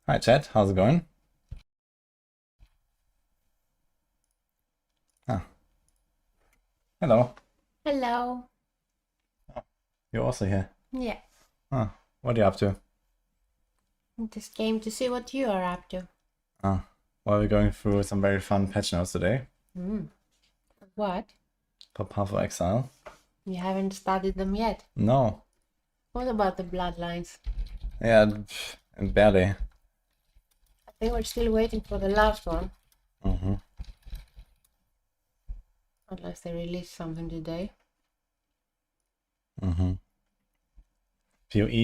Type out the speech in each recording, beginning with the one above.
Hi chat, how's it going? Ah, hello. Hello. Oh, you're also here. Yeah, Ah, what are you up to? just came to see what you are up to. Ah, well, we're going through some very fun patch notes today What? for Path of Exile. You haven't studied them yet. No. What about the bloodlines? Yeah, and barely. I think we're still waiting for the last one. Unless they release something today. PoE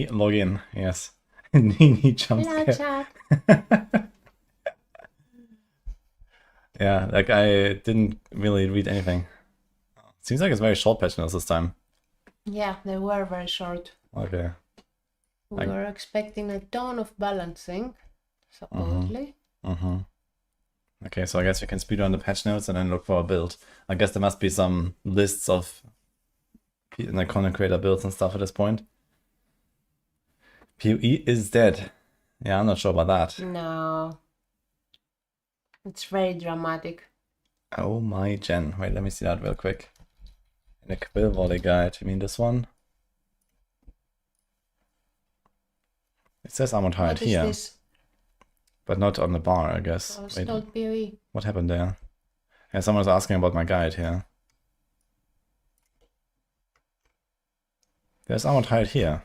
login, yes. Nini jump Hello, scare. chat. Yeah, like I didn't really read anything. Seems like it's very short patch notes this time. Yeah, they were very short. Okay. We were expecting a ton of balancing, supposedly. Okay, so I guess we can speedrun the patch notes and then look for a build. I guess there must be some lists of like content creator builds and stuff at this point. PoE is dead. Yeah, I'm not sure about that. No. It's very dramatic. Oh my gen. Wait, let me see that real quick. In the Quill Volley guide, you mean this one? It says Armored Hired What is here, this? but not on the bar, I guess. Oh, Wait, stalled PoE. what happened there? Yeah, someone's asking about my guide here. There's Armored Hired here.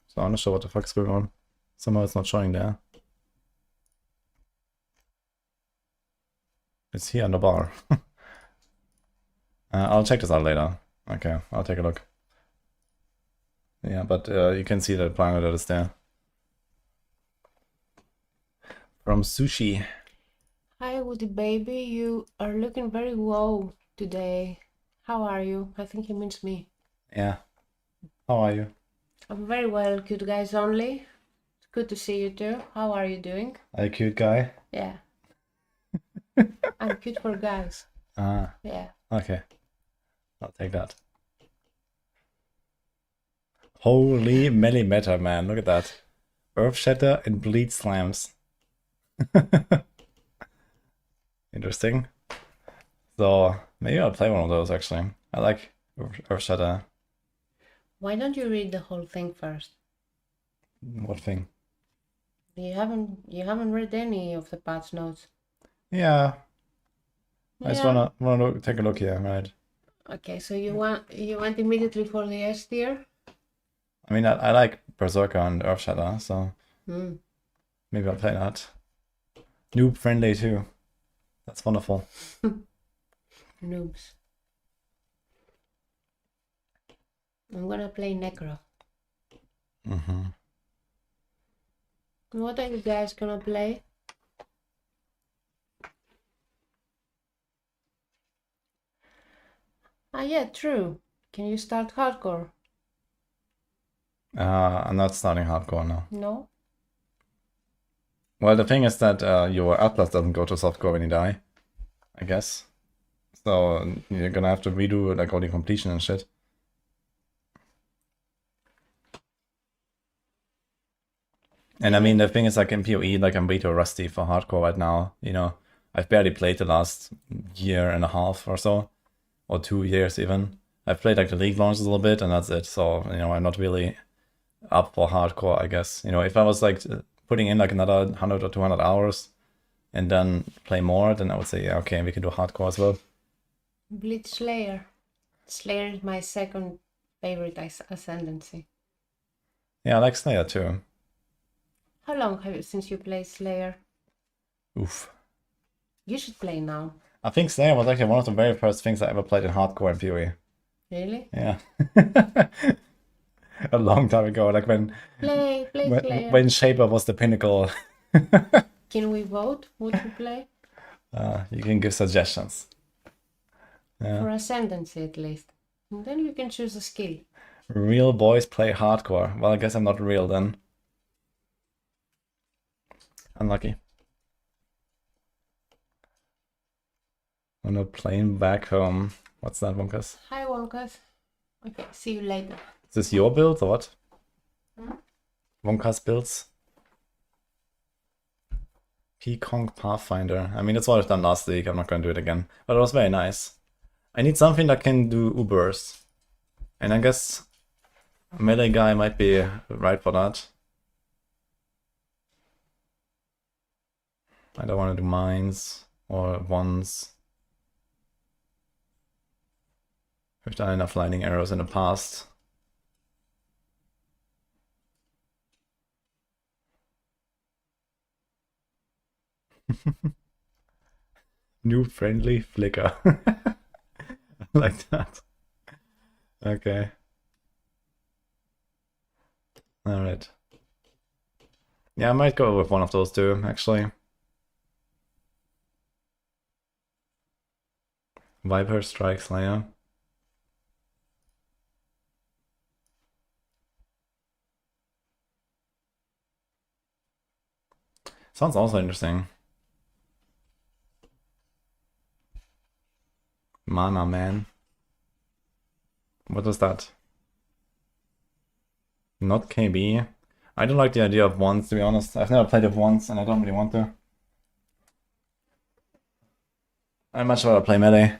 So I'm not sure what the fuck's going on. Somehow it's not showing there. It's here on the bar. I'll check this out later. Okay, I'll take a look. Yeah, but you can see the planet that is there. From Sushi. Hi, Woody baby. You are looking very wow today. How are you? I think he means me. Yeah. How are you? I'm very well, cute guys only. It's good to see you too. How are you doing? Are you a cute guy? Yeah. I'm cute for guys. Ah, Yeah. okay. I'll take that. Holy millimeter, man. Look at that. Earth Shatter and Bleed Slams. Interesting. So, maybe I'll play one of those, actually. I like Earth Shatter. Why don't you read the whole thing first? What thing? You haven't read any of the patch notes. Yeah. I just Yeah. wanna take a look here, right? Okay, so you went immediately for the S tier? I mean, I like Berserker and Earth Shatter, so maybe I'll play that. Noob friendly too. That's wonderful. Noobs. I'm gonna play Necro. What are you guys gonna play? Ah, yeah, true. Can you start hardcore? I'm not starting hardcore now. No? Well, the thing is that your Atlas doesn't go to softcore when you die, I guess. So you're gonna have to redo like all the completion and shit. And I mean, the thing is, like in PoE, like I'm way too rusty for hardcore right now. You know, I've barely played the last year and a half or so, or 2 years even. I've played like the league launches a little bit, and that's it. So you know, I'm not really up for hardcore, I guess. You know, if I was like putting in like another 100 or 200 hours and then play more, then I would say, yeah, okay, we can do hardcore as well. Blitz Slayer. Slayer is my second favorite ascendancy. Yeah, I like Slayer too. How long have you since you played Slayer? Oof. You should play now. I think Slayer was actually one of the very first things I ever played in hardcore in PoE. Really? Yeah. A long time ago, like Play Slayer. when Shaper was the pinnacle. Can we vote what you play? You can give suggestions. For ascendancy at least. And then you can choose a skill. Real boys play hardcore. Well, I guess I'm not real then. Unlucky. I'm not playing back home. What's that, Wonkas? Hi, Wonkas. Okay, see you later. Is this your build or what? Wonkas builds? Peacock Pathfinder. I mean, that's what I've done last week. I'm not gonna do it again. But it was very nice. I need something that can do Ubers. And I guess a melee guy might be right for that. I don't want to do mines or ones. We've done enough lightning arrows in the past. New friendly flicker. Like that. Okay. Alright. Yeah, I might go with one of those two, actually. Viper Strike Slayer. Sounds also interesting. Mana Man. What was that? Not KB. I don't like the idea of wands, to be honest. I've never played with wands and I don't really want to. I'd much rather play melee.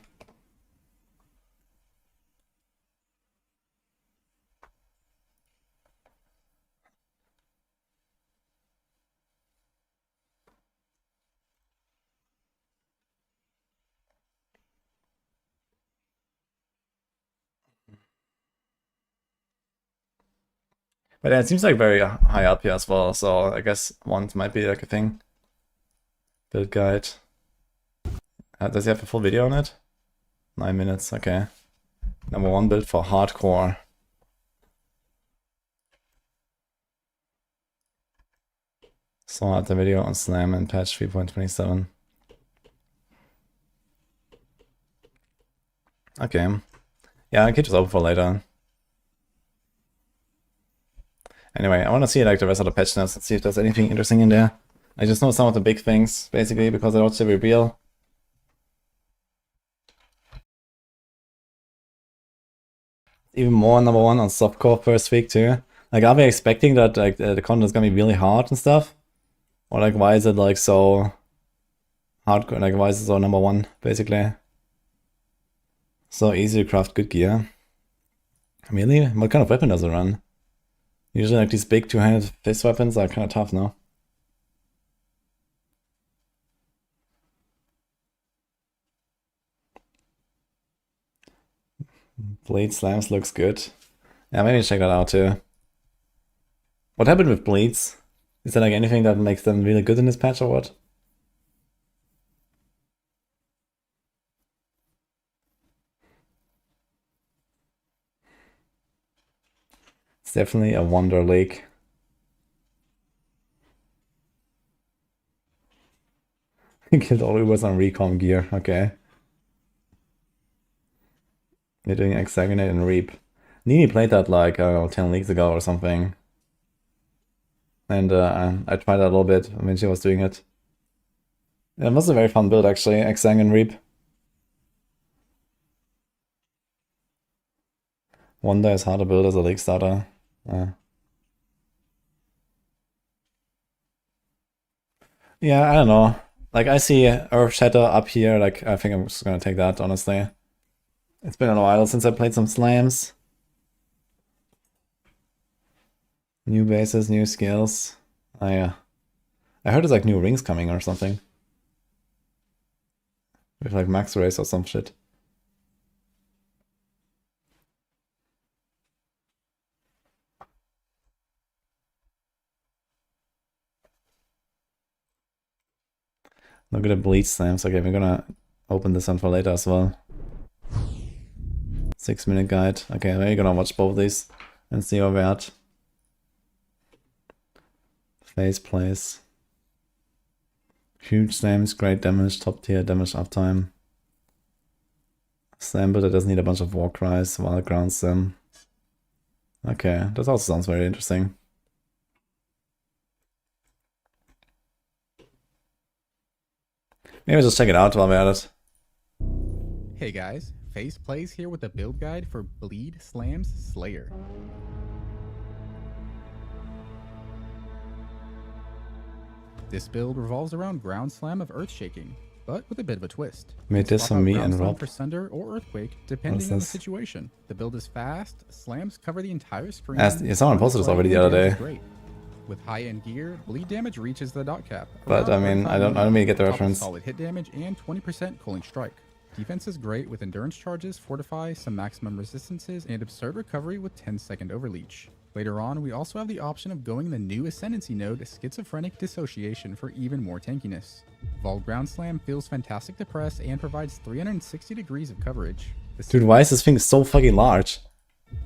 But yeah, it seems like very high up here as well, so I guess wands might be like a thing. Build guide. Does he have a full video on it? 9 minutes, okay. Number 1 build for hardcore. Saw out the video on Slam and patch 3.27. Okay. Yeah, I keep this open for later. Anyway, I want to see like the rest of the patch notes and see if there's anything interesting in there. I just know some of the big things, basically, because they're also reveal. Even more number 1 on softcore first week too. Like, are we expecting that like the content is gonna be really hard and stuff? Or like, why is it like so hardcore? Like, why is it so number 1, basically? So easy to craft good gear. Really? What kind of weapon does it run? Usually like these big two-handed fist weapons are kind of tough, no? Blade slams looks good. Yeah, maybe check that out too. What happened with blades? Is there like anything that makes them really good in this patch or what? It's definitely a Wonder Lake. He killed all Ubers on recon gear, okay. You're doing Exagonate and Reap. Nini played that like, I don't know, 10 leagues ago or something. And I tried that a little bit when she was doing it. It was a very fun build actually, Exang and Reap. Wonder is hard to build as a league starter. Yeah, I don't know. Like, I see Earth Shatter up here, like, I think I'm just gonna take that, honestly. It's been a while since I played some slams. New bases, new skills. I heard there's like new rings coming or something. With like max race or some shit. Look at the bleach slams. Okay, we're gonna open this one for later as well. 6-minute guide. Okay, we're gonna watch both of these and see where we're at. Phase plays. Huge slams, great damage, top tier damage uptime. Slam builder doesn't need a bunch of war cries while it grounds them. Okay, that also sounds very interesting. Maybe just check it out while we're at it. Hey guys, Face Plays here with a build guide for Bleed Slams Slayer. This build revolves around Ground Slam of Earthshaking, but with a bit of a twist. Made this Swap for out me Ground and Slam Rob. for Sunder or Earthquake, depending on the this? situation. The build is fast, slams cover the entire screen. Someone posted this already the other day. Great. With high-end gear, bleed damage reaches the dot cap. But I mean, I don't really get the reference. Solid hit damage and 20% cooling strike. Defense is great with endurance charges, fortify, some maximum resistances, and absurd recovery with 10-second overleech. Later on, we also have the option of going the new Ascendancy node, Schizophrenic Dissociation, for even more tankiness. Vol Ground Slam feels fantastic to press and provides 360 degrees of coverage. Dude, why is this thing so fucking large?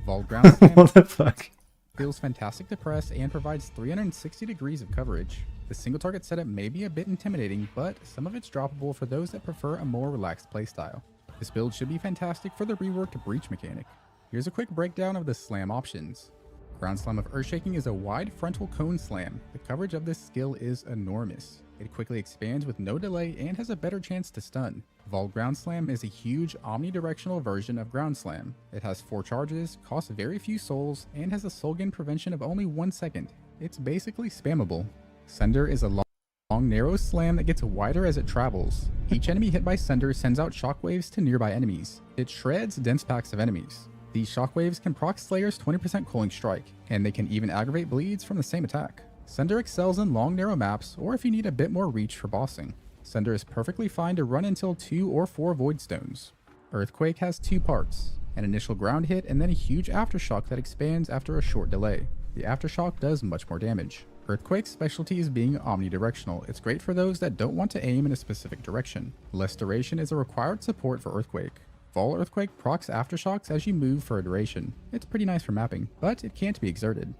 Vol Ground Slam What the fuck? feels fantastic to press and provides 360 degrees of coverage. The single target setup may be a bit intimidating, but some of it's droppable for those that prefer a more relaxed playstyle. This build should be fantastic for the reworked breach mechanic. Here's a quick breakdown of the slam options. Ground Slam of Earthshaking is a wide frontal cone slam. The coverage of this skill is enormous. It quickly expands with no delay and has a better chance to stun. Vol Ground Slam is a huge omnidirectional version of Ground Slam. It has 4 charges, costs very few souls, and has a soul gain prevention of only 1 second. It's basically spammable. Sunder is a long narrow slam that gets wider as it travels. Each enemy hit by Sunder sends out shockwaves to nearby enemies. It shreds dense packs of enemies. These shockwaves can proc Slayer's 20% cooling strike, and they can even aggravate bleeds from the same attack. Sunder excels in long narrow maps, or if you need a bit more reach for bossing. Sunder is perfectly fine to run until 2 or 4 Void Stones. Earthquake has 2 parts, an initial ground hit and then a huge aftershock that expands after a short delay. The aftershock does much more damage. Earthquake's specialty is being omnidirectional. It's great for those that don't want to aim in a specific direction. Less duration is a required support for Earthquake. Vol Earthquake procs aftershocks as you move for a duration. It's pretty nice for mapping, but it can't be exerted.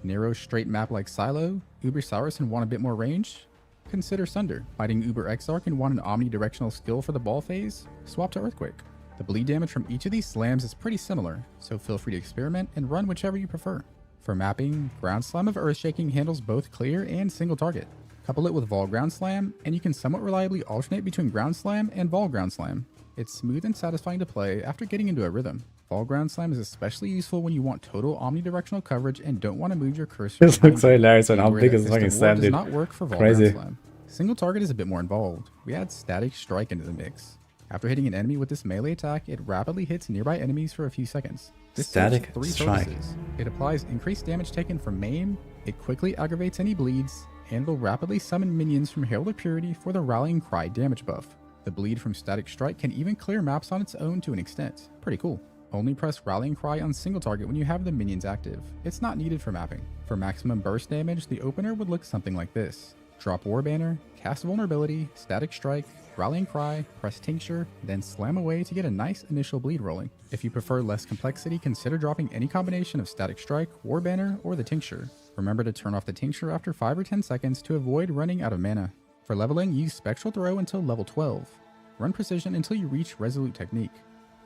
Narrow straight map like Silo, Uber Saurus and want a bit more range? Consider Sunder. Fighting Uber Exarch and want an omnidirectional skill for the ball phase? Swap to Earthquake. The bleed damage from each of these slams is pretty similar, so feel free to experiment and run whichever you prefer. For mapping, Ground Slam of Earthshaking handles both clear and single target. Couple it with Vol Ground Slam, and you can somewhat reliably alternate between Ground Slam and Vol Ground Slam. It's smooth and satisfying to play after getting into a rhythm. Vol Ground Slam is especially useful when you want total omnidirectional coverage and don't want to move your cursor. This looks so hilarious and how big is this fucking slam, does dude. not work for Vol Crazy. Ground Slam. Single target is a bit more involved. We add Static Strike into the mix. After hitting an enemy with this melee attack, it rapidly hits nearby enemies for a few seconds. This Static serves 3 Strike. purposes. It applies increased damage taken from maim, it quickly aggravates any bleeds, and will rapidly summon minions from Herald of Purity for the Rallying Cry damage buff. The bleed from Static Strike can even clear maps on its own to an extent. Pretty cool. Only press Rallying Cry on single target when you have the minions active. It's not needed for mapping. For maximum burst damage, the opener would look something like this. Drop War Banner, cast Vulnerability, Static Strike, Rallying Cry, press Tincture, then slam away to get a nice initial bleed rolling. If you prefer less complexity, consider dropping any combination of Static Strike, War Banner, or the Tincture. Remember to turn off the Tincture after 5 or 10 seconds to avoid running out of mana. For leveling, use Spectral Throw until level 12. Run Precision until you reach Resolute Technique.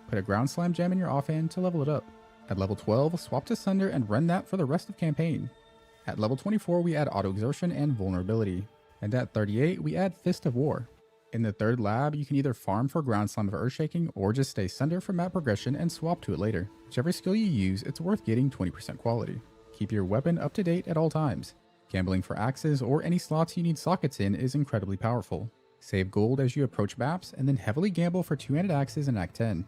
Put a Ground Slam gem in your offhand to level it up. At level 12, swap to Sunder and run that for the rest of campaign. At level 24, we add Auto Exertion and Vulnerability. And at 38, we add Fist of War. In the third lab, you can either farm for Ground Slam of Earthshaking or just stay Sunder for map progression and swap to it later. Whichever skill you use, it's worth getting 20% quality. Keep your weapon up to date at all times. Gambling for axes or any slots you need sockets in is incredibly powerful. Save gold as you approach maps, and then heavily gamble for 2-handed axes in Act 10.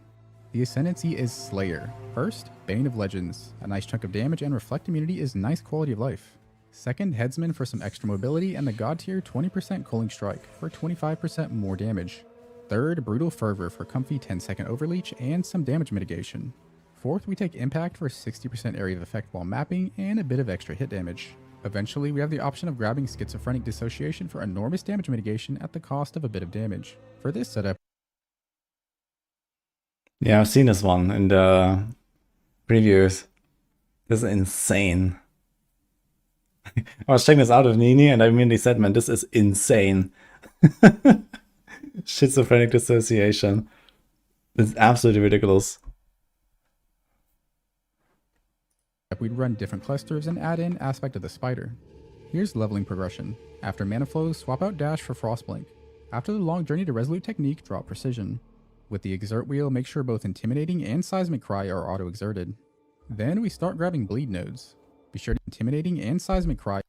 The Ascendancy is Slayer. First, Bane of Legends. A nice chunk of damage and reflect immunity is nice quality of life. Second, Headsman for some extra mobility, and the God tier 20% cooling strike for 25% more damage. Third, Brutal Fervor for comfy 10-second overleech and some damage mitigation. Fourth, we take Impact for 60% area of effect while mapping and a bit of extra hit damage. Eventually, we have the option of grabbing Schizophrenic Dissociation for enormous damage mitigation at the cost of a bit of damage. For this setup, Yeah, I've seen this one in the previews. This is insane. I was checking this out with Nini and I immediately said, man, this is insane. Schizophrenic Dissociation. This is absolutely ridiculous. we'd run different clusters and add in Aspect of the Spider. Here's leveling progression. After Mana Flows, swap out Dash for Frostblink. After the long journey to Resolute Technique, drop Precision. With the Exert wheel, make sure both Intimidating and Seismic Cry are auto-exerted. Then we start grabbing bleed nodes. Be sure to Intimidating and Seismic Cry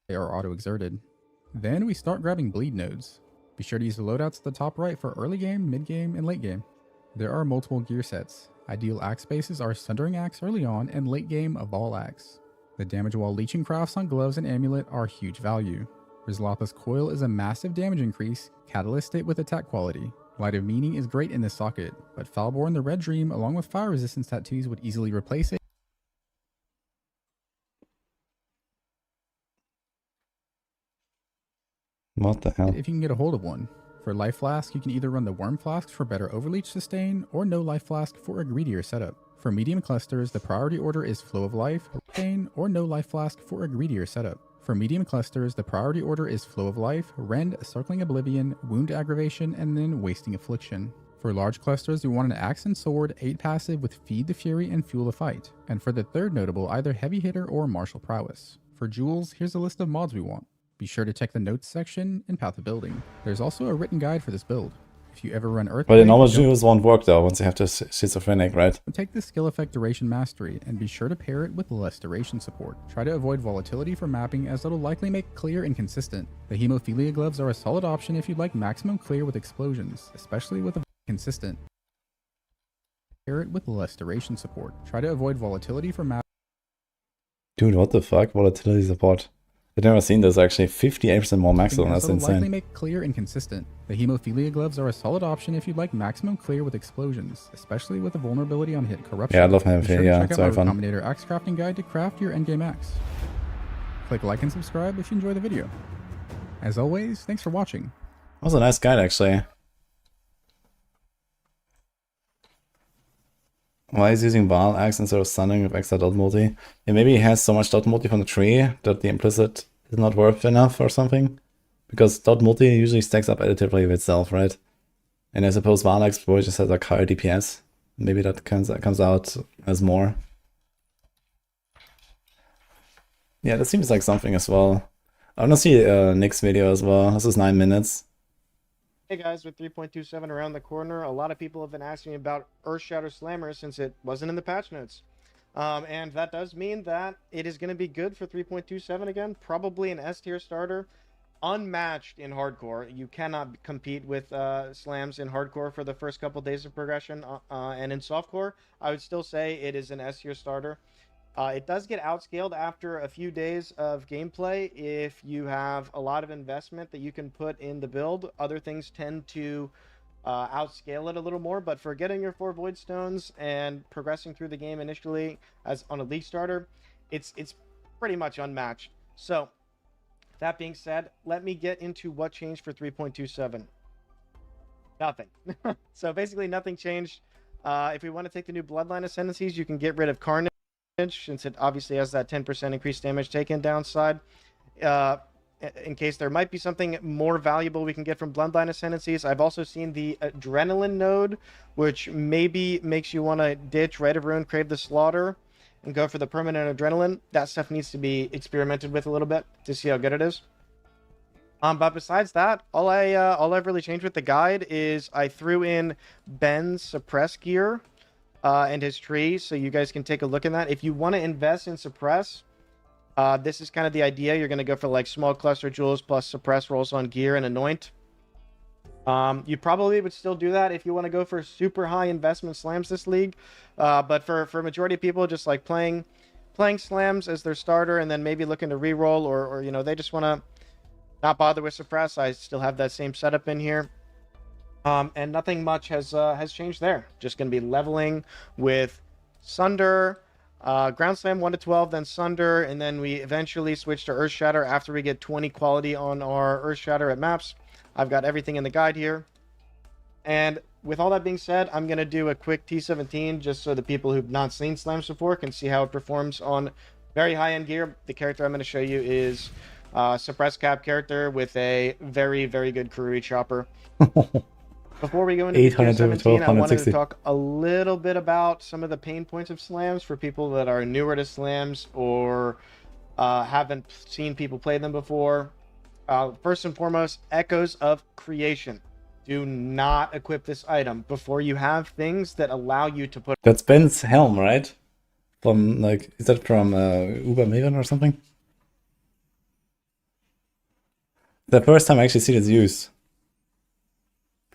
they are auto-exerted. Then we start grabbing bleed nodes. Be sure to use the loadouts at the top right for early game, mid game, and late game. There are multiple gear sets. Ideal axe bases are Sundering Axe early on and late game a Ball Axe. The damage while leeching crafts on gloves and amulet are huge value. Rizlatha's Coil is a massive damage increase, catalyst it with attack quality. Light of Meaning is great in this socket, but Falborn the Red Dream along with fire resistance tattoos would easily replace it. What the hell? If you can get a hold of one. For Life Flask, you can either run the Worm Flask for better Overleach sustain, or no Life Flask for a greedier setup. For medium clusters, the priority order is Flow of Life, sustain, or no Life Flask for a greedier setup. For medium clusters, the priority order is Flow of Life, Rend, Circling Oblivion, Wound Aggravation, and then Wasting Affliction. For large clusters, we want an Axe and Sword, 8 passive with Feed the Fury and Fuel the Fight. And for the third notable, either Heavy Hitter or Martial Prowess. For jewels, here's a list of mods we want. Be sure to check the notes section and Path of Building. There's also a written guide for this build. If you ever run Earthquake, But the normal jewels won't work though once you have the schizophrenic, right? take the skill effect Duration Mastery and be sure to pair it with less duration support. Try to avoid volatility for mapping as it'll likely make clear inconsistent. The Hemophilia gloves are a solid option if you'd like maximum clear with explosions, especially with a consistent. Pair it with less duration support. Try to avoid volatility for mapping. Dude, what the fuck? Volatility support. I've never seen this actually. 58% more maximum, that's Likely insane. make clear and consistent. The Hemophilia gloves are a solid option if you'd like maximum clear with explosions, especially with a vulnerability on hit corruption. Yeah, I love Be sure to Hemophilia, check it's out very my fun. Recombinator axe crafting guide to craft your endgame axe. Click like and subscribe if you enjoy the video. As always, thanks for watching. That was a nice guide actually. Why is he using Val Axe instead of Stunning with extra dot multi? Yeah, maybe he has so much dot multi from the tree that the implicit is not worth enough or something. Because dot multi usually stacks up additively with itself, right? And I suppose Val Axe probably just has like higher DPS. Maybe that comes out as more. Yeah, that seems like something as well. I want to see Nick's video as well. This is 9 minutes. Hey guys, with 3.27 around the corner, a lot of people have been asking me about Earthshatter Slammer since it wasn't in the patch notes. And that does mean that it is going to be good for 3.27 again, probably an S tier starter. Unmatched in hardcore. You cannot compete with slams in hardcore for the first couple days of progression. And in softcore, I would still say it is an S tier starter. It does get outscaled after a few days of gameplay if you have a lot of investment that you can put in the build. Other things tend to outscale it a little more, but for getting your 4 Void Stones and progressing through the game initially as on a League starter, it's pretty much unmatched. So, that being said, let me get into what changed for 3.27. Nothing. So basically nothing changed. If we want to take the new Bloodline Ascendancies, you can get rid of Carnage, since it obviously has that 10% increased damage taken downside. In case there might be something more valuable we can get from Bloodline Ascendancies. I've also seen the Adrenaline node, which maybe makes you want to ditch Rite of Ruin, Crave the Slaughter, and go for the permanent Adrenaline. That stuff needs to be experimented with a little bit to see how good it is. But besides that, all I've really changed with the guide is I threw in Ben's Suppress gear and his tree, so you guys can take a look at that. If you want to invest in Suppress, this is kind of the idea. You're going to go for like small cluster jewels plus Suppress rolls on gear and Anoint. You probably would still do that if you want to go for super high investment slams this league. But for majority of people, just like playing slams as their starter and then maybe looking to reroll or you know, they just want to not bother with Suppress, I still have that same setup in here. And nothing much has changed there. Just going to be leveling with Sunder, Ground Slam 1 to 12, then Sunder, and then we eventually switch to Earthshatter after we get 20 quality on our Earthshatter at maps. I've got everything in the guide here. And with all that being said, I'm going to do a quick T17 just so the people who've not seen Slams before can see how it performs on very high-end gear. The character I'm going to show you is Suppress Cap character with a very, very good Kurui chopper. Before we go into Tier 17, I wanted to talk a little bit about some of the pain points of slams for people that are newer to slams or haven't seen people play them before. First and foremost, Echoes of Creation. Do not equip this item before you have things that allow you to put... That's Ben's helm, right? From, like, is that from Uber Maven or something? The first time I actually see this use.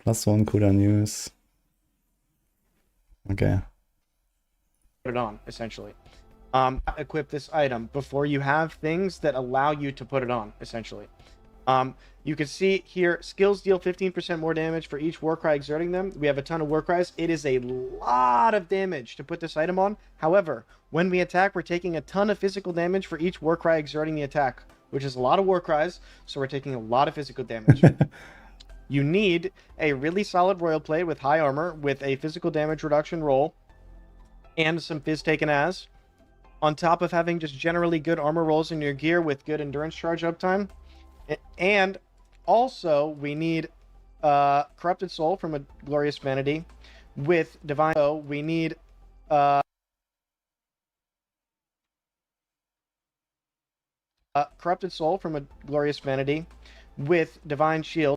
+1 cooldown use. Okay. Put it on, essentially. Equip this item before you have things that allow you to put it on, essentially. You can see here, skills deal 15% more damage for each Warcry exerting them. We have a ton of Warcries. It is a lot of damage to put this item on. However, when we attack, we're taking a ton of physical damage for each Warcry exerting the attack, which is a lot of Warcries, so we're taking a lot of physical damage. You need a really solid Royal Plate with high armor, with a physical damage reduction roll, and some Fizz taken as, on top of having just generally good armor rolls in your gear with good endurance charge uptime. And also, we need Corrupted Soul from a Glorious Vanity with Divine... So we need... Corrupted Soul from a Glorious Vanity with Divine Shield.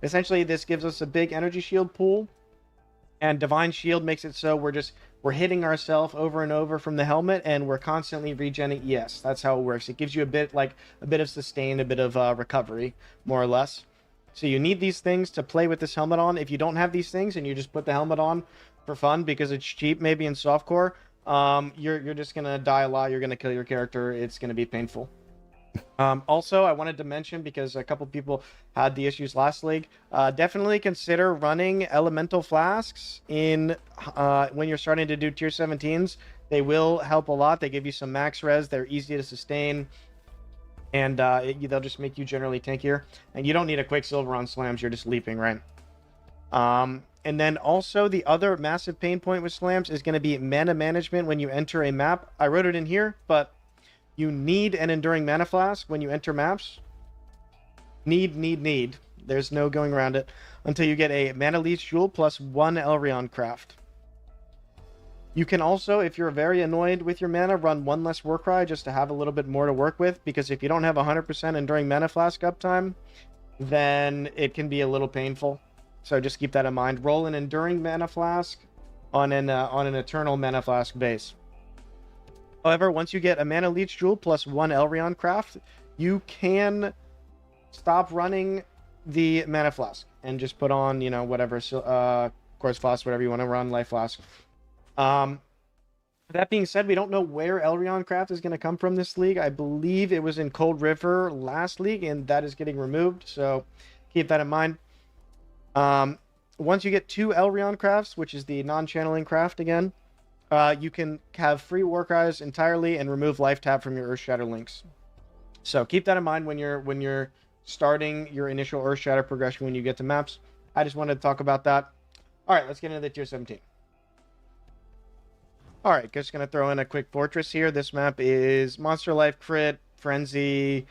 Essentially, this gives us a big energy shield pool, and Divine Shield makes it so we're hitting ourselves over and over from the helmet, and we're constantly regenning. Yes, that's how it works. It gives you a bit of sustain, a bit of recovery, more or less. So you need these things to play with this helmet on. If you don't have these things and you just put the helmet on for fun because it's cheap, maybe in softcore, you're just gonna die a lot. You're gonna kill your character. It's gonna be painful. Also, I wanted to mention, because a couple people had the issues last league, definitely consider running elemental flasks in when you're starting to do tier 17s. They will help a lot. They give you some max res. They're easy to sustain, and they'll just make you generally tankier. And you don't need a Quicksilver on slams. You're just leaping, right? And then also the other massive pain point with slams is going to be mana management when you enter a map. I wrote it in here, but you need an Enduring Mana Flask when you enter maps. Need. There's no going around it. Until you get a Mana Leech Jewel plus 1 Elrion Craft. You can also, if you're very annoyed with your mana, run 1 less Warcry just to have a little bit more to work with. Because if you don't have 100% Enduring Mana Flask uptime, then it can be a little painful. So just keep that in mind. Roll an Enduring Mana Flask on an Eternal Mana Flask base. However, once you get a Mana Leech Jewel plus 1 Elrion Craft, you can stop running the Mana Flask and just put on, whatever, Quartz Flask, whatever you want to run, Life Flask. That being said, we don't know where Elrion Craft is going to come from this league. I believe it was in Cold River last league, and that is getting removed, so keep that in mind. Once you get 2 Elrion Crafts, which is the non-channeling craft again, you can have free Warcries entirely and remove Life Tap from your Earthshatter links. So keep that in mind when you're starting your initial Earthshatter progression when you get to maps. I just wanted to talk about that. Alright, let's get into the tier 17. Alright, just going to throw in a quick fortress here. This map is Monster Life, Crit, Frenzy,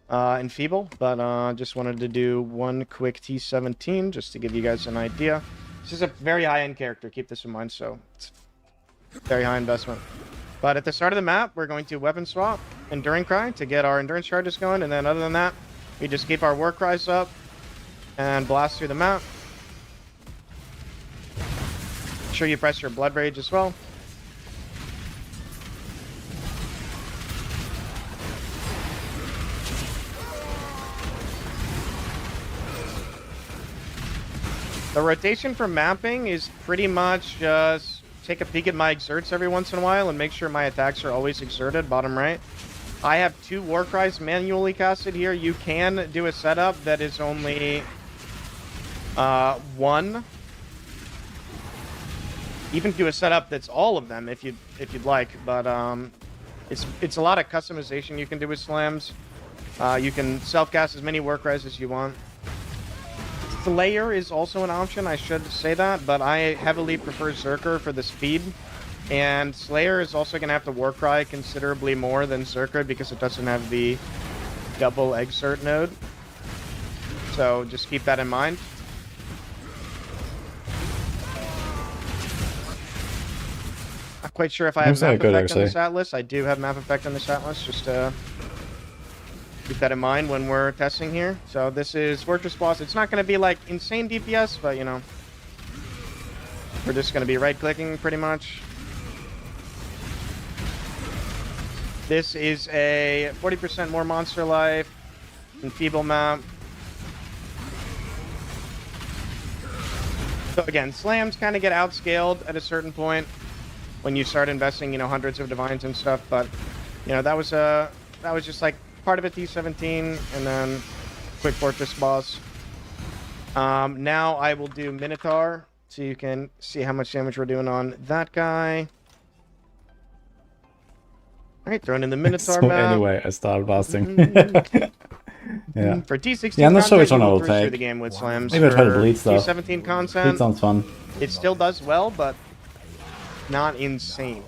and Feeble. But just wanted to do one quick T17 just to give you guys an idea. This is a very high-end character. Keep this in mind. So it's very high investment. But at the start of the map, we're going to weapon swap Enduring Cry to get our endurance charges going. And then other than that, we just keep our war cries up and blast through the map. Make sure you press your Blood Rage as well. The rotation for mapping is pretty much just take a peek at my exerts every once in a while and make sure my attacks are always exerted, bottom right. I have 2 Warcries manually casted here. You can do a setup that is only 1. Even do a setup that's all of them if you'd like, but it's a lot of customization you can do with slams. You can self-cast as many Warcries as you want. Slayer is also an option, I should say that, but I heavily prefer Zerker for the speed. And Slayer is also going to have to Warcry considerably more than Zerker because it doesn't have the double exert node. So just keep that in mind. Not quite sure if I have map effect on this atlas. I do have map effect on this atlas, just to keep that in mind when we're testing here. So this is Fortress Boss. It's not going to be like insane DPS, but we're just going to be right-clicking pretty much. This is a 40% more monster life, enfeeble map. So again, slams kind of get outscaled at a certain point when you start investing, you know, hundreds of divines and stuff. But you know, that was just like part of a T17, and then quick fortress boss. Now I will do Minotaur, so you can see how much damage we're doing on that guy. All right, throwing in the Minotaur So map. anyway, I started blasting. Yeah. For T16 Yeah, I'm not sure which one I content, you will will cruise through take. the game with slams. Maybe I'll try to For bleed stuff. T17 Bleed content, sounds fun. it still does well, but not insane.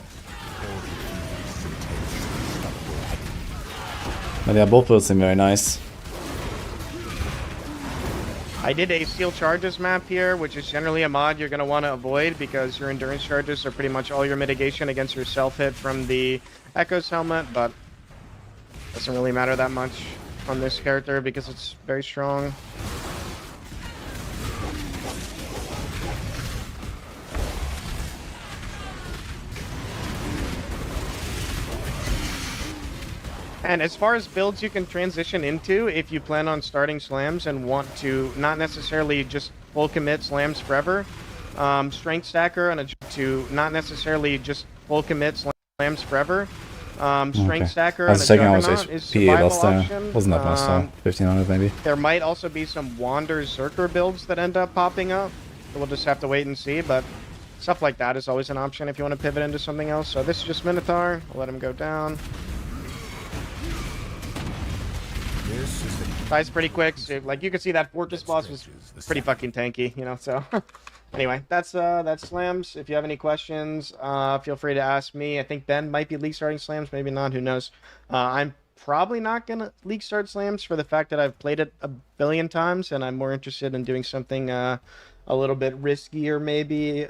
But yeah, both builds seem very nice. I did a steel charges map here, which is generally a mod you're going to want to avoid because your endurance charges are pretty much all your mitigation against your self-hit from the Echo's helmet, but it doesn't really matter that much on this character because it's very strong. And as far as builds you can transition into, if you plan on starting slams and want to not necessarily just full commit slams forever, strength stacker and to not necessarily just full commit slams forever. Strength stacker I and was a checking how much juggernaut is HP survival lost there. option. Wasn't that much though. 1500 maybe. There might also be some Wander Zerker builds that end up popping up. So we'll just have to wait and see, but stuff like that is always an option if you want to pivot into something else. So this is just Minotaur. I'll let him go down. Dies pretty quick. So, like you can see, that fortress boss was pretty fucking tanky, you know. So anyway, that's slams. If you have any questions, feel free to ask me. I think Ben might be league starting slams, maybe not. Who knows? I'm probably not gonna league start slams for the fact that I've played it a billion times, and I'm more interested in doing something a little bit riskier, maybe.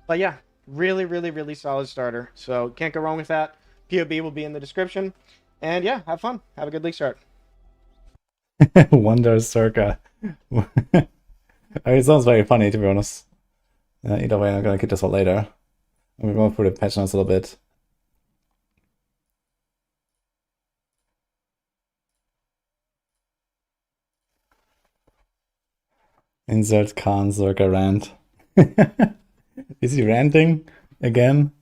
But yeah, really solid starter. So can't go wrong with that. POB will be in the description. And yeah, have fun. Have a good league start. Wonder Circa. I mean, it sounds very funny, to be honest. Either way, I'm gonna get this one later. I'm going through the patch notes a little bit. Insert Khan Circa rant. Is he ranting again?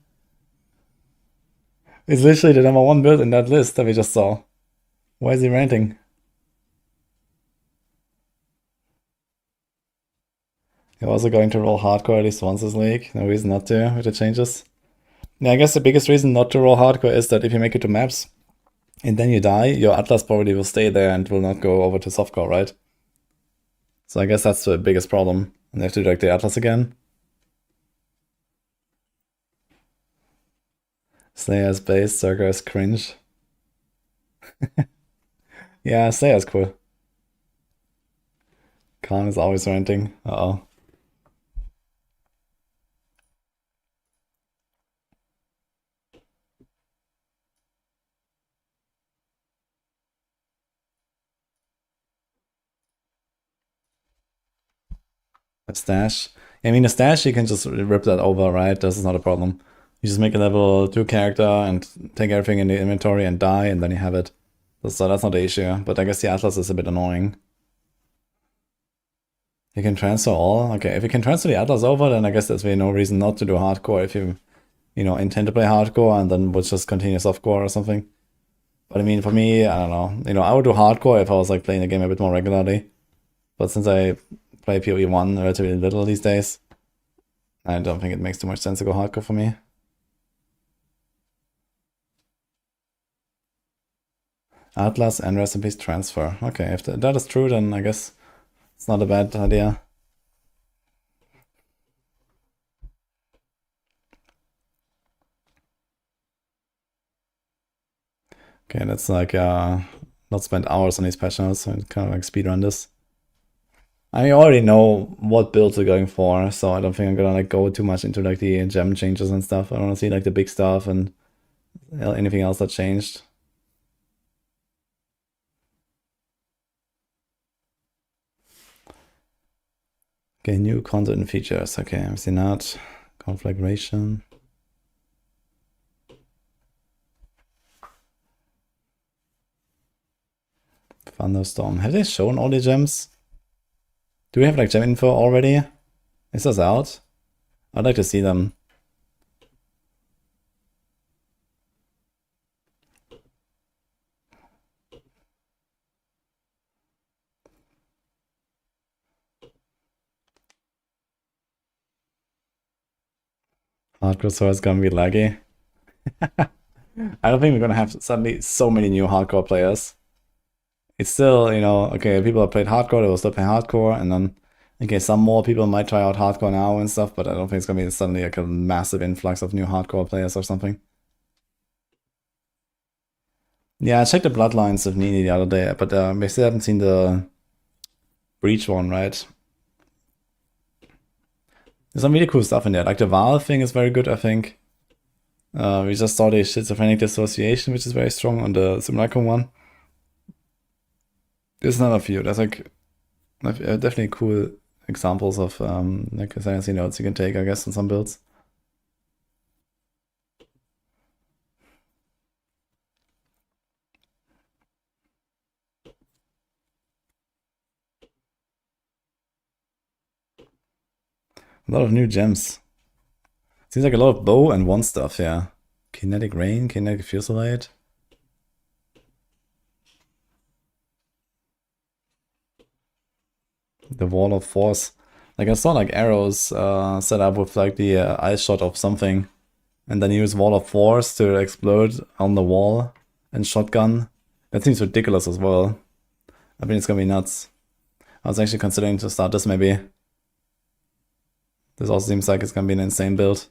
It's literally the #1 build in that list that we just saw. Why is he ranting? You're also going to roll hardcore at least once this league. No reason not to with the changes. Yeah, I guess the biggest reason not to roll hardcore is that if you make it to maps and then you die, your Atlas probably will stay there and will not go over to softcore, right? So I guess that's the biggest problem. And they have to direct the Atlas again. Slayer's base, Circa is cringe. Yeah, Slayer's cool. Khan is always ranting. Uh-oh. A stash. I mean, a stash, you can just rip that over, right? This is not a problem. You just make a level 2 character and take everything in the inventory and die, and then you have it. So that's not the issue. But I guess the Atlas is a bit annoying. You can transfer all? Okay, if you can transfer the Atlas over, then I guess there's really no reason not to do hardcore if you intend to play hardcore and then would just continue softcore or something. But I mean, for me, I don't know. I would do hardcore if I was like playing the game a bit more regularly. But since I play PoE 1 relatively little these days, I don't think it makes too much sense to go hardcore for me. Atlas and recipes transfer. Okay, if that is true, then I guess it's not a bad idea. Okay, let's like not spend hours on these patch notes, so kind of like speedrun this. I already know what builds we're going for, so I don't think I'm gonna like go too much into like the gem changes and stuff. I don't want to see like the big stuff and anything else that changed. Okay, new content and features. Okay, I've seen that. Conflagration. Thunderstorm. Have they shown all the gems? Do we have like gem info already? Is this out? I'd like to see them. Hardcore so it's gonna be laggy. I don't think we're gonna have suddenly so many new hardcore players. It's still, you know, okay, people have played hardcore, they will still play hardcore, and then, okay, some more people might try out hardcore now and stuff, but I don't think it's gonna be suddenly like a massive influx of new hardcore players or something. Yeah, I checked the Bloodlines of Nini the other day, but we still haven't seen the Breach one, right? There's some really cool stuff in there. Like the Val thing is very good, I think. We just saw the schizophrenic dissociation, which is very strong on the Simulacrum one. There's another few. There's like definitely cool examples of like ascendancy nodes you can take, I guess, in some builds. A lot of new gems. Seems like a lot of bow and one stuff, yeah. Kinetic Rain, Kinetic Fusilade. The Wall of Force. Like I saw like arrows set up with like the ice shot of something. And then use Wall of Force to explode on the wall and shotgun. That seems ridiculous as well. I mean, it's gonna be nuts. I was actually considering to start this maybe. This also seems like it's gonna be an insane build.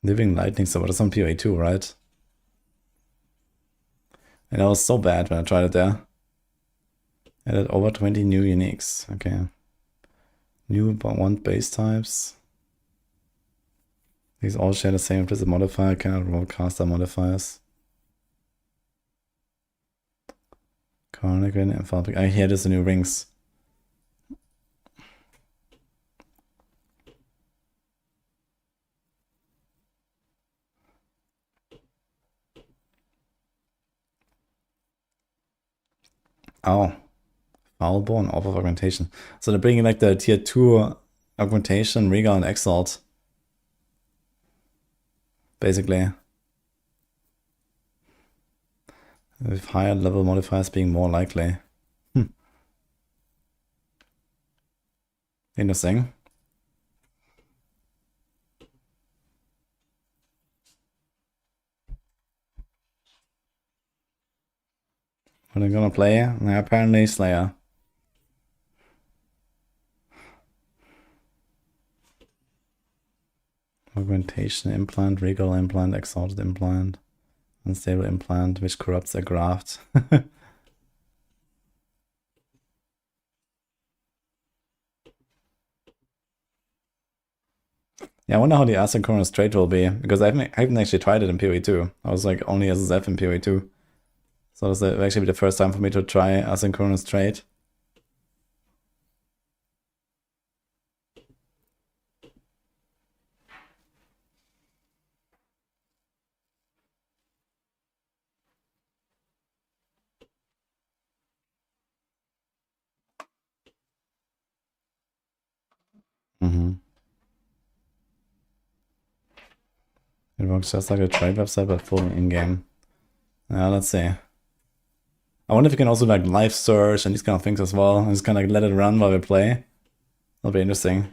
Living Lightning Sword is on PoE 2, right? And that was so bad when I tried it there. Added over 20 new uniques. Okay. New one base types. These all share the same implicit modifier, cannot roll caster modifiers. Carnigan and Falpic. I hear there's the new rings. Oh. Foulborn, Orb of Augmentation. So they're bringing like the tier 2 augmentation, Regal, and Exalt. Basically. With higher level modifiers being more likely. Interesting. What are they gonna play? Apparently Slayer. Augmentation implant, Regal implant, Exalted implant, Unstable implant, which corrupts a graft. Yeah, I wonder how the asynchronous trade will be, because I haven't actually tried it in PoE 2. I was like only SSF in PoE 2. So this will actually be the first time for me to try asynchronous trade. It works just like a trade website, but full in-game. Let's see. I wonder if we can also like live search and these kind of things as well, and just kind of like let it run while we play. That'll be interesting.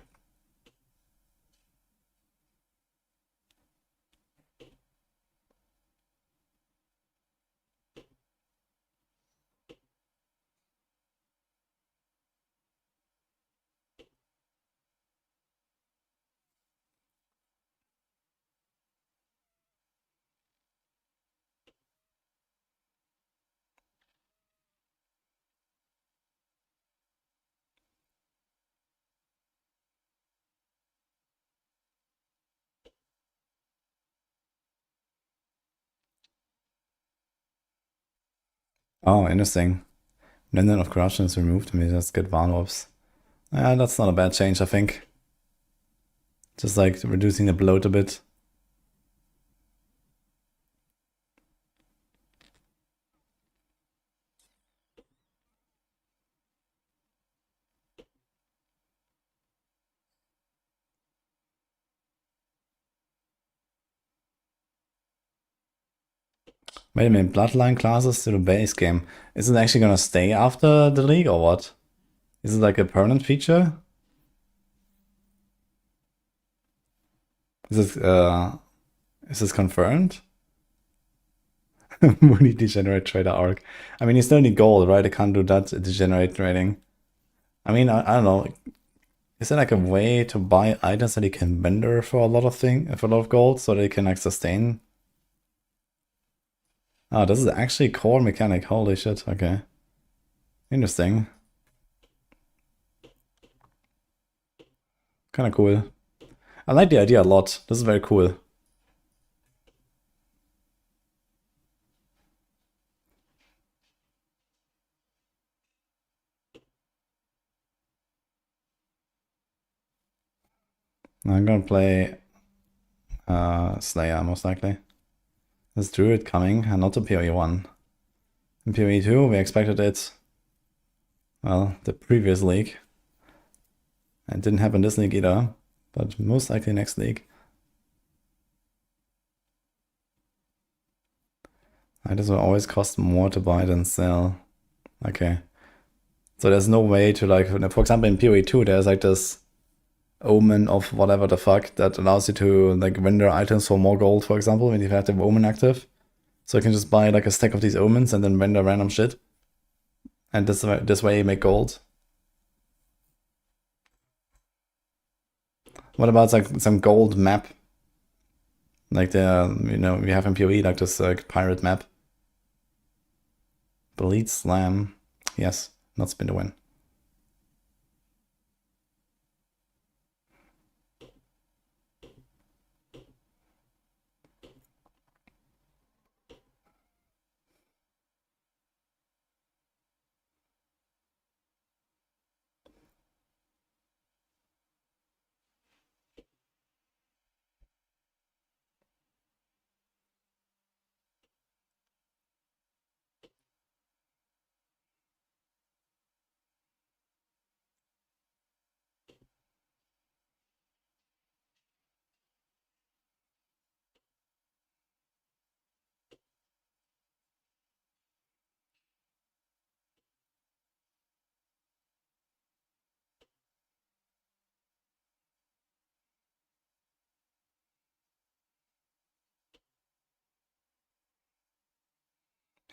Oh, interesting. Blending of corruption is removed, and we just get Varlorps. Yeah, that's not a bad change, I think. Just like reducing the bloat a bit. Wait a minute, Bloodline classes to the base game. Is it actually gonna stay after the league or what? Is it like a permanent feature? Is this confirmed? Moody degenerate trader arc. I mean, you still need gold, right? I can't do that degenerate trading. I mean, I don't know. Is there like a way to buy items that you can vendor for a lot of gold, so they can like sustain? Oh, this is actually core mechanic. Holy shit. Okay. Interesting. Kind of cool. I like the idea a lot. This is very cool. I'm gonna play Slayer most likely. There's Druid coming, and not to PoE 1. In PoE 2, we expected it, well, the previous league. It didn't happen this league either, but most likely next league. This will always cost more to buy than sell. Okay. So there's no way to like, for example, in PoE 2, there's like this omen of whatever the fuck that allows you to like render items for more gold, for example, when you have the omen active. So you can just buy like a stack of these omens and then render random shit. And this way you make gold. What about like some gold map? Like the, we have in PoE like this pirate map. Bleed Slam. Yes, not spin to win.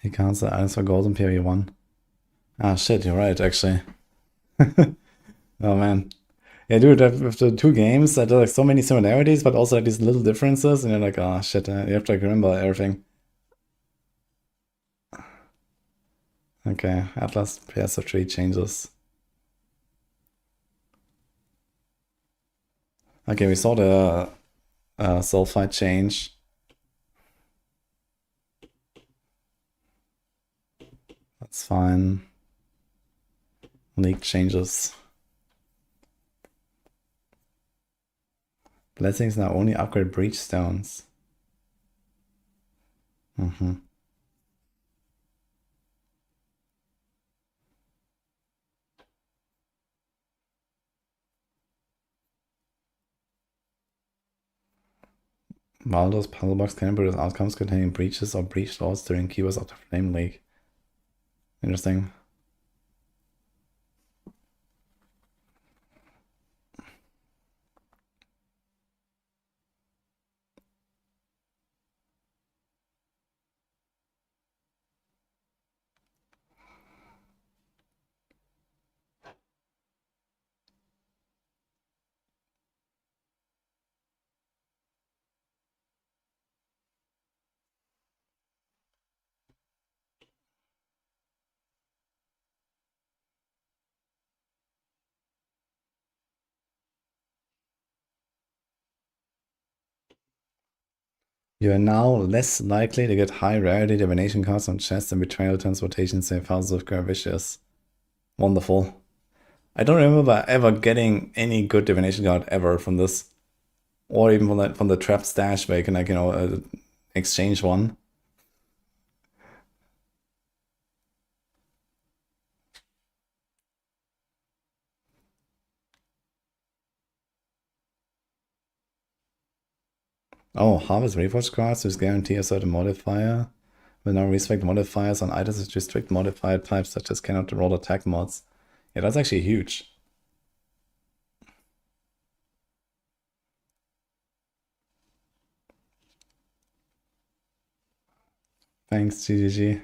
He counts the items for gold in PoE 1. Ah, shit, you're right, actually. Oh, man. Yeah, dude, with the two games, there are like so many similarities, but also like these little differences, and you're like, oh, shit, you have to like remember everything. Okay, Atlas pairs of 3 changes. Okay, we saw the sulfide change. That's fine. League changes. Blessings now only upgrade breach stones. Valdo's puzzle box can produce outcomes containing breaches or breach laws during keywords of the Flame League. Interesting. You are now less likely to get high rarity divination cards on chests and betrayal, transportation, safe houses of Gravicious. Wonderful. I don't remember ever getting any good divination card ever from this. Or even from the trap stash where you can, like, you know, exchange one. Oh, Harvest Reforged cards which guarantee a certain modifier. Will now restrict modifiers on items which restrict modifier types such as cannot roll attack mods. Yeah, that's actually huge. Thanks, GGG.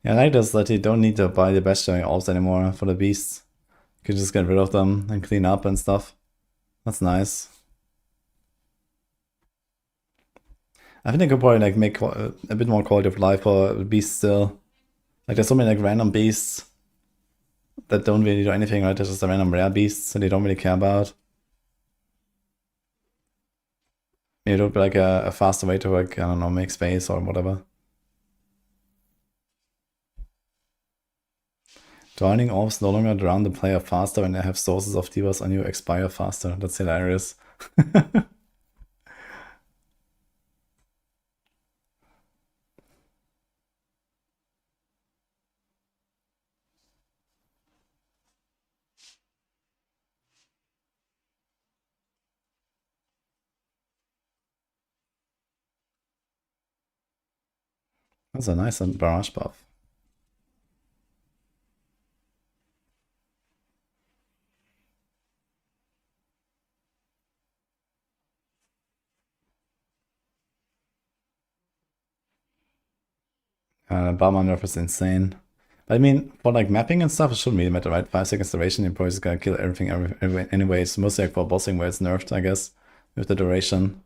Yeah, I like this that you don't need to buy the best showing orbs anymore for the beasts. You can just get rid of them and clean up and stuff. That's nice. I think they could probably like make a bit more quality of life for beasts still. Like there's so many like random beasts that don't really do anything, right? There's just a random rare beasts that they don't really care about. Maybe it would be like a faster way to like, I don't know, make space or whatever. Joining orbs no longer drown the player faster when they have sources of divas on you expire faster. That's hilarious. That's a nice barrage buff. Barman nerf is insane. But I mean, for like mapping and stuff, it shouldn't really matter, right? 5 seconds duration, you're probably just gonna kill everything anyways. Mostly like for bossing where it's nerfed, I guess, with the duration.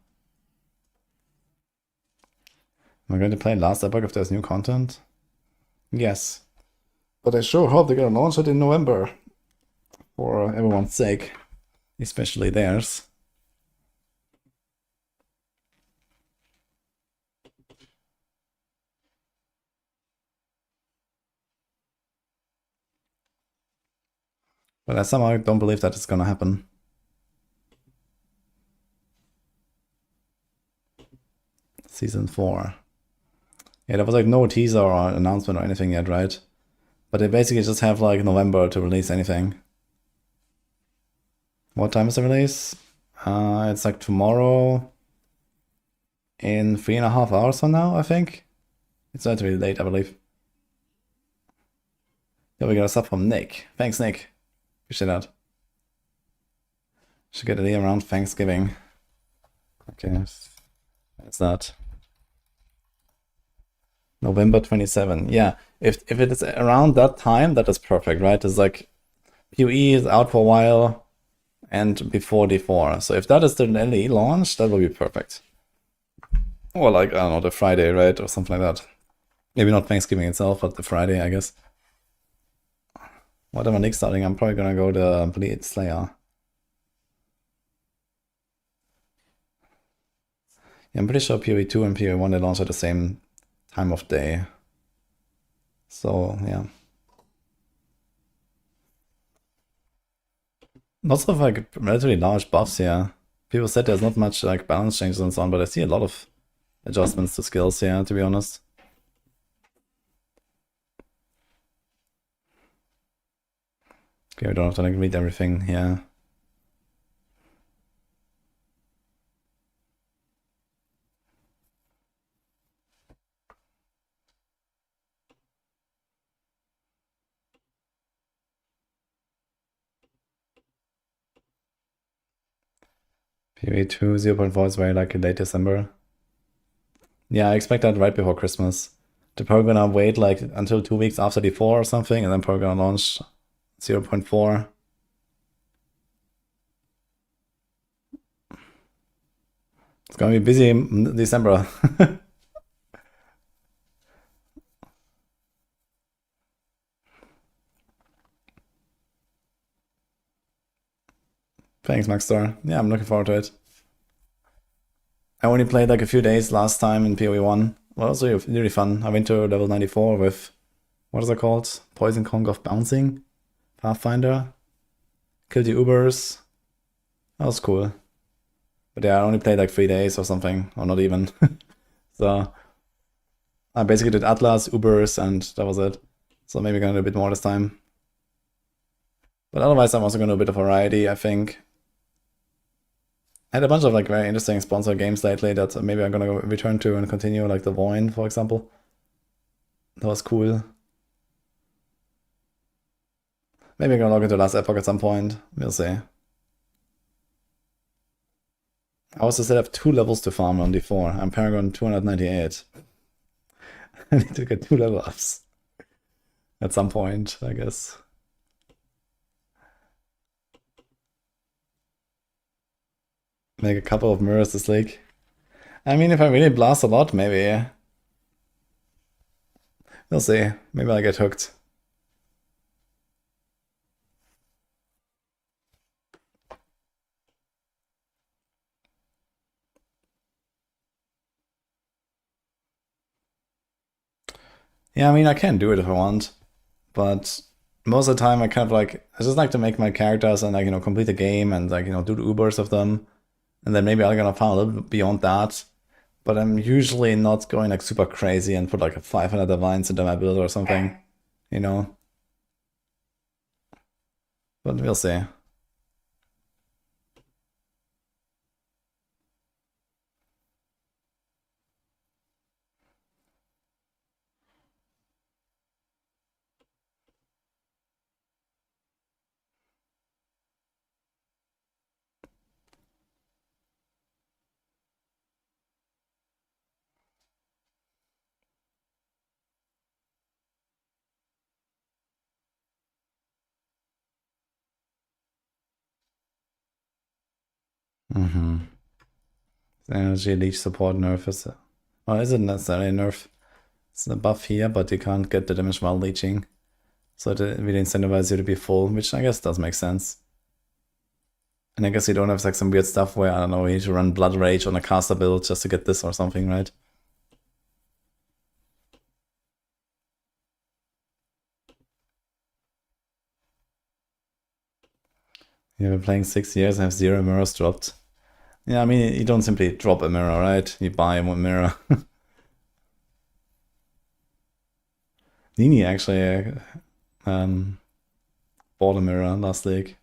Am I going to play last Epoch if there's new content? Yes. But I sure hope they're gonna launch it in November. For everyone's sake. Especially theirs. But I somehow don't believe that it's gonna happen. Season 4. Yeah, there was like no teaser or announcement or anything yet, right? But they basically just have like November to release anything. What time is the release? It's like tomorrow in 3.5 hours from now, I think. It's not really late, I believe. Then we got a sub from Nick. Thanks, Nick. Appreciate that. Should get it around Thanksgiving. Okay, that's that. November 27. Yeah, if it is around that time, that is perfect, right? It's like PoE is out for a while and before D4. So if that is the LE launch, that will be perfect. Or like, I don't know, the Friday, right? Or something like that. Maybe not Thanksgiving itself, but the Friday, I guess. Whatever Nick's starting, I'm probably gonna go to Bleed Slayer. Yeah, I'm pretty sure PoE 2 and PoE 1 they launch at the same time of day. So, yeah. Lots of like relatively large buffs here. People said there's not much like balance changes and so on, but I see a lot of adjustments to skills here, to be honest. Okay, we don't have to like read everything here. PoE2 0.4 is very likely late December. Yeah, I expect that right before Christmas. They're probably gonna wait like until 2 weeks after D4 or something, and then probably gonna launch 0.4. It's gonna be busy in December. Thanks, Maxstar. Yeah, I'm looking forward to it. I only played like a few days last time in PoE1. Well, it was really fun. I went to level 94 with, what is it called? Poison Conch of Bouncing? Pathfinder. Killed the Ubers. That was cool. But yeah, I only played like 3 days or something, or not even. So I basically did Atlas, Ubers, and that was it. So maybe gonna do a bit more this time. But otherwise, I'm also gonna do a bit of variety, I think. I had a bunch of like very interesting sponsored games lately that maybe I'm gonna return to and continue, like the Void, for example. That was cool. Maybe I'm gonna log into Last Epoch at some point. We'll see. I also still have 2 levels to farm on D4. I'm Paragon 298. I need to get 2 level ups. At some point, I guess. Make a couple of mirrors this league. I mean, if I really blast a lot, maybe. We'll see. Maybe I'll get hooked. Yeah, I mean, I can do it if I want, but most of the time I kind of like, I just like to make my characters and like, complete the game and like, do the Ubers of them. And then maybe I'm gonna farm a little bit beyond that. But I'm usually not going like super crazy and put like a 500 divines into my build or something, But we'll see. Energy leech support nerf is, well, isn't necessarily a nerf. It's a buff here, but you can't get the damage while leeching. So it really incentivizes you to be full, which I guess does make sense. And I guess you don't have like some weird stuff where, I don't know, you need to run Blood Rage on a caster build just to get this or something, right? You've been playing 6 years and have 0 mirrors dropped. Yeah, I mean, you don't simply drop a mirror, right? You buy one mirror. Nini actually bought a mirror last league.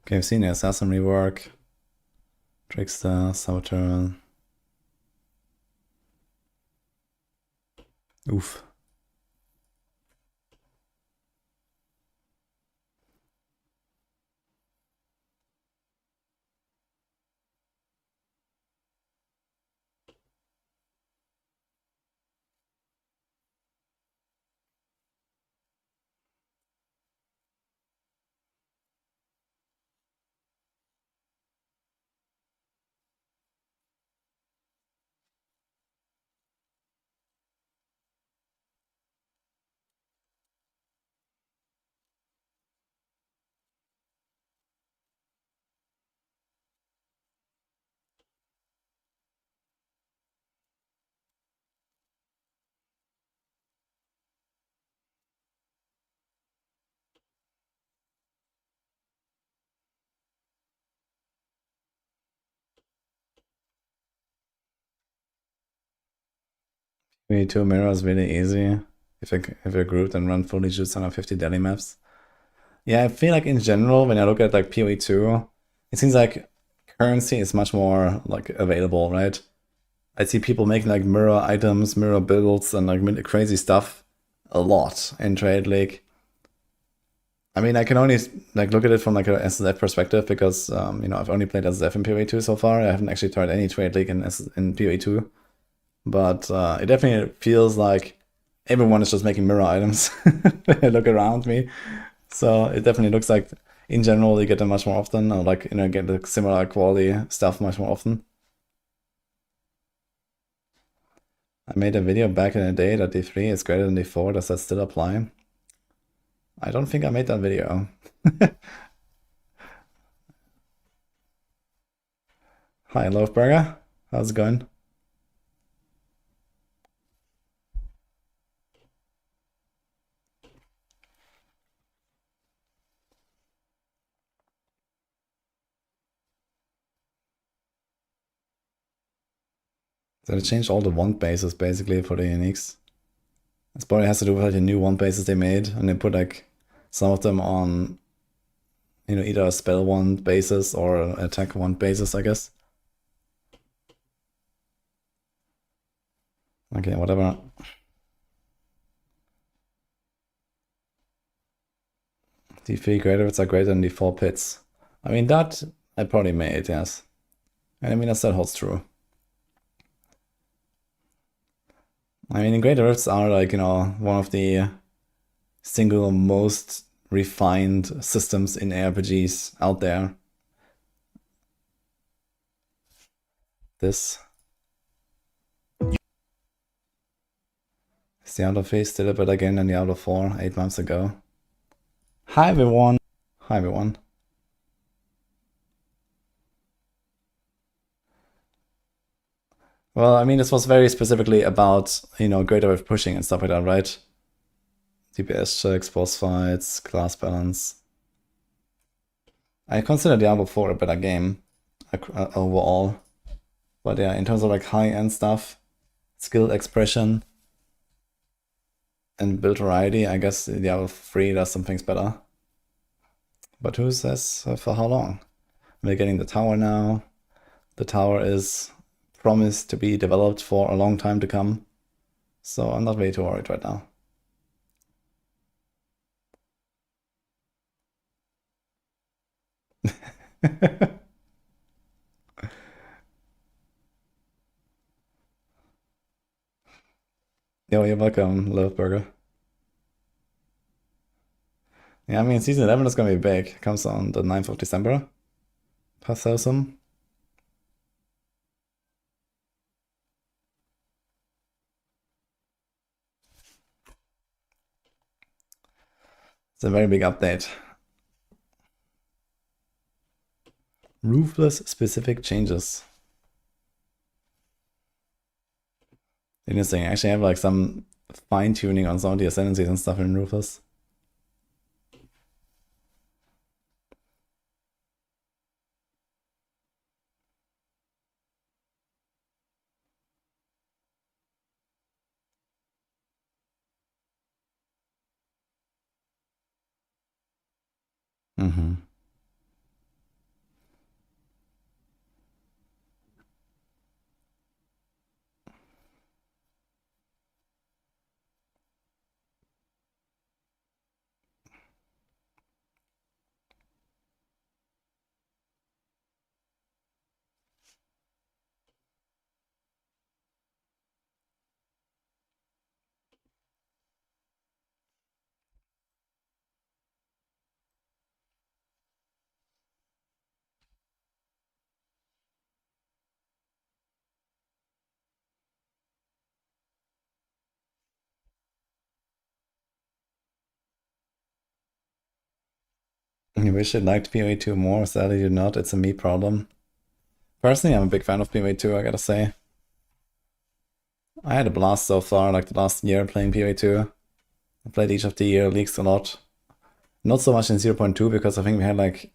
Okay, I've seen the Assassin rework. Trickster, Saboteur. Oof. We need 2 mirrors really easy. If you're grouped and run fully just 150 daily maps. Yeah, I feel like in general, when I look at like PoE2, it seems like currency is much more like available, right? I see people making like mirror items, mirror builds, and like crazy stuff a lot in Trade League. I mean, I can only like look at it from like a SSF perspective because you know, I've only played SSF in PoE2 so far. I haven't actually tried any Trade League in PoE2, but it definitely feels like everyone is just making mirror items when I look around me. So it definitely looks like in general you get them much more often, or like, you know, get the similar quality stuff much more often. I made a video back in the day that D3 is greater than D4. Does that still apply? I don't think I made that video. Hi, Loafburger. How's it going? So they changed all the wand bases basically for the uniques. This probably has to do with like the new wand bases they made, and they put like some of them on, you know, either a spell wand basis or an attack wand basis, I guess. Okay, whatever. D3 greater pits are greater than D4 pits. I mean, that I probably made, yes. And I mean, that still holds true. I mean, Greater Rifts are like, you know, one of the single most refined systems in ARPGs out there. This. Is the Diablo phase still a bit again than Diablo 4 8 months ago? Hi everyone. Hi everyone. Well, I mean, this was very specifically about, you know, Greater Rift pushing and stuff like that, right? DPS checks, boss fights, class balance. I consider Diablo 4 a better game overall. But yeah, in terms of like high-end stuff, skill expression, and build variety, I guess Diablo 3 does some things better. But who says for how long? We're getting the tower now. The tower is promised to be developed for a long time to come. So I'm not very too worried right now. Yo, you're welcome, Love Burger. Yeah, I mean, Season 11 is gonna be big. It comes on the 9th of December. Passosum. It's a very big update. Ruthless specific changes. Interesting. I actually have like some fine-tuning on some of the ascendancies and stuff in Ruthless. Mm-hmm. You wish you liked PoE2 more, sadly you not, it's a me problem. Personally, I'm a big fan of PoE2, I gotta say. I had a blast so far, like the last year playing PoE2. I played each of the year leagues a lot. Not so much in 0.2 because I think we had like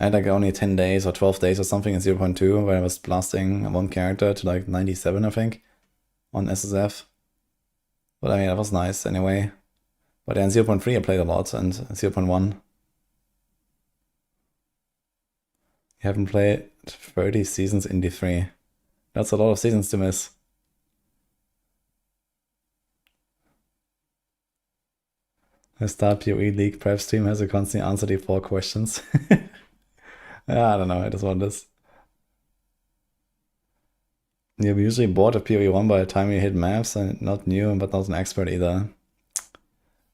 only 10 days or 12 days or something in 0.2 where I was blasting one character to like 97, I think, on SSF. But I mean, that was nice anyway. But in 0.3 I played a lot, and 0.1. You haven't played 30 seasons in D3. That's a lot of seasons to miss. A Star PoE League prep stream has a constant answer to 4 questions. Yeah, I don't know, it is what it is. You're usually bored of PoE 1 by the time you hit maps, and not new, but not an expert either.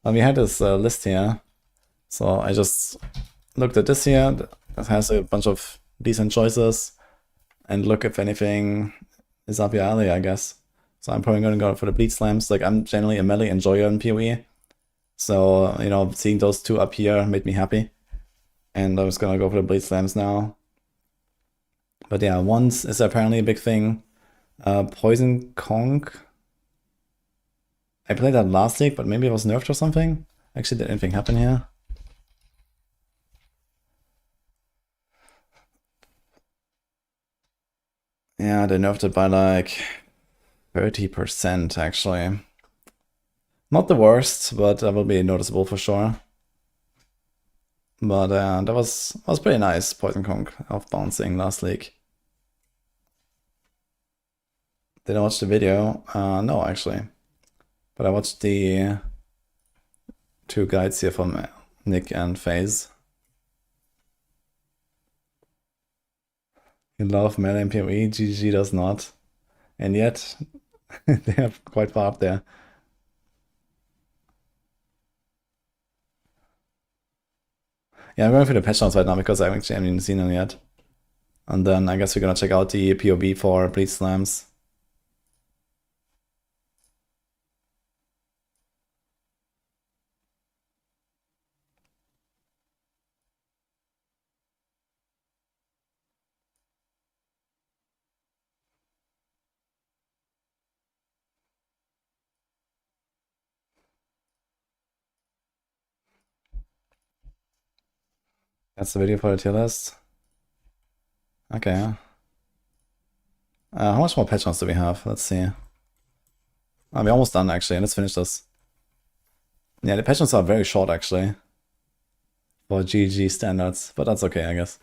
Well, we had this list here, so I just looked at this here. It has a bunch of decent choices, and look if anything is up your alley, I guess. So I'm probably gonna go for the bleed slams. Like, I'm generally a melee enjoyer in PoE, so you know, seeing those 2 up here made me happy, and I was gonna go for the bleed slams now. But yeah, once is apparently a big thing. Poison Conch. I played that last league, but maybe it was nerfed or something. Actually, did anything happen here? Yeah, they nerfed it by like 30% actually. Not the worst, but that will be noticeable for sure. But that was pretty nice, Poison Conch off bouncing last league. Did I watch the video? No, actually. But I watched the 2 guides here from Nick and FaZe. You love melee and PoE, GG does not. And yet, they are quite far up there. Yeah, I'm going for the patch notes right now because I actually haven't even seen them yet. And then I guess we're gonna check out the POV for Bleed Slams. That's the video for the tier list. Okay. How much more patch notes do we have? Let's see. We're almost done actually. Let's finish this. Yeah, the patch notes are very short actually. For GG standards, but that's okay, I guess.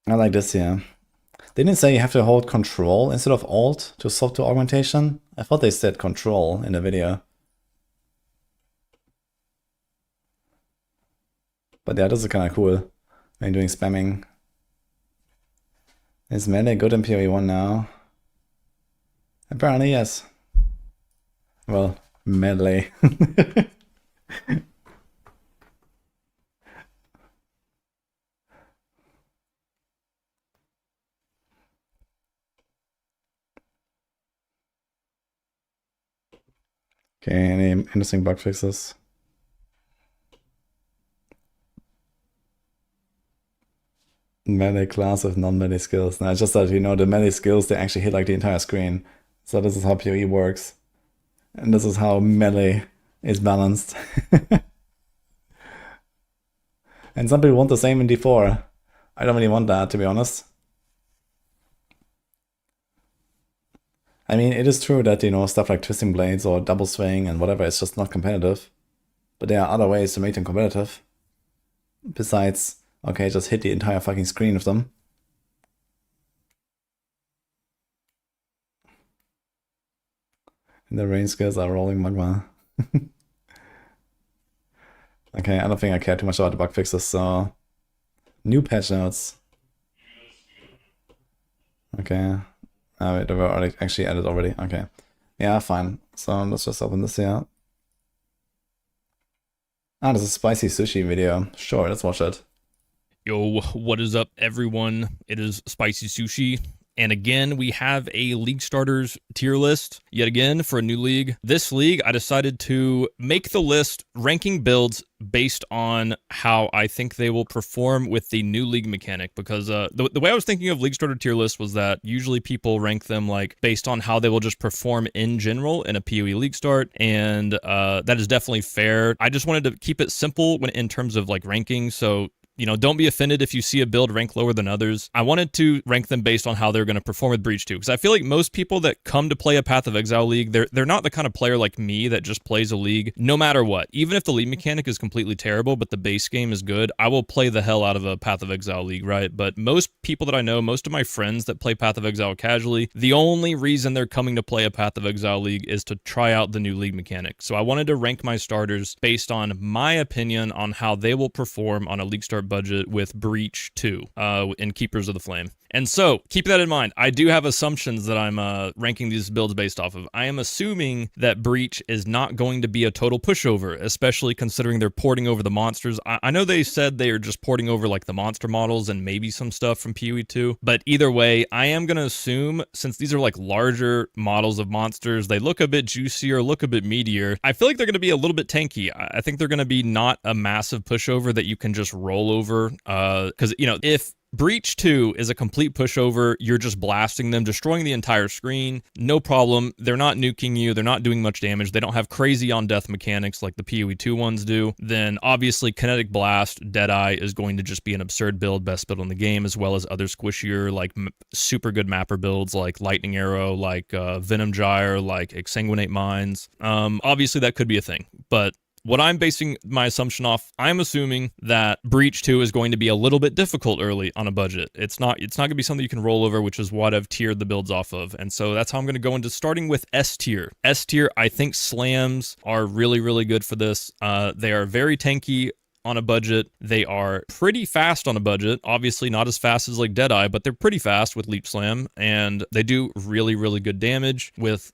I like this here. They didn't say you have to hold control instead of alt to software augmentation. I thought they said control in the video. But yeah, this is kind of cool when doing spamming. Is melee good in PoE 1 now? Apparently, yes. Well, melee. Okay, any interesting bug fixes? Melee class with non-melee skills. Now, it's just that, you know, the melee skills, they actually hit like the entire screen. So this is how PoE works. And this is how melee is balanced. And some people want the same in D4. I don't really want that, to be honest. I mean, it is true that, you know, stuff like Twisting Blades or Double Swing and whatever is just not competitive. But there are other ways to make them competitive. Besides, okay, just hit the entire fucking screen with them. And the range skills are rolling magma. Okay, I don't think I care too much about the bug fixes, so... New patch notes. Okay. Wait, they were already actually added already. Okay. Yeah, fine. So let's just open this here. Ah, there's a spicy sushi video. Sure, let's watch it. Yo, what is up, everyone? It is Spicy Sushi. And again, we have a League Starters tier list yet again for a new league. This league, I decided to make the list ranking builds based on how I think they will perform with the new league mechanic. Because the way I was thinking of League Starter tier list was that usually people rank them like based on how they will just perform in general in a PoE league start. And that is definitely fair. I just wanted to keep it simple in terms of like ranking. So you know, don't be offended if you see a build rank lower than others. I wanted to rank them based on how they're going to perform with Breach 2, because I feel like most people that come to play a Path of Exile league, they're not the kind of player like me that just plays a league no matter what. Even if the league mechanic is completely terrible, but the base game is good, I will play the hell out of a Path of Exile league, right? But most people that I know, most of my friends that play Path of Exile casually, the only reason they're coming to play a Path of Exile league is to try out the new league mechanic. So I wanted to rank my starters based on my opinion on how they will perform on a league start budget with Breach 2 in Keepers of the Flame. And so, keep that in mind. I do have assumptions that I'm ranking these builds based off of. I am assuming that Breach is not going to be a total pushover, especially considering they're porting over the monsters. I know they said they are just porting over like the monster models and maybe some stuff from PoE 2, but either way, I am going to assume, since these are like larger models of monsters, they look a bit juicier, look a bit meatier, I feel like they're going to be a little bit tanky. I think they're going to be not a massive pushover that you can just roll over, because, you know, if Breach 2 is a complete pushover, you're just blasting them, destroying the entire screen, no problem. They're not nuking you, they're not doing much damage, they don't have crazy on death mechanics like the PoE 2 ones do. Then obviously Kinetic Blast, Deadeye is going to just be an absurd build, best build in the game, as well as other squishier, like super good mapper builds like Lightning Arrow, like Venom Gyre, like Exsanguinate Mines. Obviously that could be a thing, but what I'm basing my assumption off, I'm assuming that Breach 2 is going to be a little bit difficult early on a budget. It's not going to be something you can roll over, which is what I've tiered the builds off of. And so that's how I'm going to go into starting with S tier. S tier, I think slams are really, really good for this. They are very tanky on a budget. They are pretty fast on a budget. Obviously not as fast as like Deadeye, but they're pretty fast with Leap Slam, and they do really, really good damage with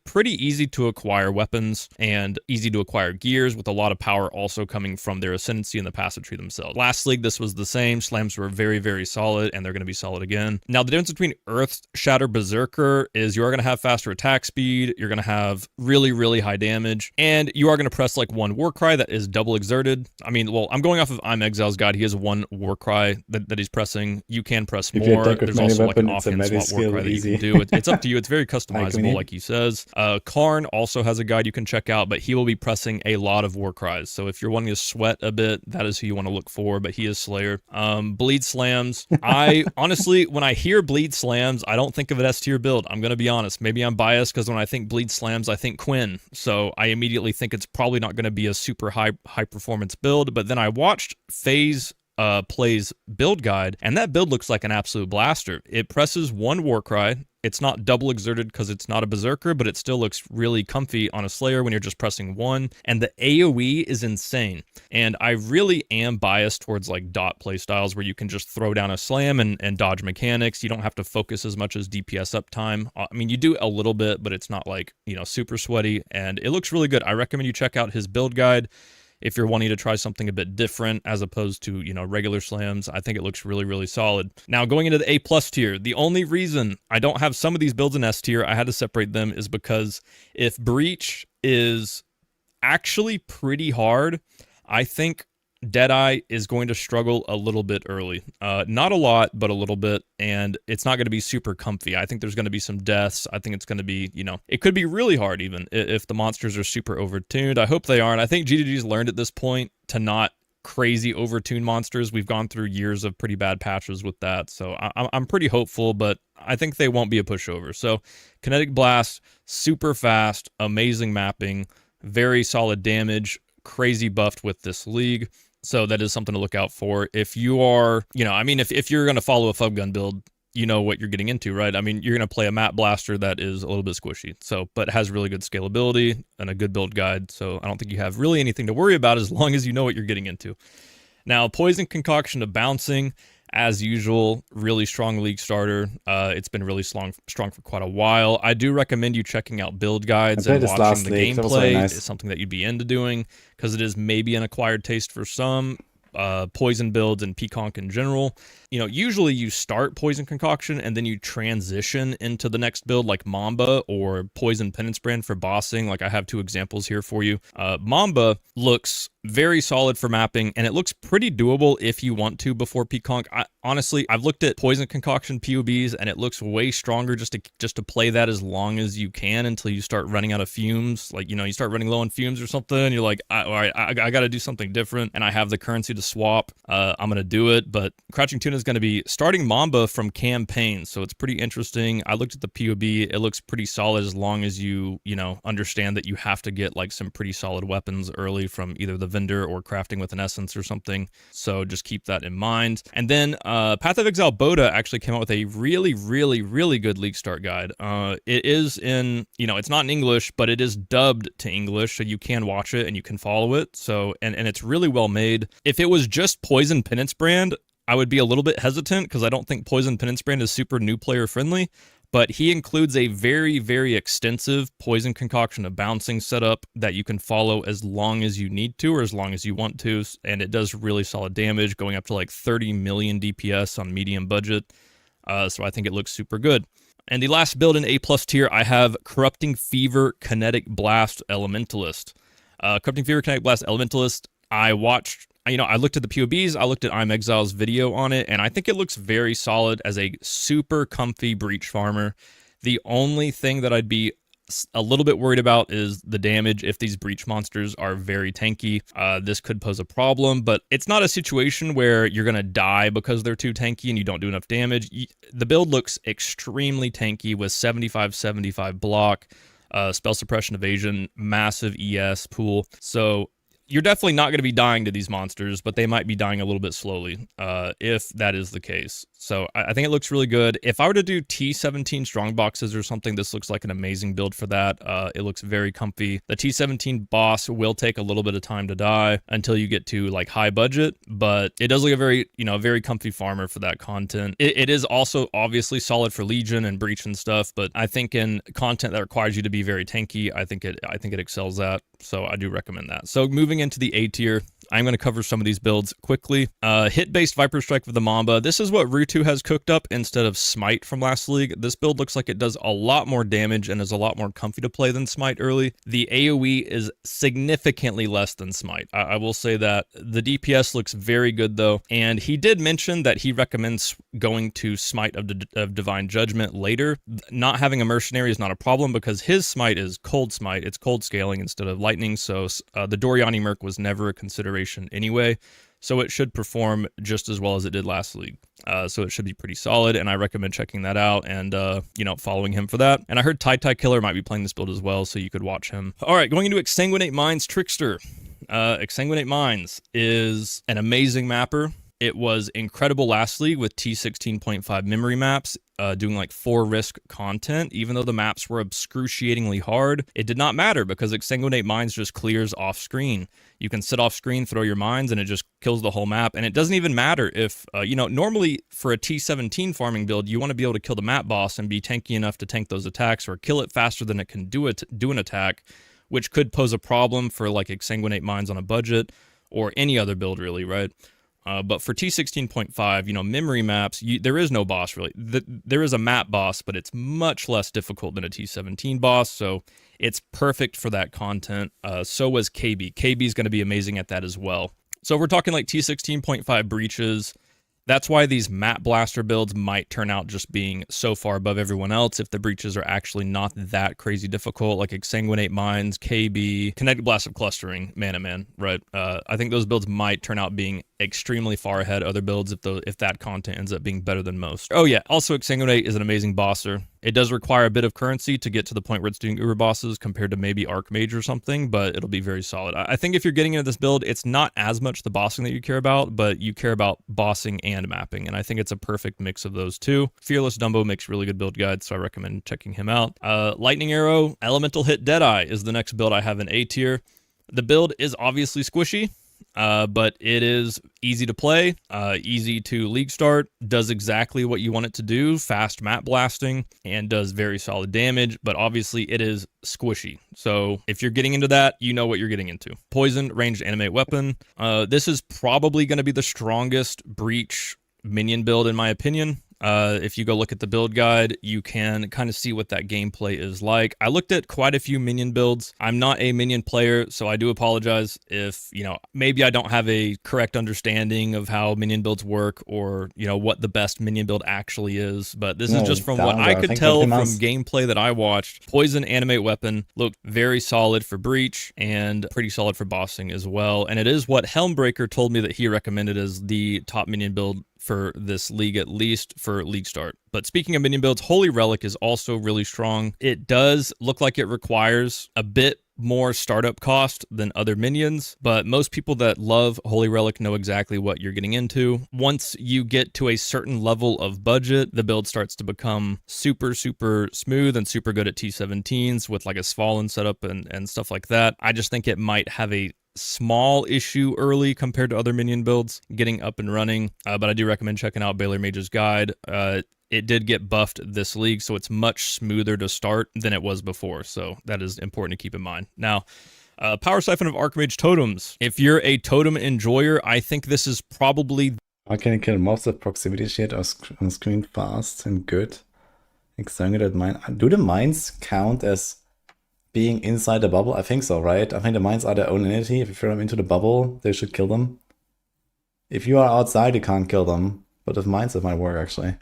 pretty easy to acquire weapons and easy to acquire gears, with a lot of power also coming from their Ascendancy and the passive tree themselves. Last league, this was the same. Slams were very, very solid, and they're going to be solid again. Now, the difference between Earth Shatter Berserker is you are going to have faster attack speed, you're going to have really, really high damage, and you are going to press like one Warcry that is double exerted. I mean, well, I'm going off of I'm Exile's guide. He has one Warcry that he's pressing. You can press more. There's also like an offhand slot Warcry that you can do. It's up to you. It's very customizable, like he says. Karn also has a guide you can check out, but he will be pressing a lot of Warcries. So if you're wanting to sweat a bit, that is who you want to look for, but he is Slayer. Bleed Slams. I honestly, when I hear Bleed Slams, I don't think of an S tier build. I'm going to be honest. Maybe I'm biased because when I think Bleed Slams, I think Quinn. So I immediately think it's probably not going to be a super high performance build, but then I watched FaZe Play's build guide, and that build looks like an absolute blaster. It presses one Warcry. It's not double exerted because it's not a Berserker, but it still looks really comfy on a Slayer when you're just pressing one. And the AoE is insane. And I really am biased towards like dot playstyles where you can just throw down a slam and dodge mechanics. You don't have to focus as much as DPS uptime. I mean, you do a little bit, but it's not like, you know, super sweaty. And it looks really good. I recommend you check out his build guide if you're wanting to try something a bit different as opposed to, you know, regular slams. I think it looks really, really solid. Now, going into the A+ tier, the only reason I don't have some of these builds in S tier, I had to separate them, is because if Breach is actually pretty hard, I think Deadeye is going to struggle a little bit early. Not a lot, but a little bit, and it's not going to be super comfy. I think there's going to be some deaths. I think it's going to be, you know, it could be really hard even if the monsters are super overtuned. I hope they aren't. I think GGG's learned at this point to not crazy overtune monsters. We've gone through years of pretty bad patches with that, so I'm pretty hopeful, but I think they won't be a pushover. So Kinetic Blast, super fast, amazing mapping, very solid damage, crazy buffed with this league. So that is something to look out for. If you are, you know, I mean, if you're going to follow a Fub Gun build, you know what you're getting into, right? I mean, you're going to play a Map Blaster that is a little bit squishy, so, but has really good scalability and a good build guide. So I don't think you have really anything to worry about as long as you know what you're getting into. Now, Poison Concoction of Bouncing, as usual, really strong league starter. It's been really strong for quite a while. I do recommend you checking out build guides and watching the gameplay. Nice. It's something that you'd be into doing because it is maybe an acquired taste for some. Poison builds and Peaconk in general. usually you start Poison Concoction and then you transition into the next build like Mamba or Poison Penance Brand for bossing. Like I have 2 examples here for you. Mamba looks very solid for mapping, and it looks pretty doable if you want to before Peaconk. Honestly, I've looked at Poison Concoction POBs, and it looks way stronger just to play that as long as you can until you start running out of fumes. Like, you start running low on fumes or something, and you're like, all right, I got to do something different, and I have the currency to swap. I'm going to do it, but Crouching Tuna is going to be starting Mamba from campaign, so it's pretty interesting. I looked at the POB. It looks pretty solid as long as you understand that you have to get like some pretty solid weapons early from either the vendor or crafting with an essence or something. So just keep that in mind. And then Path of Exile Boda actually came out with a really, really, really good League Start guide. It is in, it's not in English, but it is dubbed to English, so you can watch it and you can follow it. So, and it's really well made. If it was just Poison Penance Brand, I would be a little bit hesitant because I don't think Poison Penance Brand is super new player friendly. But he includes a very, very extensive Poison Concoction of bouncing setup that you can follow as long as you need to or as long as you want to. And it does really solid damage, going up to like 30 million DPS on medium budget. So I think it looks super good. And the last build in A+ tier, I have Corrupting Fever Kinetic Blast Elementalist. Corrupting Fever Kinetic Blast Elementalist, I looked at the POBs, I looked at I'm Exile's video on it, and I think it looks very solid as a super comfy breach farmer. The only thing that I'd be a little bit worried about is the damage if these breach monsters are very tanky. This could pose a problem, but it's not a situation where you're going to die because they're too tanky and you don't do enough damage. The build looks extremely tanky with 75-75 block, spell suppression evasion, massive ES pool. So you're definitely not going to be dying to these monsters, but they might be dying a little bit slowly, if that is the case. So I think it looks really good. If I were to do T17 strong boxes or something, this looks like an amazing build for that. It looks very comfy. The T17 boss will take a little bit of time to die until you get to like high budget, but it does look a very, very comfy farmer for that content. It is also obviously solid for Legion and Breach and stuff, but I think in content that requires you to be very tanky, I think it excels that. So I do recommend that. So moving into the A tier, I'm going to cover some of these builds quickly. Hit-based Viper Strike with the Mamba. This is what Rutu has cooked up instead of Smite from last league. This build looks like it does a lot more damage and is a lot more comfy to play than Smite early. The AoE is significantly less than Smite. I will say that. The DPS looks very good though, and he did mention that he recommends going to Smite of Divine Judgment later. Not having a Mercenary is not a problem because his Smite is Cold Smite. It's cold scaling instead of lightning, so the Doriani Merc was never a consideration anyway, so it should perform just as well as it did last league. So it should be pretty solid, and I recommend checking that out and following him for that. And I heard Tai Killer might be playing this build as well, so you could watch him. All right, going into Exsanguinate Minds Trickster. Exsanguinate Minds is an amazing mapper. It was incredible last league with T16.5 memory maps, doing like 4 risk content. Even though the maps were excruciatingly hard, it did not matter because Exsanguinate Minds just clears off screen. You can sit off screen, throw your mines, and it just kills the whole map. And it doesn't even matter if, normally for a T17 farming build, you want to be able to kill the map boss and be tanky enough to tank those attacks or kill it faster than it can do an attack, which could pose a problem for like Exsanguinate Minds on a budget or any other build really, right? But for T16.5, memory maps, there is no boss really. There is a map boss, but it's much less difficult than a T17 boss, so it's perfect for that content. So was KB. KB is going to be amazing at that as well. So we're talking like T16.5 breaches. That's why these map blaster builds might turn out just being so far above everyone else if the breaches are actually not that crazy difficult, like Exsanguinate Minds, KB, Kinetic Blast of Clustering, Man, right? I think those builds might turn out being extremely far ahead other builds if that content ends up being better than most. Oh yeah, also Exsanguinate is an amazing bosser. It does require a bit of currency to get to the point where it's doing uber bosses compared to maybe Archmage or something, but it'll be very solid. I think if you're getting into this build, it's not as much the bossing that you care about, but you care about bossing and mapping, and I think it's a perfect mix of those two. Fearless Dumbo makes really good build guides, so I recommend checking him out. Lightning Arrow, Elemental Hit Deadeye is the next build I have in A tier. The build is obviously squishy, but it is easy to play, easy to league start, does exactly what you want it to do, fast map blasting, and does very solid damage, but obviously it is squishy. So if you're getting into that, you know what you're getting into. Poison, ranged animate weapon. This is probably going to be the strongest breach minion build in my opinion. If you go look at the build guide, you can kind of see what that gameplay is like. I looked at quite a few minion builds. I'm not a minion player, so I do apologize if, you know, maybe I don't have a correct understanding of how minion builds work or, you know, what the best minion build actually is. But this is just from what I could tell from gameplay that I watched. Poison Animate Weapon looked very solid for Breach and pretty solid for bossing as well. And it is what Helmbreaker told me that he recommended as the top minion build for this league, at least for league start. But speaking of minion builds, Holy Relic is also really strong. It does look like it requires a bit more startup cost than other minions, but most people that love Holy Relic know exactly what you're getting into. Once you get to a certain level of budget, the build starts to become super, super smooth and super good at T17s with like a Svalin setup and stuff like that. I just think it might have a small issue early compared to other minion builds getting up and running, but I do recommend checking out Baylor Mage's guide. It did get buffed this league, so it's much smoother to start than it was before, so that is important to keep in mind. Now, Power Siphon of Archmage Totems. If you're a totem enjoyer, I think this is probably... How can you kill mobs with proximity shield on screen fast and good? Exsanguinate mine. Do the mines count as being inside the bubble? I think so, right? I think the mines are their own entity. If you throw them into the bubble, they should kill them. If you are outside, you can't kill them. But with mines, it might work, actually.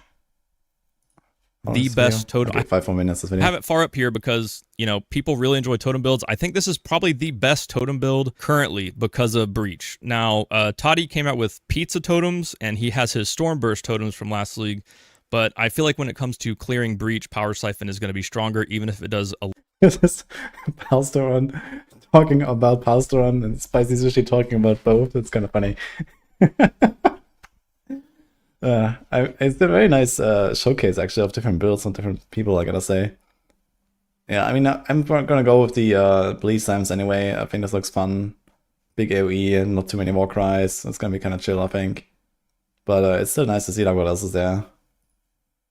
The best totem. Okay, 5 more minutes this video. I have it far up here because, you know, people really enjoy totem builds. I think this is probably the best totem build currently because of Breach. Now, Toddy came out with pizza totems, and he has his Stormburst totems from last league. But I feel like when it comes to clearing Breach, Power Siphon is going to be stronger, even if it does a... This is Palsteron talking about Palsteron and Spicy Sushi talking about both. It's kind of funny. It's a very nice showcase, actually, of different builds on different people, I gotta say. Yeah, I mean, I'm gonna go with the Bleed Slimes anyway. I think this looks fun. Big AoE and not too many war cries. It's gonna be kind of chill, I think. But it's still nice to see like what else is there.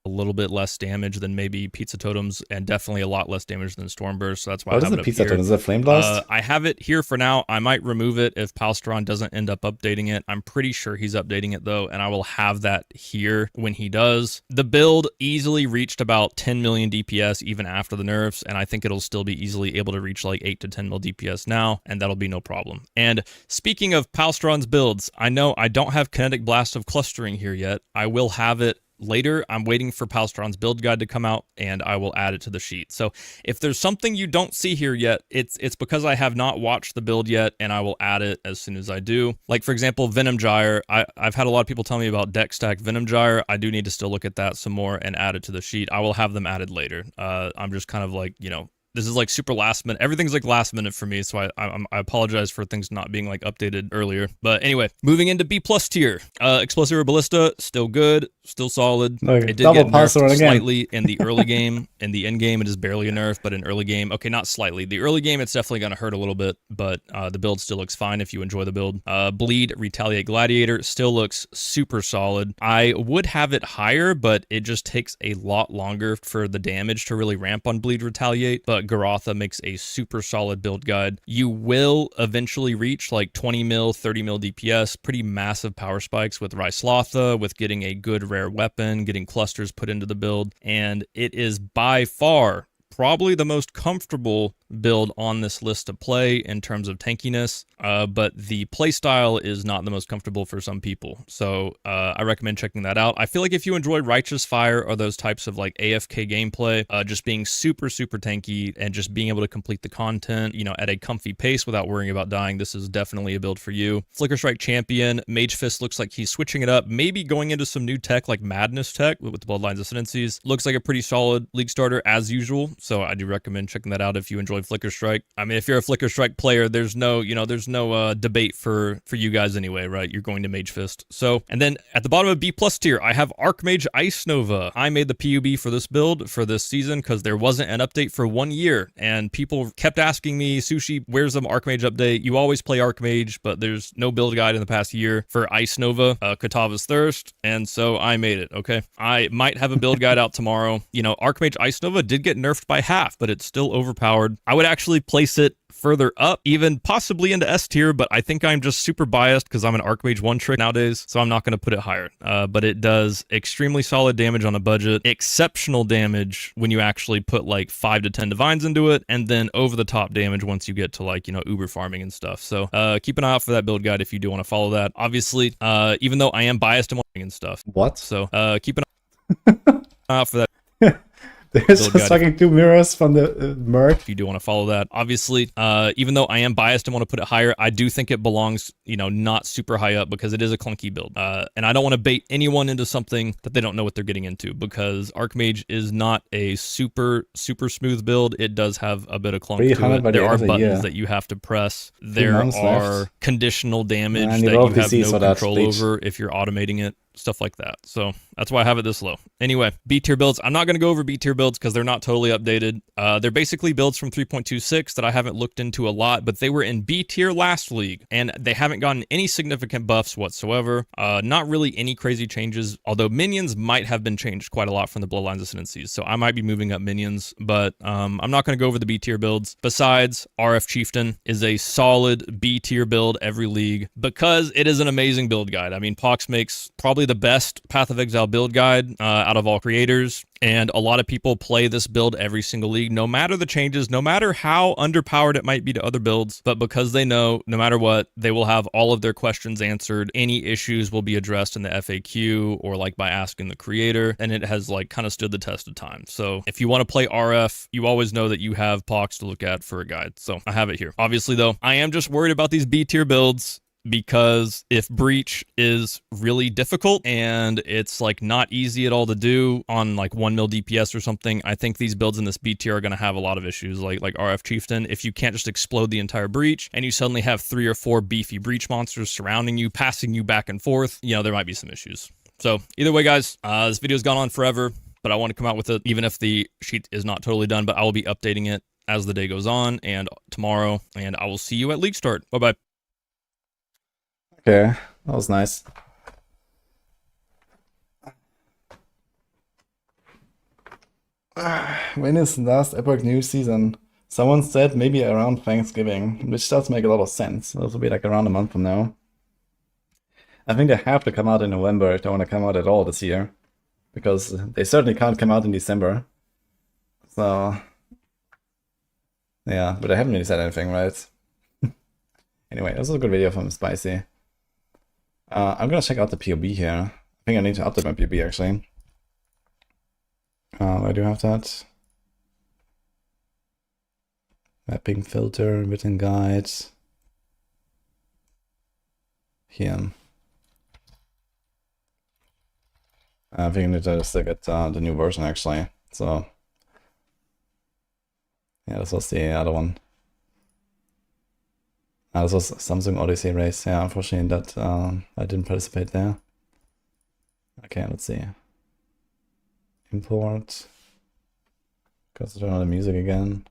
A little bit less damage than maybe Pizza Totems, and definitely a lot less damage than Stormburst, so that's why What is the Pizza Totem? Is it Flame Blast? I have it here for now. I might remove it if Palsteron doesn't end up updating it. I'm pretty sure he's updating it though, and I will have that here when he does. The build easily reached about 10 million DPS even after the nerfs, and I think it'll still be easily able to reach like 8 to 10 mil DPS now, and that'll be no problem. And speaking of Palsteron's builds, I know I don't have Kinetic Blast of Clustering here yet. I will have it later. I'm waiting for Palsteron's build guide to come out, and I will add it to the sheet. So if there's something you don't see here yet, it's because I have not watched the build yet, and I will add it as soon as I do. Like, for example, Venom Gyre. I've had a lot of people tell me about deck stack Venom Gyre. I do need to still look at that some more and add it to the sheet. I will have them added later. I'm just kind of like, you know, this is like super last minute. Everything's like last minute for me, so I apologize for things not being like updated earlier. But anyway, moving into B+ tier. Explosive Ballista, still good, still solid. Okay, it did get nerfed slightly in the early game. In the end game, it is barely a nerf, but in early game, okay, not slightly. The early game, it's definitely going to hurt a little bit, but the build still looks fine if you enjoy the build. Bleed, Retaliate, Gladiator still looks super solid. I would have it higher, but it just takes a lot longer for the damage to really ramp on Bleed, Retaliate, but Garotha makes a super solid build guide. You will eventually reach like 20 mil, 30 mil DPS, pretty massive power spikes with Ryslotha, with getting a good rare weapon, getting clusters put into the build, and it is by far probably the most comfortable build on this list to play in terms of tankiness, but the playstyle is not the most comfortable for some people. So I recommend checking that out. I feel like if you enjoy Righteous Fire or those types of like AFK gameplay, just being super, super tanky and just being able to complete the content, you know, at a comfy pace without worrying about dying, this is definitely a build for you. Flicker Strike Champion, Mage Fist looks like he's switching it up, maybe going into some new tech like Madness tech with the Bloodline's Ascendancies. Looks like a pretty solid league starter as usual, so I do recommend checking that out if you enjoy Flicker Strike. I mean, if you're a Flicker Strike player, there's no, you know, there's no debate for you guys anyway, right? You're going to Mage Fist. So, and then at the bottom of B+ tier, I have Archmage Ice Nova. I made the PUB for this build for this season because there wasn't an update for 1 year, and people kept asking me, Sushi, where's the Archmage update? You always play Archmage, but there's no build guide in the past year for Ice Nova, Katava's Thirst, and so I made it, okay? I might have a build guide out tomorrow. You know, Archmage Ice Nova did get nerfed by half, but it's still overpowered. I would actually place it further up, even possibly into S tier, but I think I'm just super biased because I'm an Archmage one trick nowadays, so I'm not going to put it higher. But it does extremely solid damage on a budget, exceptional damage when you actually put like 5 to 10 divines into it, and then over the top damage once you get to like, you know, uber farming and stuff. So keep an eye out for that build guide if you do want to follow that. Obviously, even though I am biased and stuff. What? So keep an eye out for that. There's just fucking 2 mirrors from the merc. If you do want to follow that. Obviously, even though I am biased and want to put it higher, I do think it belongs, you know, not super high up because it is a clunky build. And I don't want to bait anyone into something that they don't know what they're getting into, because Archmage is not a super smooth build. It does have a bit of clunk to it. There are buttons that you have to press. There are conditional damage that you have no control over if you're automating it. Stuff like that. So that's why I have it this low. Anyway, B tier builds. I'm not going to go over B tier builds because they're not totally updated. They're basically builds from 3.26 that I haven't looked into a lot, but they were in B tier last league and they haven't gotten any significant buffs whatsoever. Not really any crazy changes, although minions might have been changed quite a lot from the Bloodlines Ascendancies. So I might be moving up minions, but I'm not going to go over the B tier builds. Besides, RF Chieftain is a solid B tier build every league because it is an amazing build guide. I mean, Pox makes probably the best Path of Exile build guide out of all creators, and a lot of people play this build every single league, no matter the changes, no matter how underpowered it might be to other builds, but because they know no matter what, they will have all of their questions answered. Any issues will be addressed in the FAQ or like by asking the creator, and it has like kind of stood the test of time. So if you want to play RF, you always know that you have Pox to look at for a guide. So I have it here. Obviously though, I am just worried about these B tier builds, because if breach is really difficult and it's like not easy at all to do on like 1 mil DPS or something, I think these builds in this B tier are going to have a lot of issues, like RF Chieftain. If you can't just explode the entire breach and you suddenly have 3 or 4 beefy breach monsters surrounding you, passing you back and forth, you know, there might be some issues. So either way, guys, this video's gone on forever, but I want to come out with it even if the sheet is not totally done, but I will be updating it as the day goes on and tomorrow, and I will see you at league start. Bye-bye. Okay, that was nice. When is the last Epoch new season? Someone said maybe around Thanksgiving, which does make a lot of sense. This will be like around a month from now. I think they have to come out in November if they want to come out at all this year, because they certainly can't come out in December. So, yeah, but I haven't really said anything, right? Anyway, this was a good video from Spicy. I'm gonna check out the POB here. I think I need to update my POB actually. I do have that. Mapping filter, written guide. Here. I think I need to still get the new version actually. So, yeah, this was the other one. This was Samsung Odyssey race. Yeah, unfortunately that I didn't participate there. Okay, let's see. Import. Goes to turn on the music again.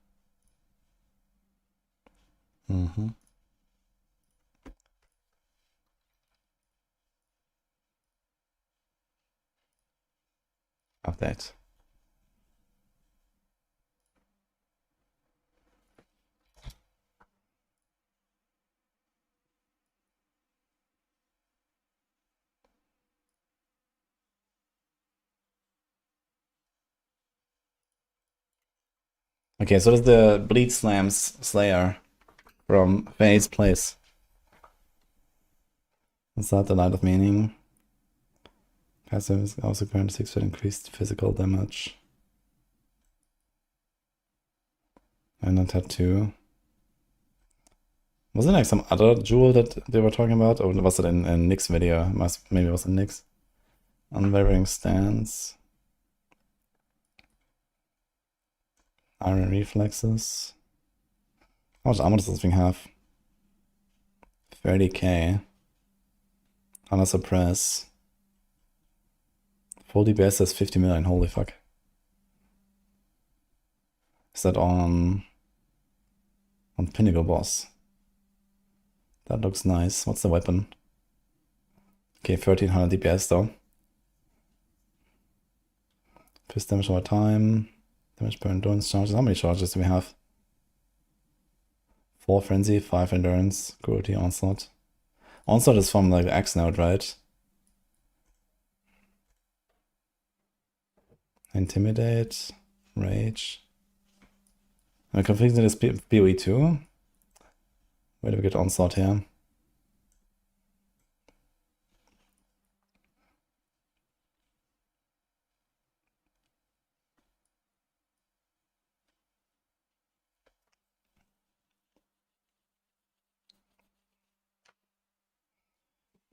Update. Okay, so that's the Bleed Slams Slayer from Faye's Place. Is that the Light of Meaning? Passive is also grants 6 for increased physical damage. And a tattoo. Was it like some other jewel that they were talking about? Or was it in Nick's video? Maybe it was in Nick's. Unwavering Stance. Iron Reflexes. How much armor does this thing have? 30k. Honor Suppress. Full DPS has 50 million, holy fuck. Is that on Pinnacle Boss? That looks nice. What's the weapon? Okay, 1300 DPS though. Fist damage over time. Damage per endurance charges. How many charges do we have? 4 Frenzy, 5 Endurance, Cruelty, Onslaught. Onslaught is from like X node, right? Intimidate, Rage. Am I confusing this PoE too? Where do we get Onslaught here?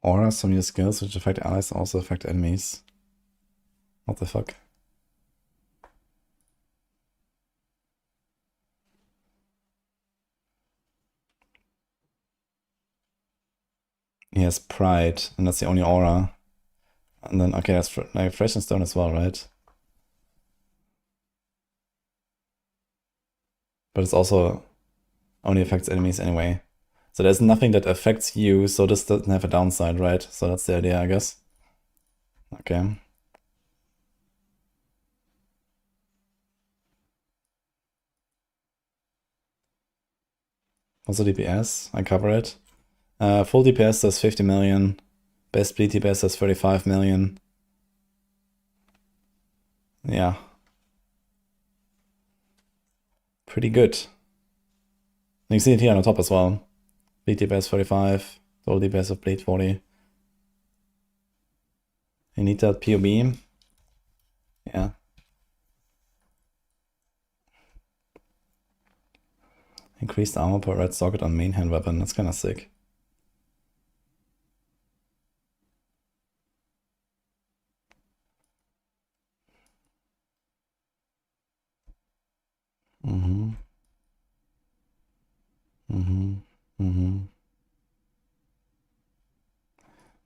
Auras from your skills which affect allies also affect enemies. What the fuck? He has Pride, and that's the only aura. And then, okay, that's like Fresh and Stone as well, right? But it's also only affects enemies anyway. So there's nothing that affects you, so this doesn't have a downside, right? So that's the idea, I guess. Okay. Also DPS, I cover it. Full DPS does 50 million. Best bleed DPS does 35 million. Yeah. Pretty good. You can see it here on the top as well. Bleed DPS 45, total DPS of bleed 40. You need that POB. Yeah. Increased armor per red socket on main hand weapon. That's kind of sick.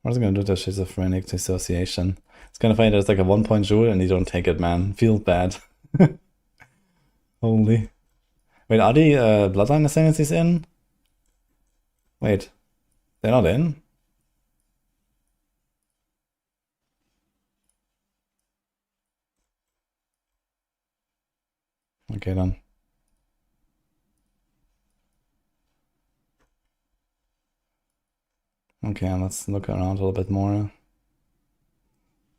What is it gonna do to schizophrenic dissociation? It's kind of funny, there's like a 1-point jewel and you don't take it, man. Feel bad. Holy. Wait, are the Bloodline Ascendancies in? Wait, they're not in? Okay, then. Okay, let's look around a little bit more.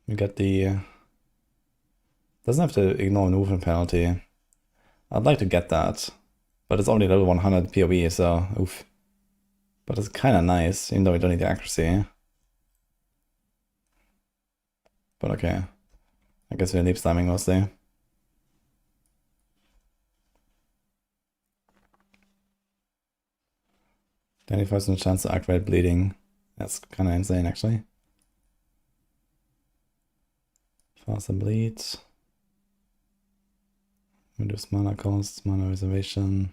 We got the... doesn't have to ignore movement penalty. I'd like to get that. But it's only level 100 PoE, so oof. But it's kind of nice, even though we don't need the accuracy. But okay. I guess we're leap slamming mostly. Then 25% chance to activate bleeding. That's kind of insane, actually. Faster bleed. Reduce mana cost, mana reservation.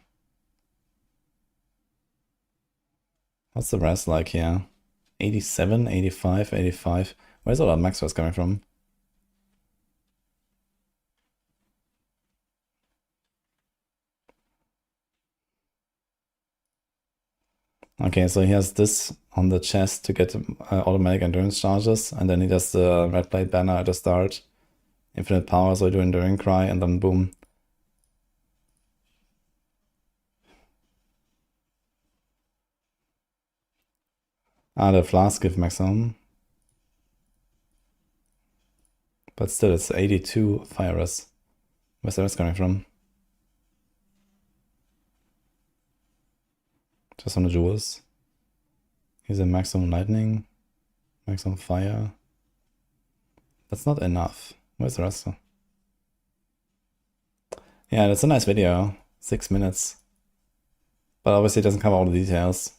What's the rest like here? 87, 85, 85. Where's all that max rest coming from? Okay, so he has this on the chest to get automatic endurance charges, and then he does the red blade banner at the start. Infinite power, so you do enduring cry, and then boom. Ah, the flask give maximum. But still, it's 82 fire rest. Where's the rest coming from? Just on the jewels. Here's a maximum lightning, maximum fire. That's not enough. Where's the rest? Yeah, that's a nice video. 6 minutes. But obviously it doesn't cover all the details.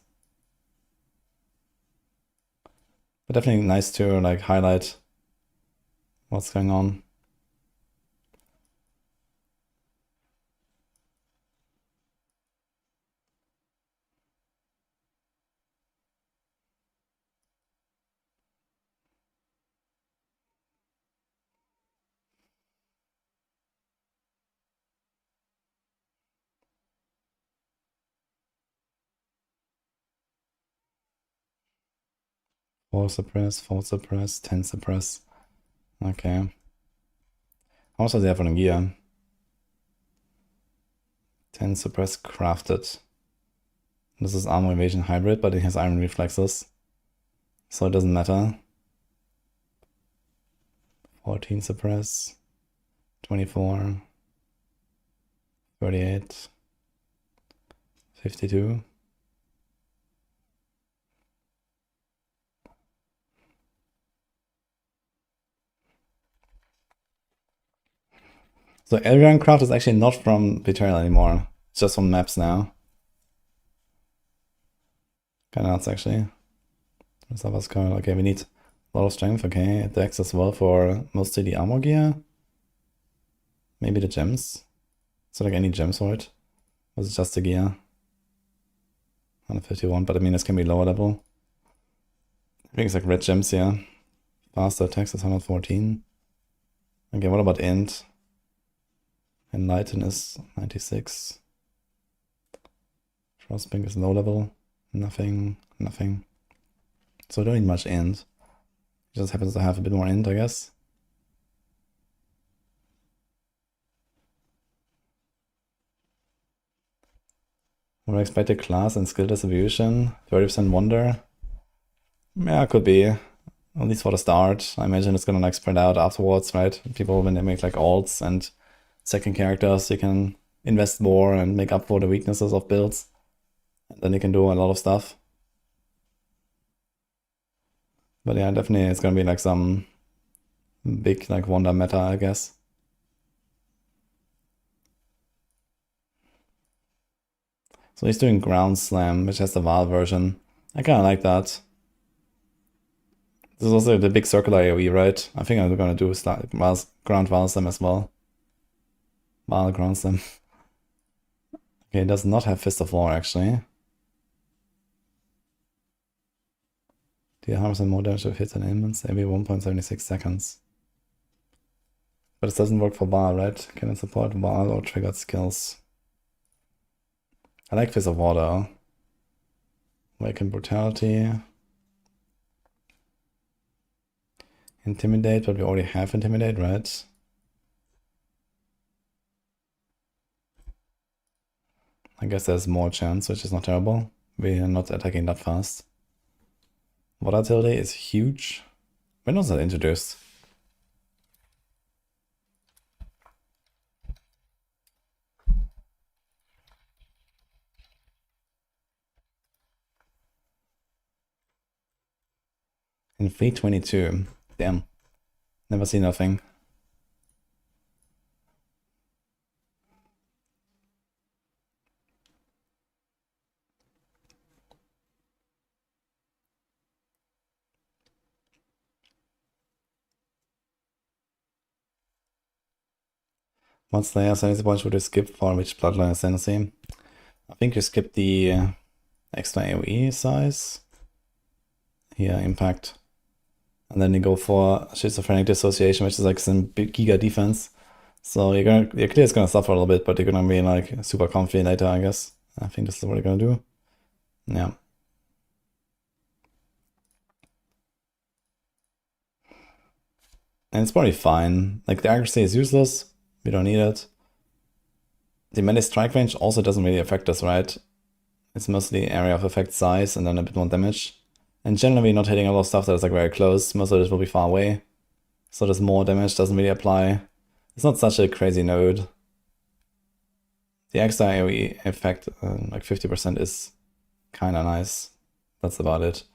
But definitely nice to like highlight what's going on. Four suppress, 10 suppress. Okay. How much does he have on gear? 10 suppress crafted. This is armor evasion hybrid, but it has iron reflexes. So it doesn't matter. 14 suppress. 24. 38. 52. So Eldraine Craft is actually not from Betrayal anymore. It's just from maps now. Kinda nuts actually. What's up, what's going on? Okay, we need a lot of strength, okay. Dex as well for mostly the armor gear. Maybe the gems. So like any gems for it. Or is it just the gear? 151, but I mean this can be lower level. I think it's like red gems here. Faster attacks is 114. Okay, what about int? Enlighten is 96. Frostpink is low level. Nothing, nothing. So I don't need much int. It just happens to have a bit more int, I guess. More expected class and skill distribution. 30% wonder. Yeah, could be. At least for the start. I imagine it's gonna like spread out afterwards, right? People, when they make like alts and second characters, you can invest more and make up for the weaknesses of builds. And then you can do a lot of stuff. But yeah, definitely it's gonna be like some big like wonder meta, I guess. So he's doing Ground Slam, which has the Val version. I kinda like that. This is also the big circular AoE, right? I think I'm gonna do Ground Val Slam as well. Val Ground Slam. Okay, it does not have Fist of War actually. Deal 100% more damage with hits and ailments every 1.76 seconds. But it doesn't work for Val, right? Can it support Val or triggered skills? I like Fist of War though. Awaken Brutality. Intimidate, but we already have Intimidate, right? I guess there's more chance, which is not terrible. We are not attacking that fast. Volatility is huge. When was that introduced? In 322. Damn. Never seen nothing. What Slayer Sanity points would you skip for which Bloodline Sanity? I think you skip the extra AoE size. Here, impact. And then you go for Schizophrenic Dissociation, which is like some big giga defense. So your clear is gonna suffer a little bit, but you're gonna be like super comfy later, I guess. I think this is what you're gonna do. Yeah. And it's probably fine. Like the accuracy is useless. We don't need it. The melee strike range also doesn't really affect us, right? It's mostly area of effect size and then a bit more damage. And generally not hitting a lot of stuff that is like very close. Most of it will be far away. So there's more damage, doesn't really apply. It's not such a crazy node. The extra AoE effect, like 50% is kinda nice. That's about it.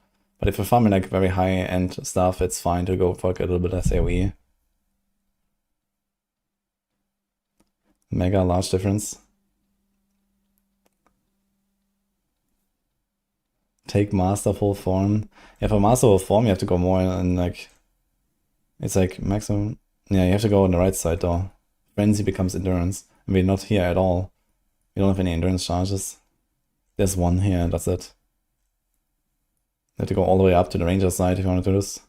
But if you're farming like very high-end stuff, it's fine to go for like a little bit less AoE. Mega large difference. Take masterful form. Yeah, for masterful form you have to go more in like, it's like maximum. Yeah, you have to go on the right side though. Frenzy becomes endurance. And we're not here at all. We don't have any endurance charges. There's one here, that's it. You have to go all the way up to the ranger side if you want to do this.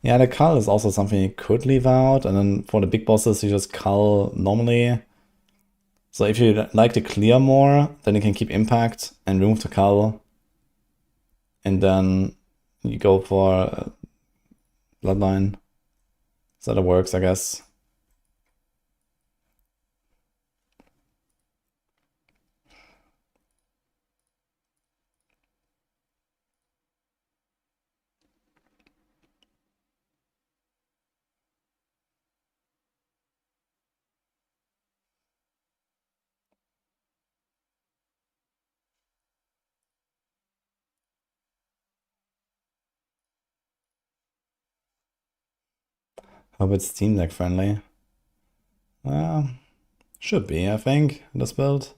Yeah, the cull is also something you could leave out, and then for the big bosses you just cull normally. So if you like to clear more, then you can keep impact and remove the cull. And then you go for Bloodline. So that works, I guess. Hope it's Steam Deck friendly. Should be, I think, this build.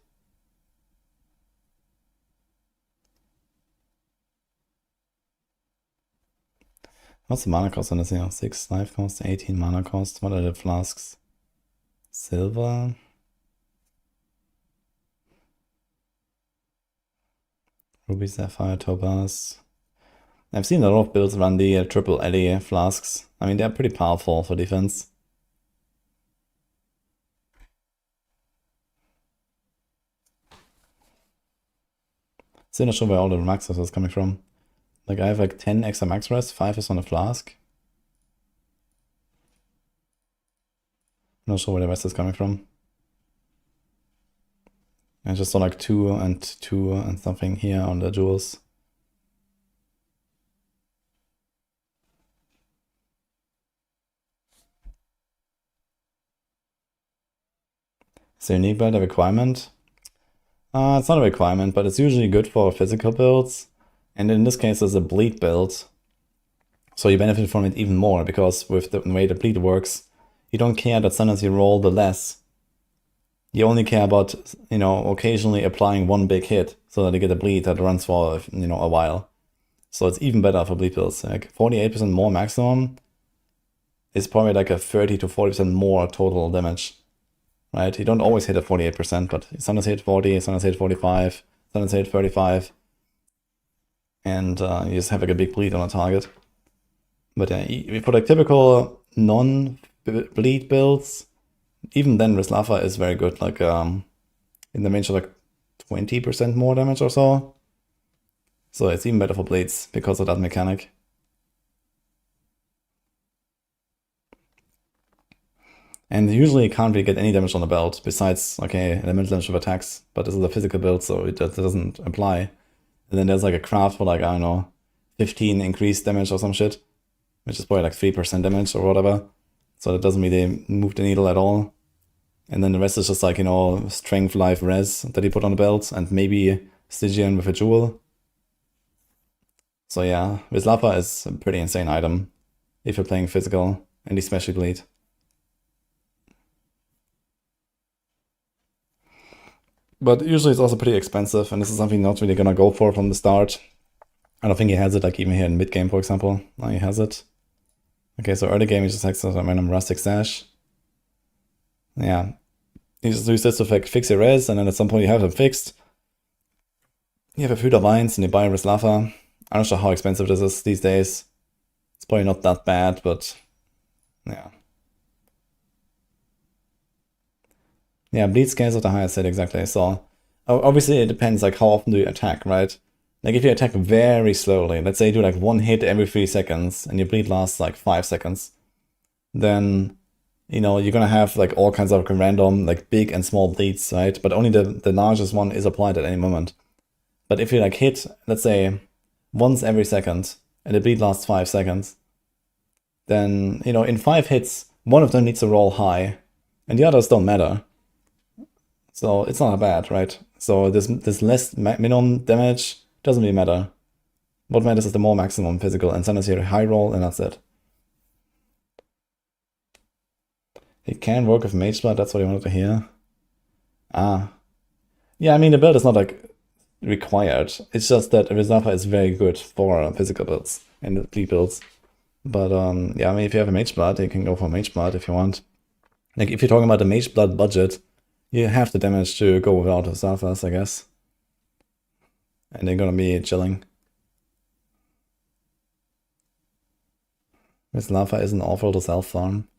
What's the mana cost on this here? 6 life cost, 18 mana cost. What are the flasks? Silver. Ruby, Sapphire, Topaz. I've seen a lot of builds run the triple LE flasks. I mean, they're pretty powerful for defense. Still not sure where all the max is coming from. Like, I have like 10 extra max rest, 5 is on the flask. Not sure where the rest is coming from. I just saw like 2 and something here on the jewels. Is the unique build a requirement? It's not a requirement, but it's usually good for physical builds. And in this case, it's a bleed build. So you benefit from it even more, because with the way the bleed works, you don't care that sometimes you roll the less. You only care about, you know, occasionally applying one big hit so that you get a bleed that runs for, you know, a while. So it's even better for bleed builds. Like 48% more maximum is probably like a 30 to 40% more total damage. Right? You don't always hit at 48%, but sometimes hit 40, sometimes hit 45, sometimes hit 35. And you just have like a big bleed on a target. But for like typical non-bleed builds, even then Rislava is very good, like in the range of like 20% more damage or so. So it's even better for bleeds because of that mechanic. And usually you can't really get any damage on the belt besides, okay, elemental damage of attacks, but this is a physical build, so that doesn't apply. And then there's like a craft for like, I don't know, 15 increased damage or some shit, which is probably like 3% damage or whatever. So that doesn't really move the needle at all. And then the rest is just like, you know, strength, life, res that you put on the belt, and maybe Stygian with a jewel. So yeah, Rislava is a pretty insane item if you're playing physical, and especially bleed. But usually it's also pretty expensive, and this is something not really gonna go for from the start. I don't think he has it, like even here in mid game, for example. Now he has it. Okay, so early game he just has some random rustic stash. Yeah. You just use this to like fix your res, and then at some point you have them fixed. You have a few lines and you buy Rislava. I'm not sure how expensive this is these days. It's probably not that bad, but yeah. Yeah, bleed scales at the highest hit, exactly. So obviously it depends like how often do you attack, right? Like if you attack very slowly, let's say you do like 1 hit every 3 seconds and your bleed lasts like 5 seconds, then you know you're gonna have like all kinds of random like big and small bleeds, right? But only the largest one is applied at any moment. But if you like hit, let's say, once every second and the bleed lasts 5 seconds, then you know in 5 hits, one of them needs to roll high and the others don't matter. So it's not bad, right? So this less minimum damage doesn't really matter. What matters is the more maximum physical, and sometimes you have a high roll and that's it. It can work with Mage Blood, that's what I wanted to hear. Ah. Yeah, I mean the build is not like required. It's just that Rislava is very good for physical builds and bleed builds. But yeah, I mean if you have a Mage Blood, you can go for Mage Blood if you want. Like if you're talking about the Mage Blood budget, you have the damage to go without the Salvas, I guess. And they're gonna be chilling. Rislava isn't awful to self-farm.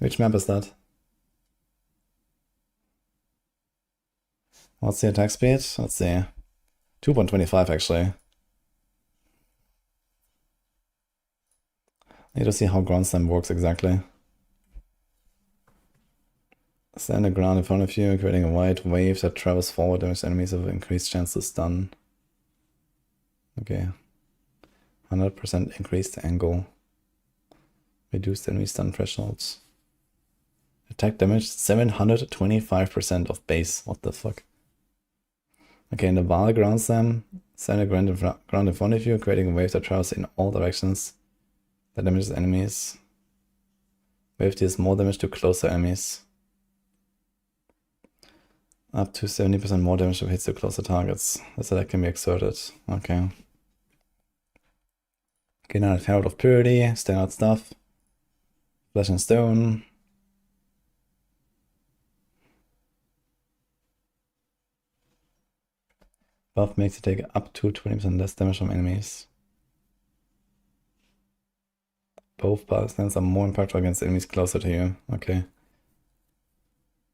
Which map is that? What's the attack speed? Let's see. 2.25 actually. Need to see how ground slam works exactly. Stand the ground in front of you, creating a white wave that travels forward, damage enemies with increased chance to stun. Okay. 100% increased angle. Reduced enemy stun thresholds. Attack damage 725% of base. What the fuck? Okay, in the Val ground slam, stand the ground in front of you, creating a wave that travels in all directions. That damages enemies. Wave deals more damage to closer enemies. Up to 70% more damage if hits to closer targets. This attack can be exerted. Okay. Okay, now Herald of Purity, standard stuff. Flesh and Stone. Buff makes you take up to 20% less damage from enemies. Both buff stands are more impactful against enemies closer to you. Okay.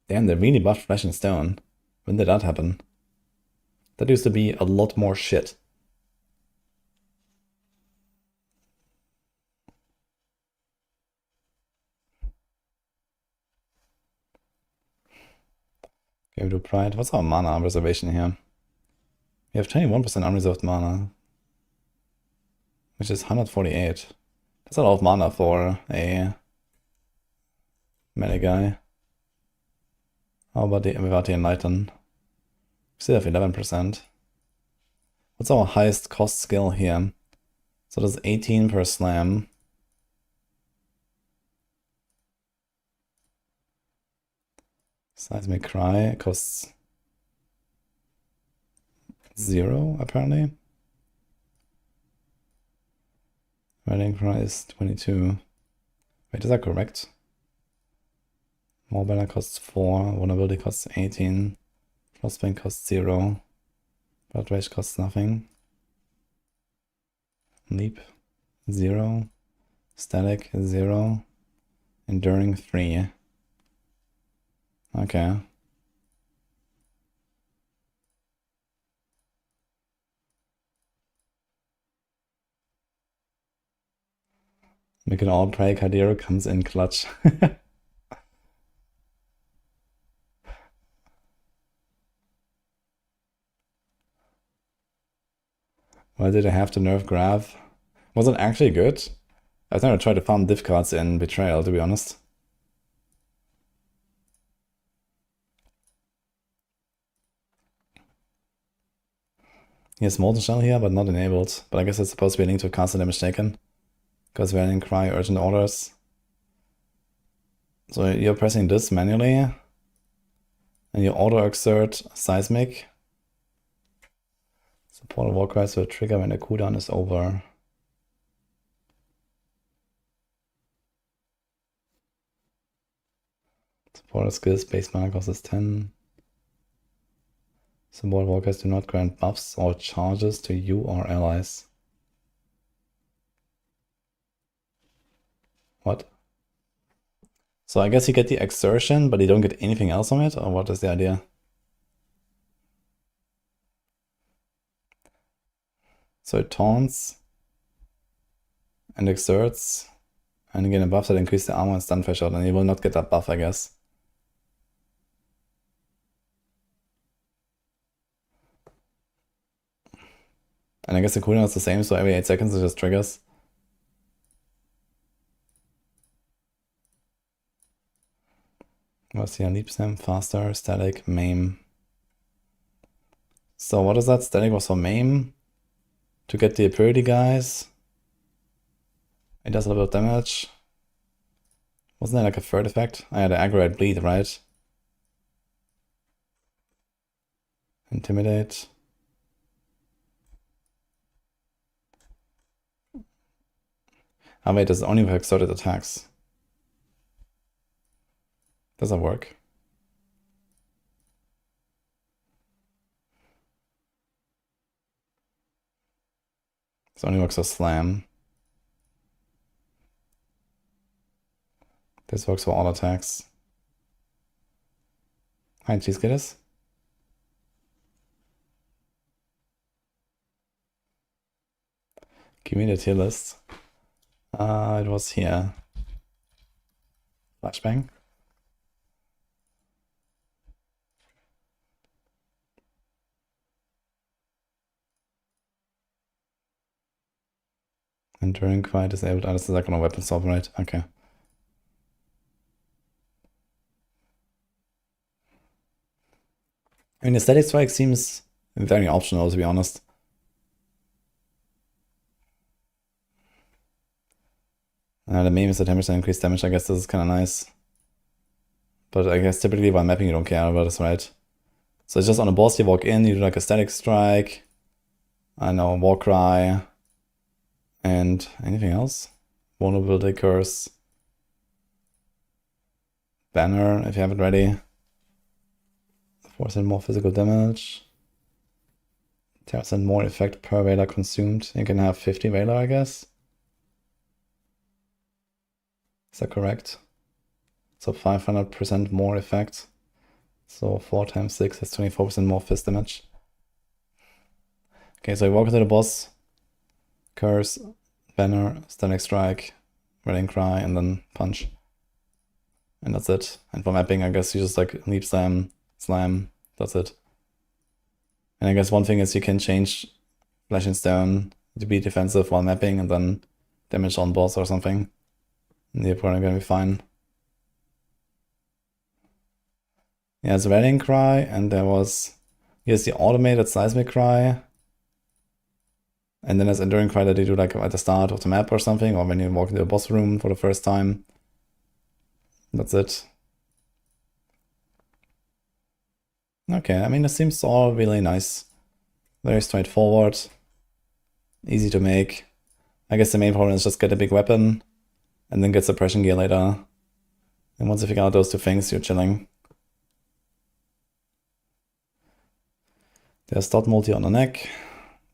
Damn, they really buffed Flesh and Stone. When did that happen? That used to be a lot more shit. Okay, we do Pride. What's our mana reservation here? We have 21% unreserved mana, which is 148. That's a lot of mana for a melee guy. How about without the Enlighten? We still have 11%. What's our highest cost skill here? So that's 18 per slam. Seismic Cry costs 0, apparently. Rallying Cry is 22. Wait, is that correct? More Banner costs 4, Vulnerability costs 18, Frostbane costs 0, Blood Rage costs nothing. Leap 0, Static 0, Enduring 3. Okay. We can all pray Kadiro comes in clutch. Why did I have to nerf Grav? Was it actually good? I've never tried to farm div cards in Betrayal, to be honest. He has Molten Shell here, but not enabled. But I guess it's supposed to be linked to caster damage taken. Because we're in Cry Urgent Orders. So you're pressing this manually. And you auto-exert Seismic. Support War Cries will trigger when the cooldown is over. Supporter skills base mana cost is 10. Support walkers do not grant buffs or charges to you or allies. What? So I guess you get the exertion, but you don't get anything else from it? Or what is the idea? So it taunts and exerts and again a buff that increases the armor and stun threshold, and you will not get that buff, I guess. And I guess the cooldown is the same, so every 8 seconds it just triggers. What's here? Leap Slam, Faster, Static, Maim. So what is that? Static was for Maim. To get the Purity guys. It does a little bit of damage. Wasn't there like a third effect? I had the aggro bleed, right? Intimidate. Ah wait, this is only for exerted attacks. Does that work? This only works for Slam. This works for all attacks. Hi, cheese getters. Give me the tier list. It was here. Flashbang. Enduring Quiet disabled. Oh, this is like on a weapon swap, right? Okay. I mean, Aesthetic Strike seems very optional, to be honest. The meme is a 10% increased damage. I guess this is kind of nice. But I guess typically while mapping you don't care about this, right? So it's just on a boss, you walk in, you do like a Static Strike. I know, War Cry. And anything else? Vulnerability Curse. Banner, if you have it ready. 4% more physical damage. 10% more effect per Veiler consumed. You can have 50 Veiler, I guess. Is that correct? So 500% more effect. So 4 times 6 is 24% more fist damage. Okay, so you walk into the boss. Curse, Banner, Static Strike, Rallying Cry, and then Punch. And that's it. And for mapping, I guess you just like Leap Slam, Slam, that's it. And I guess one thing is you can change Flashing Stone to be defensive while mapping and then damage on boss or something. And the opponent gonna be fine. Yeah, it's Rallying Cry, and there was, here's the automated Seismic Cry. And then there's Enduring Cry that you do like at the start of the map or something, or when you walk into a boss room for the first time. That's it. Okay, I mean, it seems all really nice. Very straightforward. Easy to make. I guess the main problem is just get a big weapon and then get suppression gear later. And once you figure out those two things, you're chilling. There's dot multi on the neck.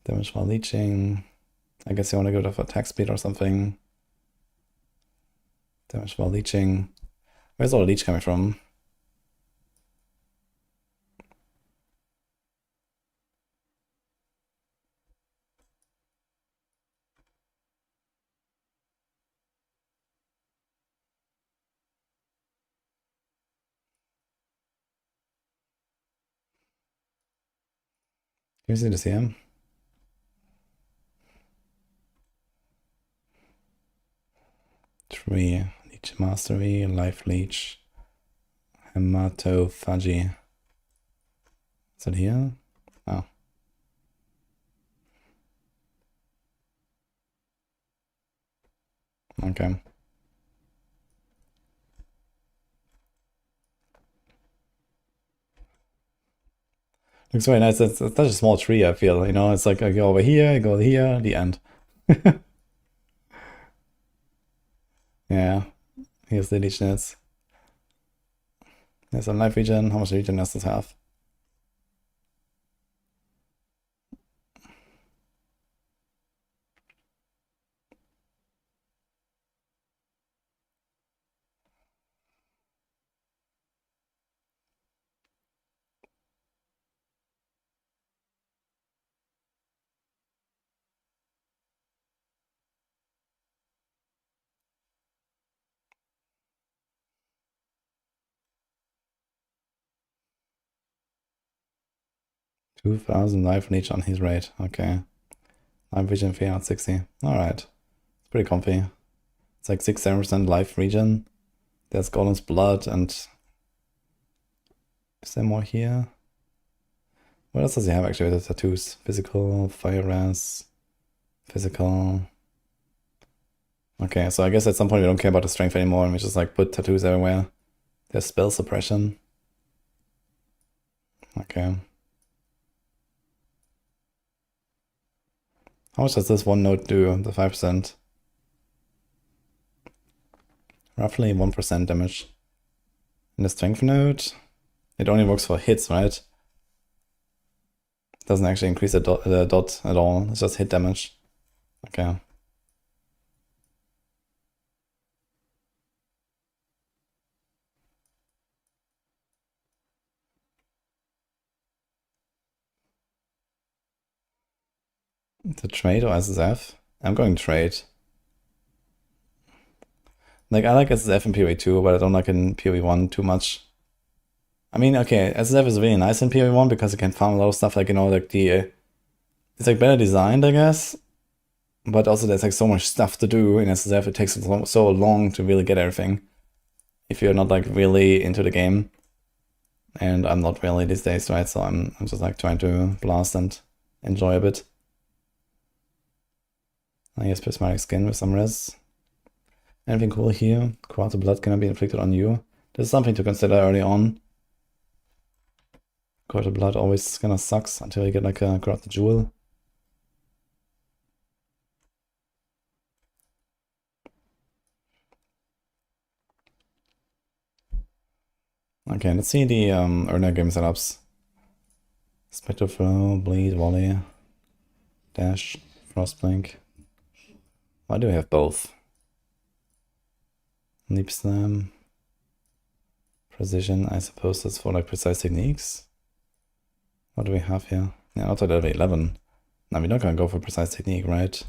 Damage while leeching. I guess you want to go for attack speed or something. Damage while leeching. Where's all the leech coming from? Here's the CM. Three leech mastery, life leech, hematophagy. Is that here? Oh. Okay. Looks very nice. It's such a small tree, I feel, you know? It's like I go over here, I go here, the end. Yeah. Here's the leech nets. There's some life regen. How much regen does this have? $2,000 life leech on his rate. Okay. Life regen 360. Alright. It's pretty comfy. It's like 6-7% life regen. There's Golem's blood and... Is there more here? What else does he have actually with the tattoos? Physical, fire res, physical. Okay, so I guess at some point we don't care about the strength anymore and we just like put tattoos everywhere. There's spell suppression. Okay. How much does this one note do, the 5%? Roughly 1% damage. And the strength note, it only works for hits, right? It doesn't actually increase the dot at all, it's just hit damage. Okay. The trade or SSF? I'm going trade. Like, I like SSF in PoE 2, but I don't like it in PoE 1 too much. I mean, okay, SSF is really nice in PoE 1 because you can farm a lot of stuff, like, you know, like it's like better designed, I guess. But also there's like so much stuff to do in SSF, it takes so long to really get everything. If you're not like really into the game. And I'm not really these days, right? So I'm just like trying to blast and enjoy a bit. I guess prismatic skin with some res. Anything cool here? Quarter blood cannot be inflicted on you. This is something to consider early on. Quarter blood always kinda sucks until you get like a quarter jewel. Okay, let's see the earlier game setups. Spectre Flow, Bleed, Volley, Dash, Frostblink. Why do we have both? Leap Slam. Precision, I suppose that's for like precise techniques. What do we have here? Yeah, not at level 11. Now we're not gonna go for precise technique, right?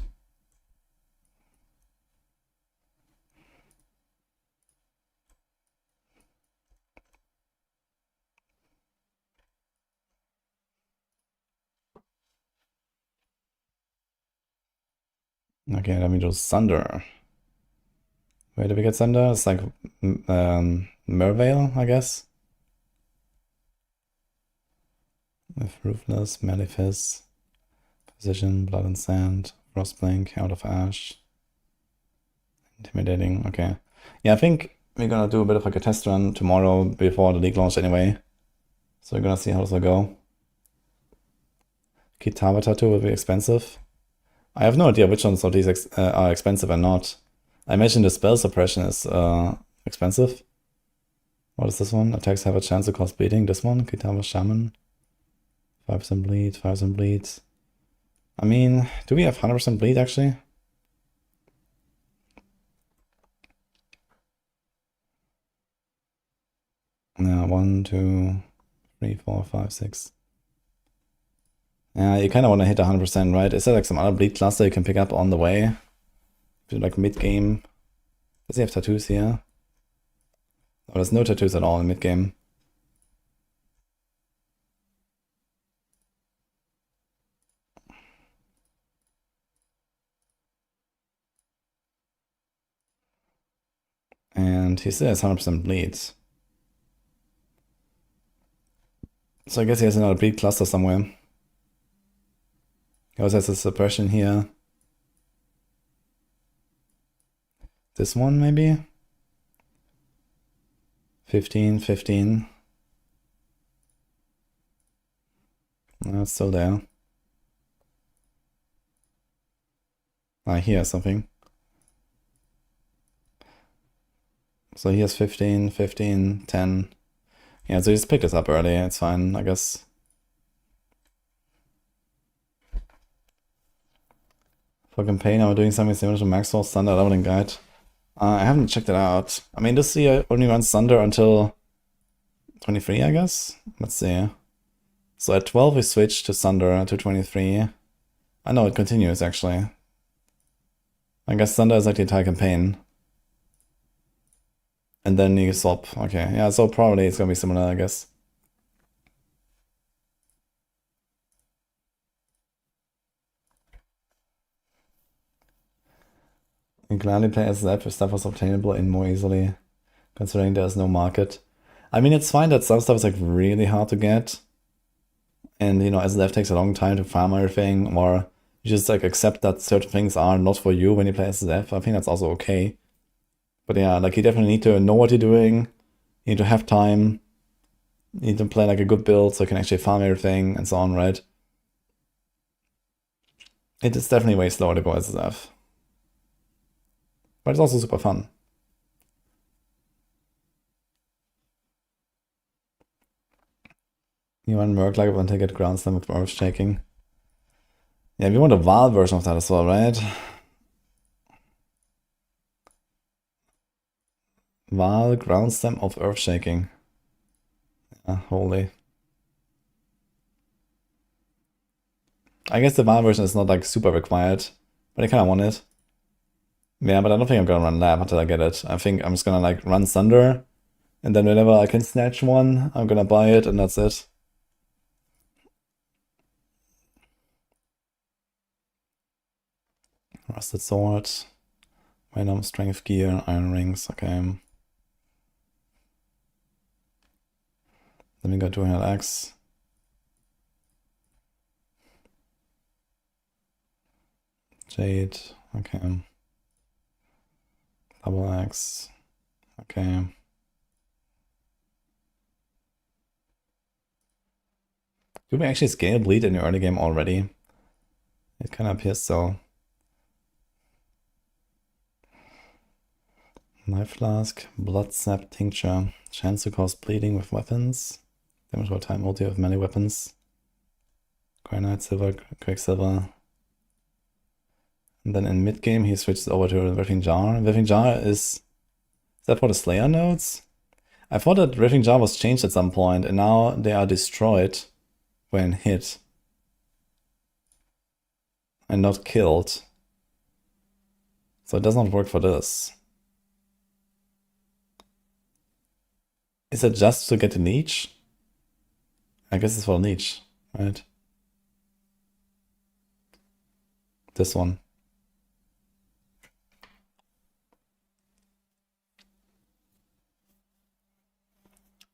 Okay, let me do Thunder. Where do we get Thunder? It's like Merveil, I guess. With Ruthless, Malefice, Precision, Blood and Sand, Frostblink, Out of Ash. Intimidating, okay. Yeah, I think we're gonna do a bit of like a test run tomorrow before the league launch anyway. So we're gonna see how this will go. Kitava Tattoo will be expensive. I have no idea which ones of these are expensive and not. I imagine the spell suppression is expensive. What is this one? Attacks have a chance to cause bleeding. This one, Kitava Shaman. 5% bleed, 5% bleed. I mean, do we have 100% bleed actually? No, 1, 2, 3, 4, 5, 6. Yeah, you kind of want to hit 100%, right? Is there like some other bleed cluster you can pick up on the way? Like mid-game. Does he have tattoos here? Oh, there's no tattoos at all in mid-game. And he still has 100% bleeds. So I guess he has another bleed cluster somewhere. He also has a suppression here. This one maybe? 15, 15. No, it's still there. I hear something. So he has 15, 15, 10. Yeah, so he just picked this up early. It's fine, I guess. For campaign, I'm doing something similar to Maxwell's Thunder Leveling Guide. I haven't checked it out. I mean, this year only runs Thunder until 23, I guess? Let's see. So at 12 we switched to Thunder to 23. I know it continues, actually. I guess Thunder is like the entire campaign. And then you swap. Okay, yeah, so probably it's gonna be similar, I guess. You can gladly play SSF if stuff was obtainable and more easily, considering there's no market. I mean, it's fine that some stuff is like really hard to get. And, you know, SSF takes a long time to farm everything, or you just like accept that certain things are not for you when you play SSF. I think that's also okay. But yeah, like you definitely need to know what you're doing. You need to have time. You need to play like a good build so you can actually farm everything and so on, right? It is definitely way slower to go SSF. But it's also super fun. You want Merc like when they get ground slam with earth shaking. Yeah, we want a Val version of that as well, right? Val ground slam of earth shaking. Yeah, holy. I guess the Val version is not like super required, but I kind of want it. Yeah, but I don't think I'm gonna run lab until I get it. I think I'm just gonna like run Thunder, and then whenever I can snatch one, I'm gonna buy it, and that's it. Rusted Sword, Venom, Strength Gear, Iron Rings, okay. Then we got 200x. Jade, okay. Double X, okay. Do we actually scale bleed in the early game already? It kind of appears so. Knife Flask, Blood Sap Tincture, chance to cause bleeding with weapons, damage over time multi with melee weapons, Granite, Silver, Quicksilver. And then in mid game he switches over to Riffing Jar. Riffing Jar is that for the Slayer nodes? I thought that Riffing Jar was changed at some point, and now they are destroyed when hit and not killed. So it does not work for this. Is it just to get the niche? I guess it's for niche, right? This one.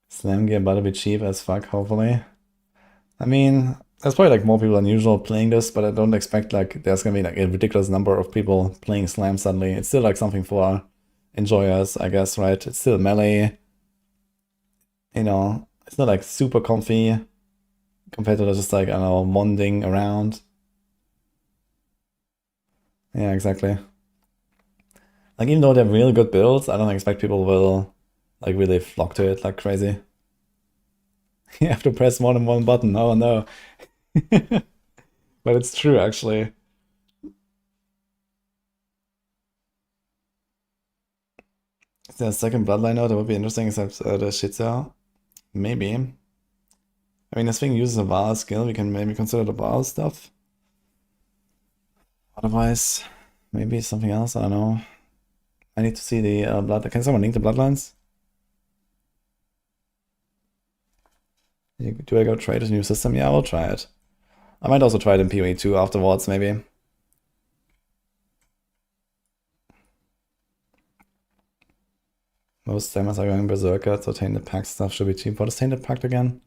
Slam gear better be cheap as fuck, hopefully. I mean, there's probably like more people than usual playing this, but I don't expect like there's gonna be like a ridiculous number of people playing Slam suddenly. It's still like something for enjoyers, I guess, right? It's still melee. You know, it's not like super comfy compared to just like, I don't know, monding around. Yeah, exactly. Like, even though they're really good builds, I don't expect people will like really flock to it like crazy. You have to press more than one button. Oh no. But it's true, actually. Is there a second Bloodline node that would be interesting except the Shitzel? Maybe. I mean, this thing uses a VAR skill. We can maybe consider the VAR stuff. Otherwise, maybe something else. I don't know. I need to see the blood. Can someone link the Bloodlines? Do I go try this new system? Yeah, I will try it. I might also try it in PoE 2 afterwards, maybe. Most Stammers are going Berserker, so Tainted Pact stuff should be cheap. What is Tainted Pact again?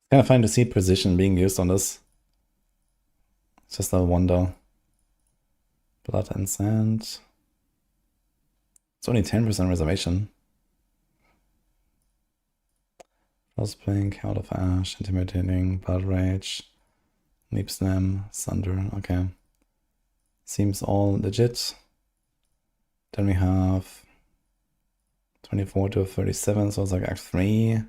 It's kind of fun to see precision being used on this. It's just a wonder. Blood and Sand. It's only 10% reservation. Frostblink, Out of Ash, Intimidating, Blood Rage, Leap Slam, Sunder, okay. Seems all legit. Then we have 24 to 37, so it's like Act 3.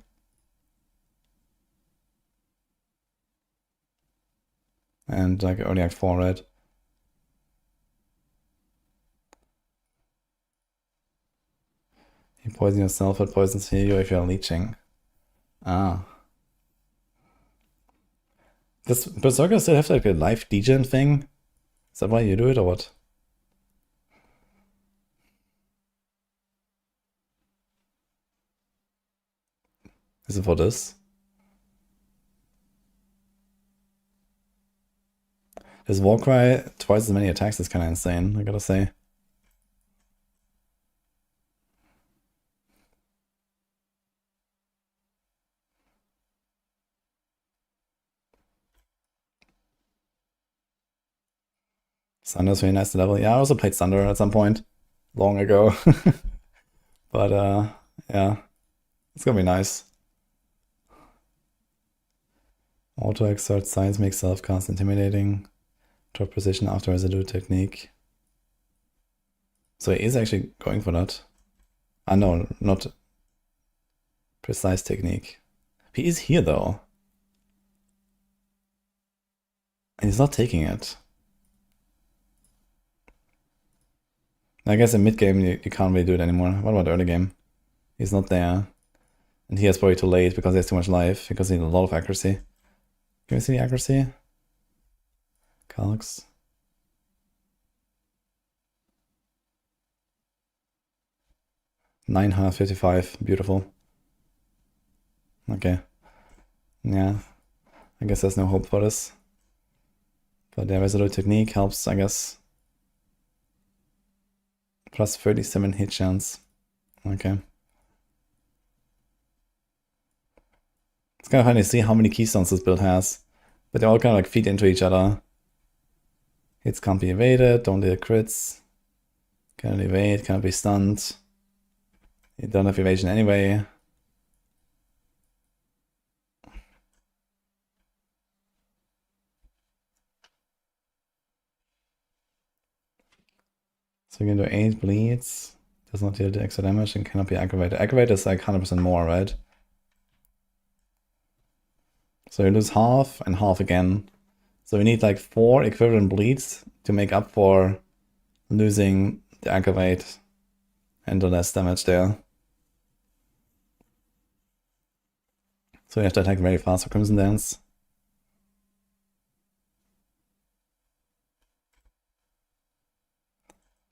And like early Act 4, right? You poison yourself, it poisons you if you're leeching. Ah. Does Berserker still have like a life degen thing? Is that why you do it or what? Is it for this? His Warcry twice as many attacks is kind of insane, I gotta say. Sunder's really nice to level. Yeah, I also played Sunder at some point, long ago. But yeah, it's gonna be nice. Auto exert science makes self-cast intimidating. Drop precision after residue technique. So he is actually going for that. No, not precise technique. He is here though. And he's not taking it. I guess in mid game you can't really do it anymore. What about early game? He's not there. And he is probably too late because he has too much life, because he needs a lot of accuracy. Can we see the accuracy? Calcs. $955, beautiful. Okay. Yeah. I guess there's no hope for this. But the resolute technique helps, I guess. Plus 37 hit chance. Okay. It's kind of funny to see how many keystones this build has. But they all kind of like feed into each other. Hits can't be evaded, don't hit crits. Cannot evade, cannot be stunned. You don't have evasion anyway. So you can do 8 bleeds. Does not deal the extra damage and cannot be aggravated. Aggravated is like 100% more, right? So you lose half and half again. So we need like 4 equivalent bleeds to make up for losing the aggravate and the less damage there. So you have to attack very fast for Crimson Dance.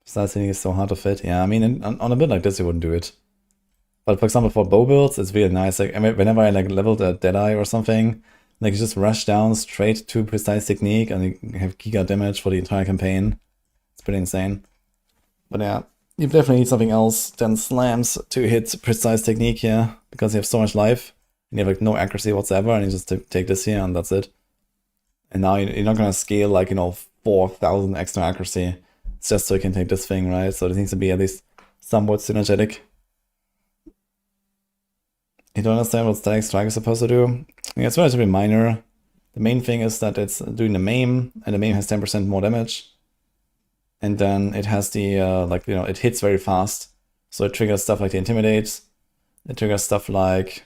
Starting is so hard to fit. Yeah, I mean, on a build like this, you wouldn't do it. But for example, for bow builds, it's really nice. Like whenever I like leveled a Deadeye or something, like you just rush down straight to precise technique and you have giga damage for the entire campaign. It's pretty insane. But yeah, you definitely need something else than slams to hit precise technique here, because you have so much life and you have like no accuracy whatsoever, and you just take this here and that's it. And now you're not gonna scale like, you know, 4,000 extra accuracy. It's just so you can take this thing, right? So it needs to be at least somewhat synergetic. You don't understand what Static Strike is supposed to do? Yeah, it's relatively minor. The main thing is that it's doing the maim, and the maim has 10% more damage. And then it has the, like, you know, it hits very fast. So it triggers stuff like the Intimidate. It triggers stuff like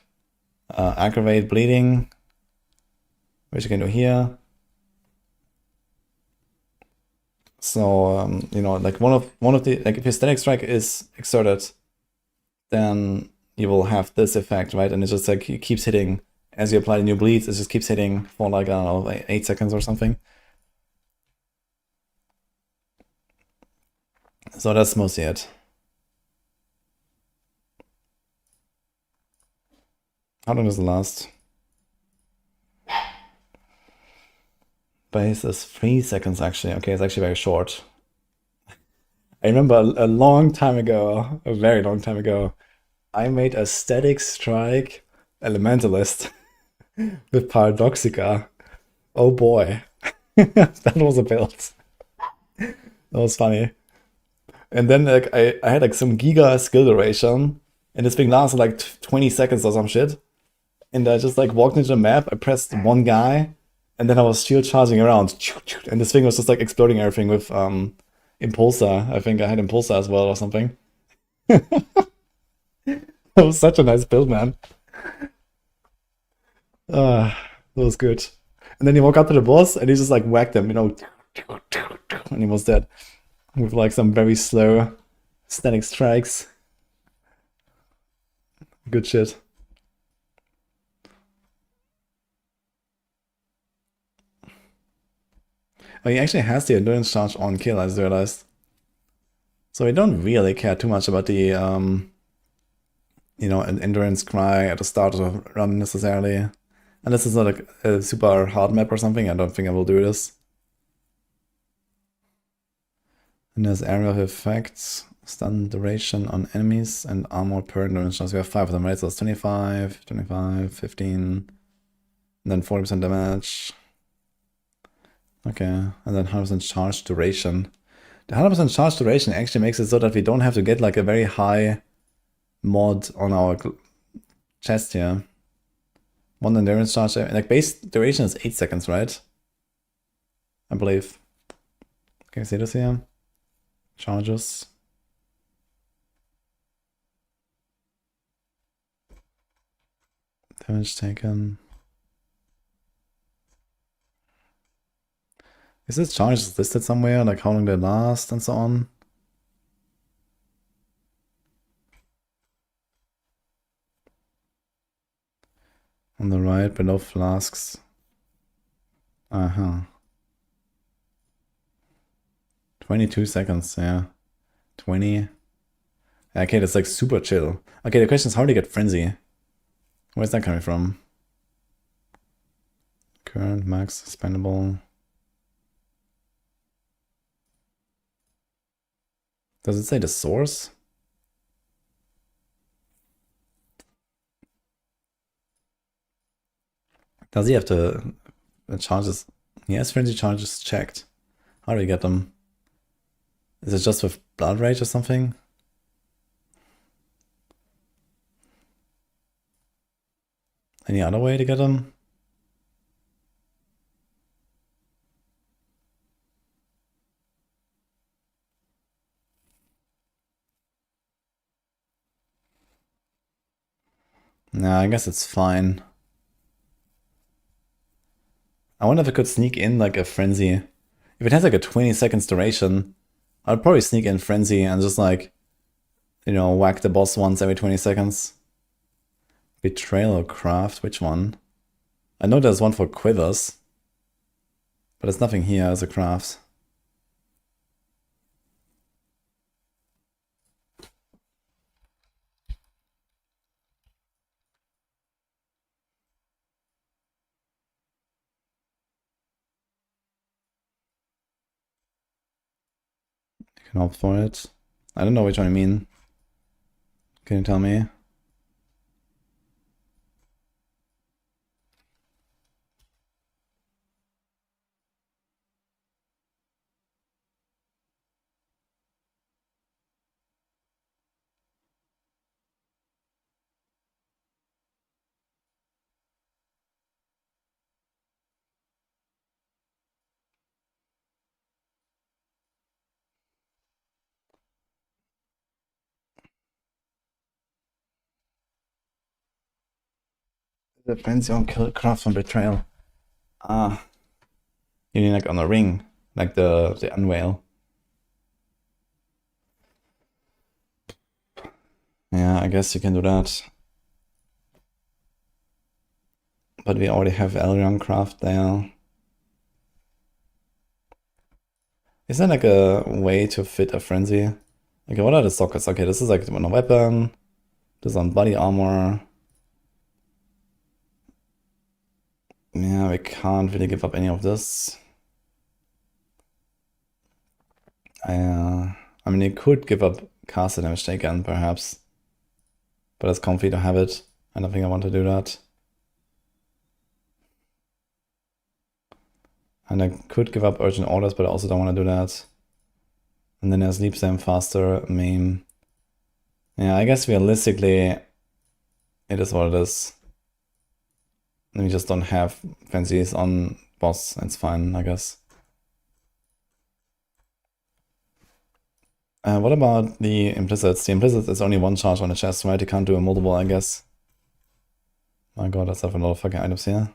Aggravate Bleeding, which you can do here. So, you know, like one of the, like if your Static Strike is exerted, then you will have this effect, right? And it just like it keeps hitting as you apply the new bleeds. It just keeps hitting for like, I don't know, like 8 seconds or something. So that's mostly it. How long does it last? Base is 3 seconds actually. Okay, it's actually very short. I remember a long time ago, a very long time ago, I made a Static Strike Elementalist with Paradoxica. Oh boy. That was a build. That was funny. And then like I had like some giga skill duration, and this thing lasted like 20 seconds or some shit. And I just like walked into the map, I pressed one guy, and then I was shield charging around. And this thing was just like exploding everything with Impulsor. I think I had Impulsor as well or something. That was such a nice build, man. That was good. And then he walked up to the boss and he just like whacked him, you know, and he was dead. With like some very slow static strikes. Good shit. Oh, he actually has the endurance charge on kill, I just realized. So we don't really care too much about the you know, an endurance cry at the start of the run necessarily. Unless it's not like a super hard map or something, I don't think I will do this. And there's area of effects, stun duration on enemies, and armor per endurance chance. We have 5 of them, right? So it's 25, 25, 15, and then 40% damage. Okay, and then 100% charge duration. The 100% charge duration actually makes it so that we don't have to get like a very high mod on our chest here. 1 endurance charge, like base duration is 8 seconds, right? I believe. Can you see this here? Charges. Damage taken. Is this charges listed somewhere? Like how long they last and so on? On the right, below flasks. Uh-huh. 22 seconds, yeah. 20. Okay, that's like super chill. Okay, the question is how do you get Frenzy? Where's that coming from? Current, max, expendable. Does it say the source? Does he have to charges? He has Frenzy charges checked. How do you get them? Is it just with Blood Rage or something? Any other way to get them? Nah, I guess it's fine. I wonder if I could sneak in like a Frenzy. If it has like a 20 seconds duration, I'd probably sneak in Frenzy and just like, you know, whack the boss once every 20 seconds. Betrayal Craft, which one? I know there's one for Quivers, but there's nothing here as a craft. You can opt for it. I don't know which one you mean. Can you tell me? Depends on kill craft from Betrayal. Ah. You mean like on a ring, like the unveil. Yeah, I guess you can do that. But we already have Elrion craft there. Is there like a way to fit a frenzy? Okay, what are the sockets? Okay, this is like one weapon. This is on body armor. Yeah, we can't really give up any of this. I mean, you could give up caster damage taken, perhaps. But it's comfy to have it. I don't think I want to do that. And I could give up urgent orders, but I also don't want to do that. And then there's Leap Sam faster, maim. Yeah, I guess realistically, it is what it is. We just don't have fancies on boss. It's fine, I guess. What about the implicits? The implicits is only one charge on the chest, right? You can't do a multiple, I guess. My god, that's a lot of fucking items here.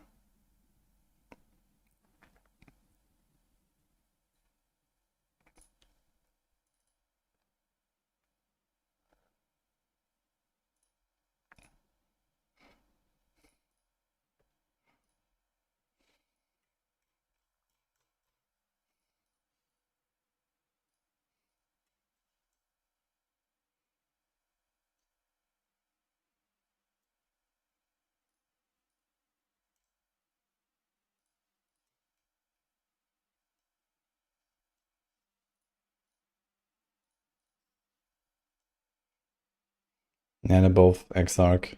Yeah, they're both Exarch.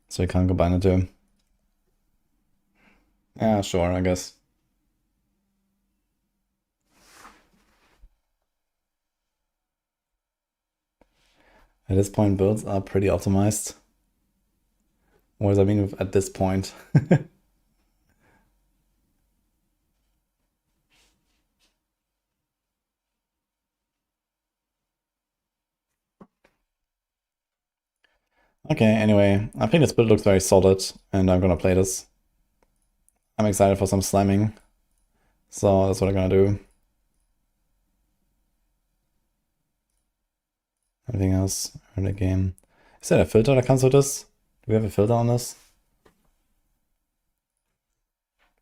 So you can't combine the two. Yeah, sure, I guess. At this point, builds are pretty optimized. What does that mean at this point? Okay, anyway, I think this build looks very solid, and I'm gonna play this. I'm excited for some slamming, so that's what I'm gonna do. Anything else in the game? Is there a filter that comes with this? Do we have a filter on this?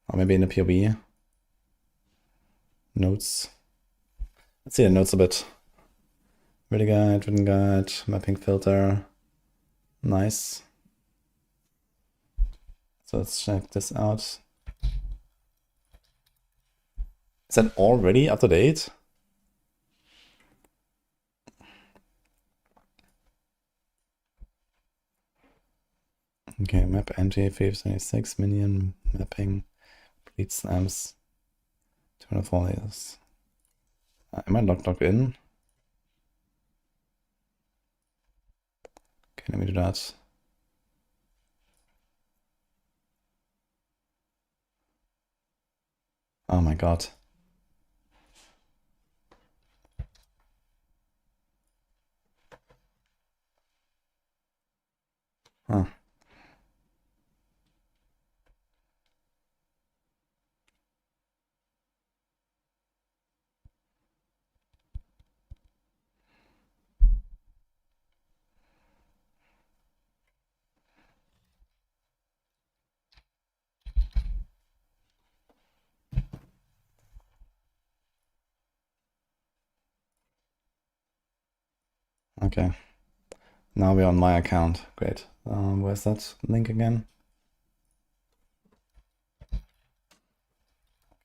Or maybe in the POV. Notes. Let's see the notes a bit. Ready guide, written guide, mapping filter. Nice. So let's check this out. Is that already up to date? Okay, map entry 576 minion mapping bleed slams 204 layers. Am I logged in? Okay, let me do that. Oh my god. Huh. Okay. Now we're on my account. Great. Where's that link again? Okay,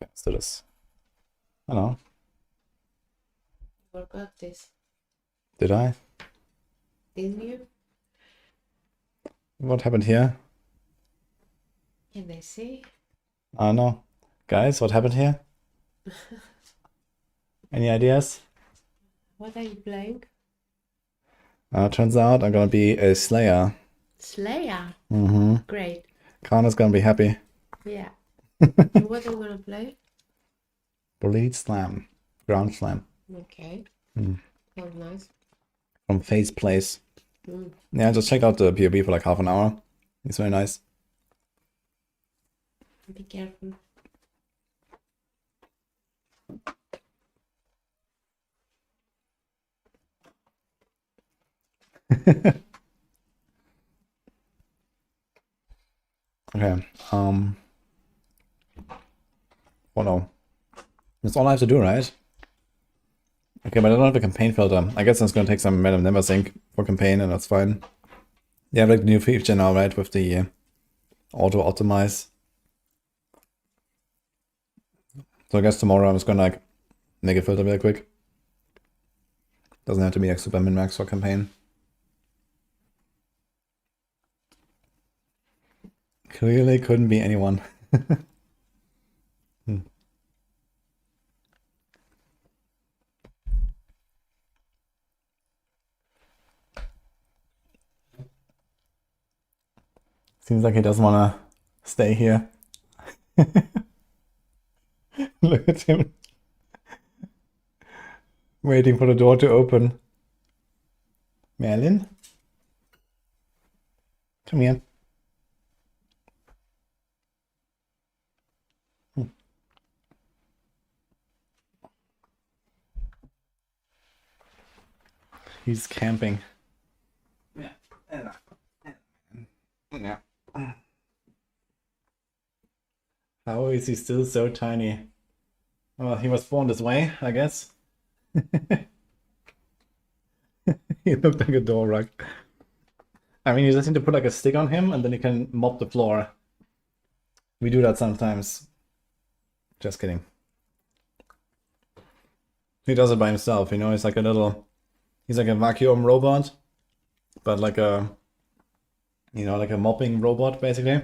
let's do this. Hello. Forgot this. Did I? Didn't you? What happened here? Can they see? No. Guys, what happened here? Any ideas? What are you playing? Turns out I'm gonna be a Slayer. Slayer. Mm-hmm. Great. Kana's gonna be happy. Yeah. And what are you gonna play? Bleed Slam. Ground Slam. Okay. Mm. Sounds nice. From Face Place. Mm. Yeah, just checked out the POV for like half an hour. It's very nice. Be careful. Okay. Oh no. That's all I have to do, right? Okay, but I don't have a campaign filter. I guess it's gonna take some random number sync for campaign, and that's fine. You have like the new feature now, right? With the auto optimize. So I guess tomorrow I'm just gonna like make a filter real quick. Doesn't have to be like super min max for campaign. Clearly couldn't be anyone. Seems like he doesn't wanna stay here. Look at him. Waiting for the door to open. Merlin? Come here. He's camping. Yeah. Yeah. How is he still so tiny? Well, he was born this way, I guess. He looked like a door rug. I mean, you just need to put like a stick on him and then you can mop the floor. We do that sometimes. Just kidding. He does it by himself, you know, he's like a little... He's like a vacuum robot. But like a... You know, like a mopping robot, basically.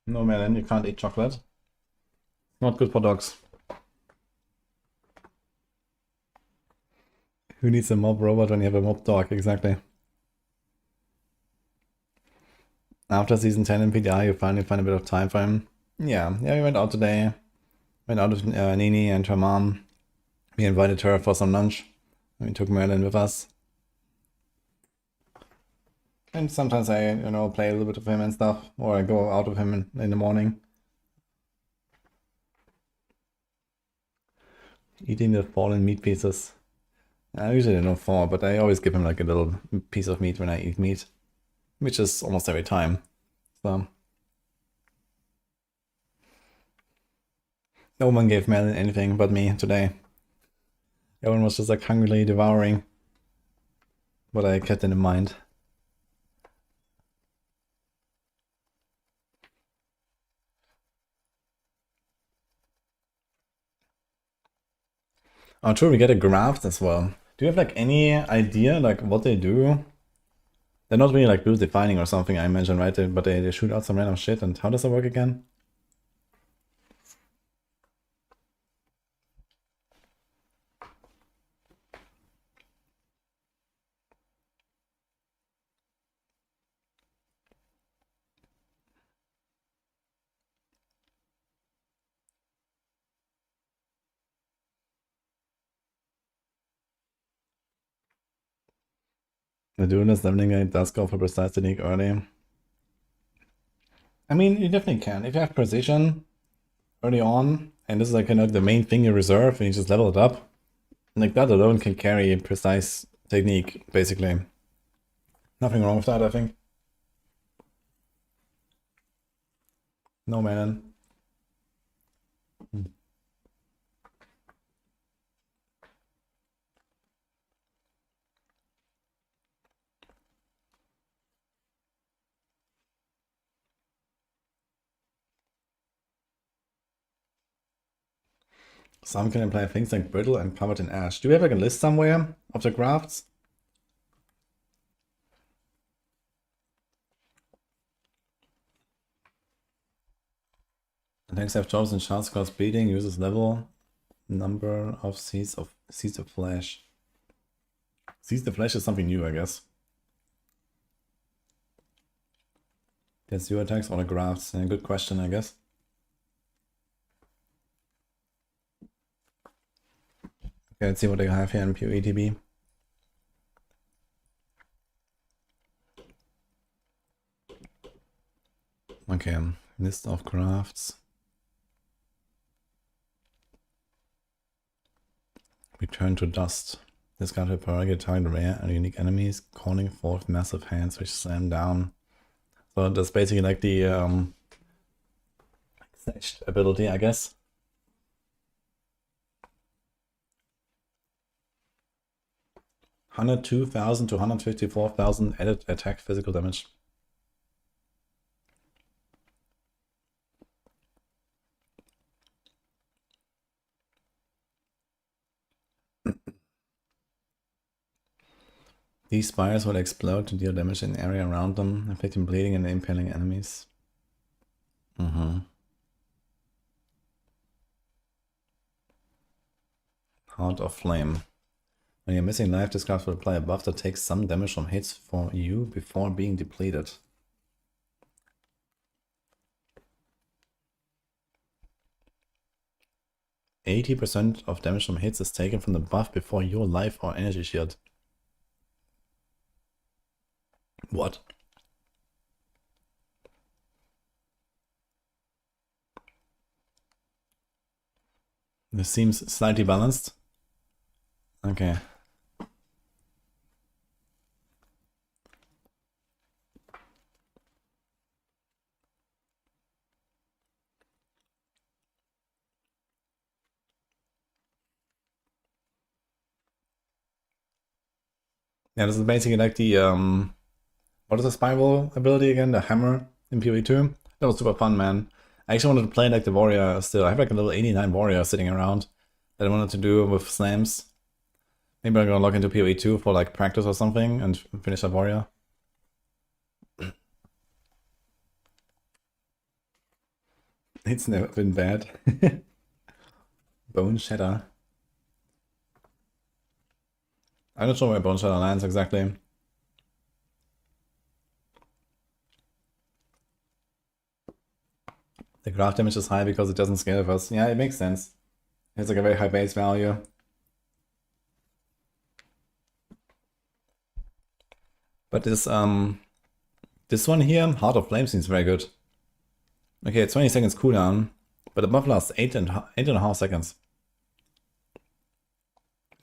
No, man, you can't eat chocolate. Not good for dogs. Who needs a mob robot when you have a mob dog? Exactly. After season 10 in PDI, you finally find a bit of time for him. Yeah, we went out today. Went out with Nini and her mom. We invited her for some lunch. We took Merlin with us. And sometimes I, you know, play a little bit of him and stuff. Or I go out with him in the morning. Eating the fallen meat pieces. I usually don't 4, but I always give him like a little piece of meat when I eat meat, which is almost every time. So no one gave Mel anything but me today. Everyone was just like hungrily devouring what I kept in mind. Oh, true, we get a graft as well. Do you have like any idea like what they do? They're not really like build defining or something, I imagine, right? But they shoot out some random shit, and how does that work again? The duelist leveling guy does go for precise technique early. I mean, you definitely can. If you have precision early on, and this is like kind of the main thing you reserve, and you just level it up, like that alone can carry precise technique, basically. Nothing wrong with that, I think. No, man. Some can imply things like brittle and covered in ash. Do we have like a list somewhere of the crafts? Attacks have chosen shards cause bleeding, uses level number of seeds of flesh. Seeds of flesh is something new, I guess. That's your attacks or the crafts? Good question, I guess. Okay, let's see what they have here in PoETB. Okay, list of crafts. Return to dust. Discard a target rare and unique enemies, calling forth massive hands which slam down. So that's basically like the snatched ability, I guess. 102,000 to 154,000 added attack physical damage. These spires will explode to deal damage in the area around them, inflicting bleeding and impaling enemies. Heart of Flame. When you're missing life, this card will apply a buff that takes some damage from hits for you before being depleted. %80 of damage from hits is taken from the buff before your life or energy shield. What? This seems slightly balanced. Okay. Yeah, this is basically like the what is the spiral ability again? The hammer in PoE2. That was super fun, man. I actually wanted to play like the warrior still. I have like a little 89 warrior sitting around that I wanted to do with slams. Maybe I'm gonna log into PoE2 for like practice or something and finish that warrior. It's never been bad. Bone Shatter. I'm not sure where Bone Shatter lands exactly. The craft damage is high because it doesn't scale with us. Yeah, it makes sense. It's like a very high base value. But this one here, Heart of Flame, seems very good. Okay, 20 seconds cooldown, but the buff lasts 8.5 seconds.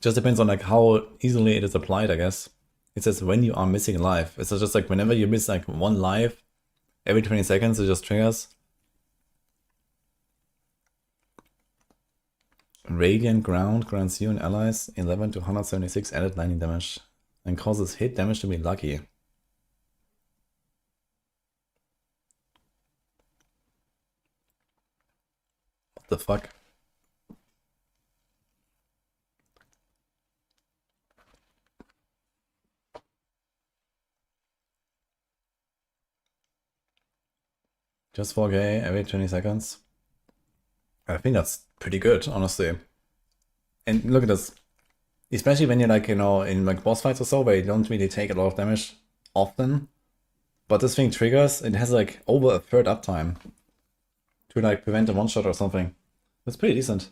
Just depends on like how easily it is applied, I guess. It says when you are missing a life. It's just like whenever you miss like one life, every 20 seconds it just triggers. Radiant Ground grants you and allies 11 to 176 added lightning damage and causes hit damage to be lucky. What the fuck? Just 4k every 20 seconds. I think that's pretty good, honestly. And look at this. Especially when you're like, you know, in like boss fights or so, where you don't really take a lot of damage often. But this thing triggers, it has like over a third uptime to like prevent a one-shot or something. That's pretty decent.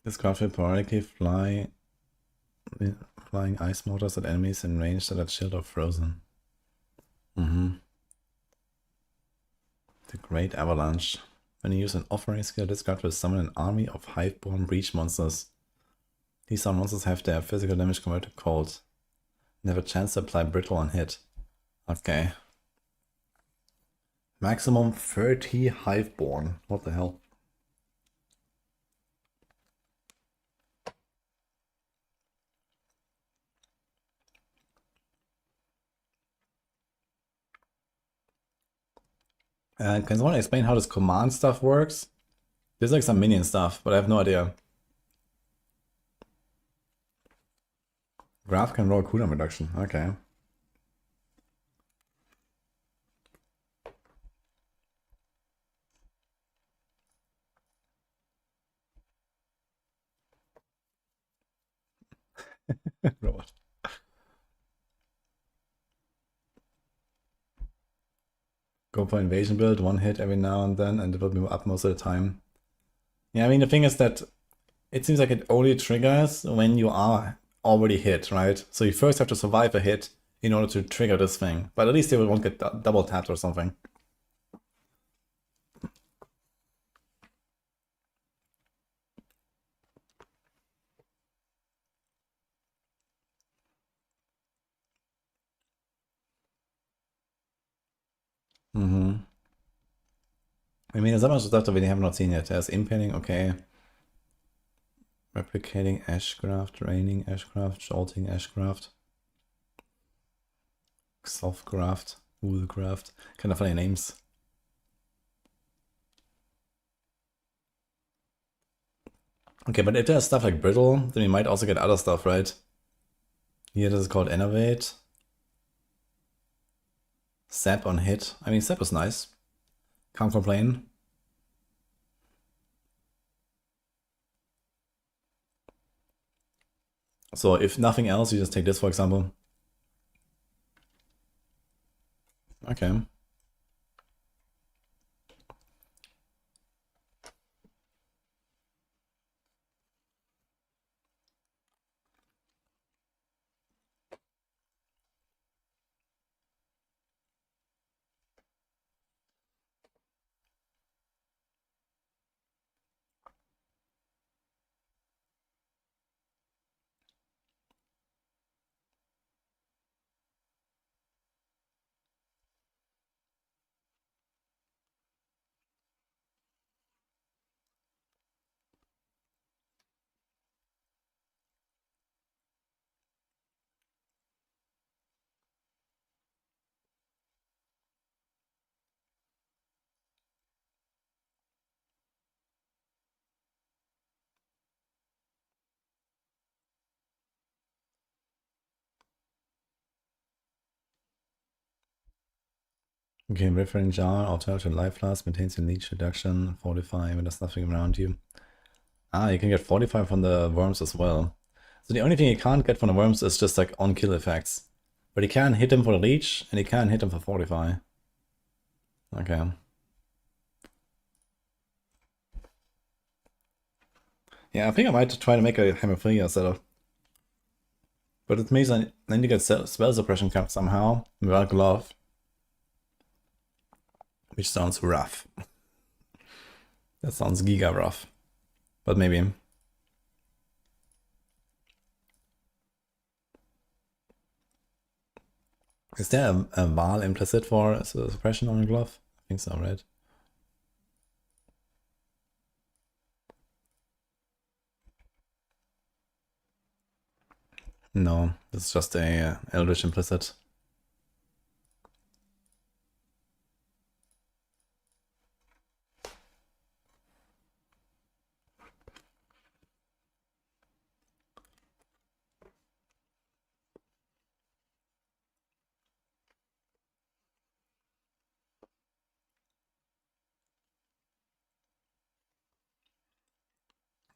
This craft will periodically flying ice mortars at enemies in range that are chilled or frozen. The Great Avalanche. When you use an offering skill, this card will summon an army of hive-born breach monsters. These monsters have their physical damage converted to cold and have a chance to apply brittle on hit. Okay. Maximum 30 hive-born. What the hell? Can someone explain how this command stuff works? There's like some minion stuff, but I have no idea. Graph can roll cooldown reduction. Okay. Robot. Go for invasion build, one hit every now and then, and it will be up most of the time. Yeah, I mean, the thing is that it seems like it only triggers when you are already hit, right? So you first have to survive a hit in order to trigger this thing. But at least they won't get double tapped or something. I mean, there's that much stuff that we have not seen yet. There's impaling, okay. Replicating Ashcraft, Raining Ashcraft, Jolting Ashcraft. Softcraft, Woolcraft. Kind of funny names. Okay, but if there's stuff like Brittle, then we might also get other stuff, right? Here, this is called Innovate. Sap on hit. I mean, Sap is nice. Can't complain. So if nothing else, you just take this, for example. Okay. Okay, Referring Jar, alternative life last, maintains your leech reduction, 45 when there's nothing around you. Ah, you can get 45 from the worms as well. So the only thing you can't get from the worms is just like on-kill effects. But you can hit them for the leech, and you can hit them for 45. Okay. Yeah, I think I might try to make a hemophilia setup. But it means I need to get spell suppression cap somehow without glove. Which sounds rough. That sounds giga rough. But maybe. Is there a Val implicit for suppression on a glove? I think so, right? No, it's just a Eldritch implicit.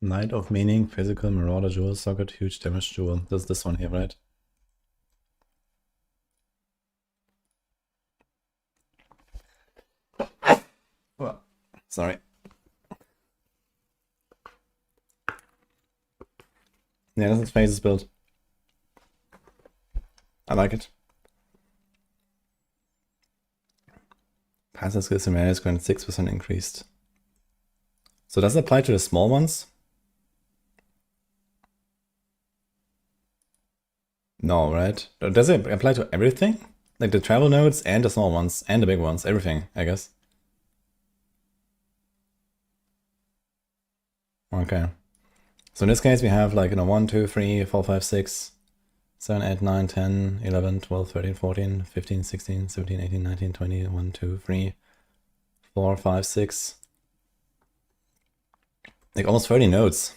Knight of Meaning, Physical, Marauder, Jewel Socket, Huge Damage Jewel. This is this one here, right? Well, sorry. Yeah, this is Phases build. I like it. Passive skills and is granted 6% increased. So does it apply to the small ones? No, right? Does it apply to everything? Like the travel nodes and the small ones and the big ones, everything, I guess. Okay. So in this case we have like, 1, 2, 3, 4, 5, 6, 7, 8, 9, 10, 11, 12, 13, 14, 15, 16, 17, 18, 19, 20, 1, 2, 3, 4, 5, 6. Like almost 30 nodes.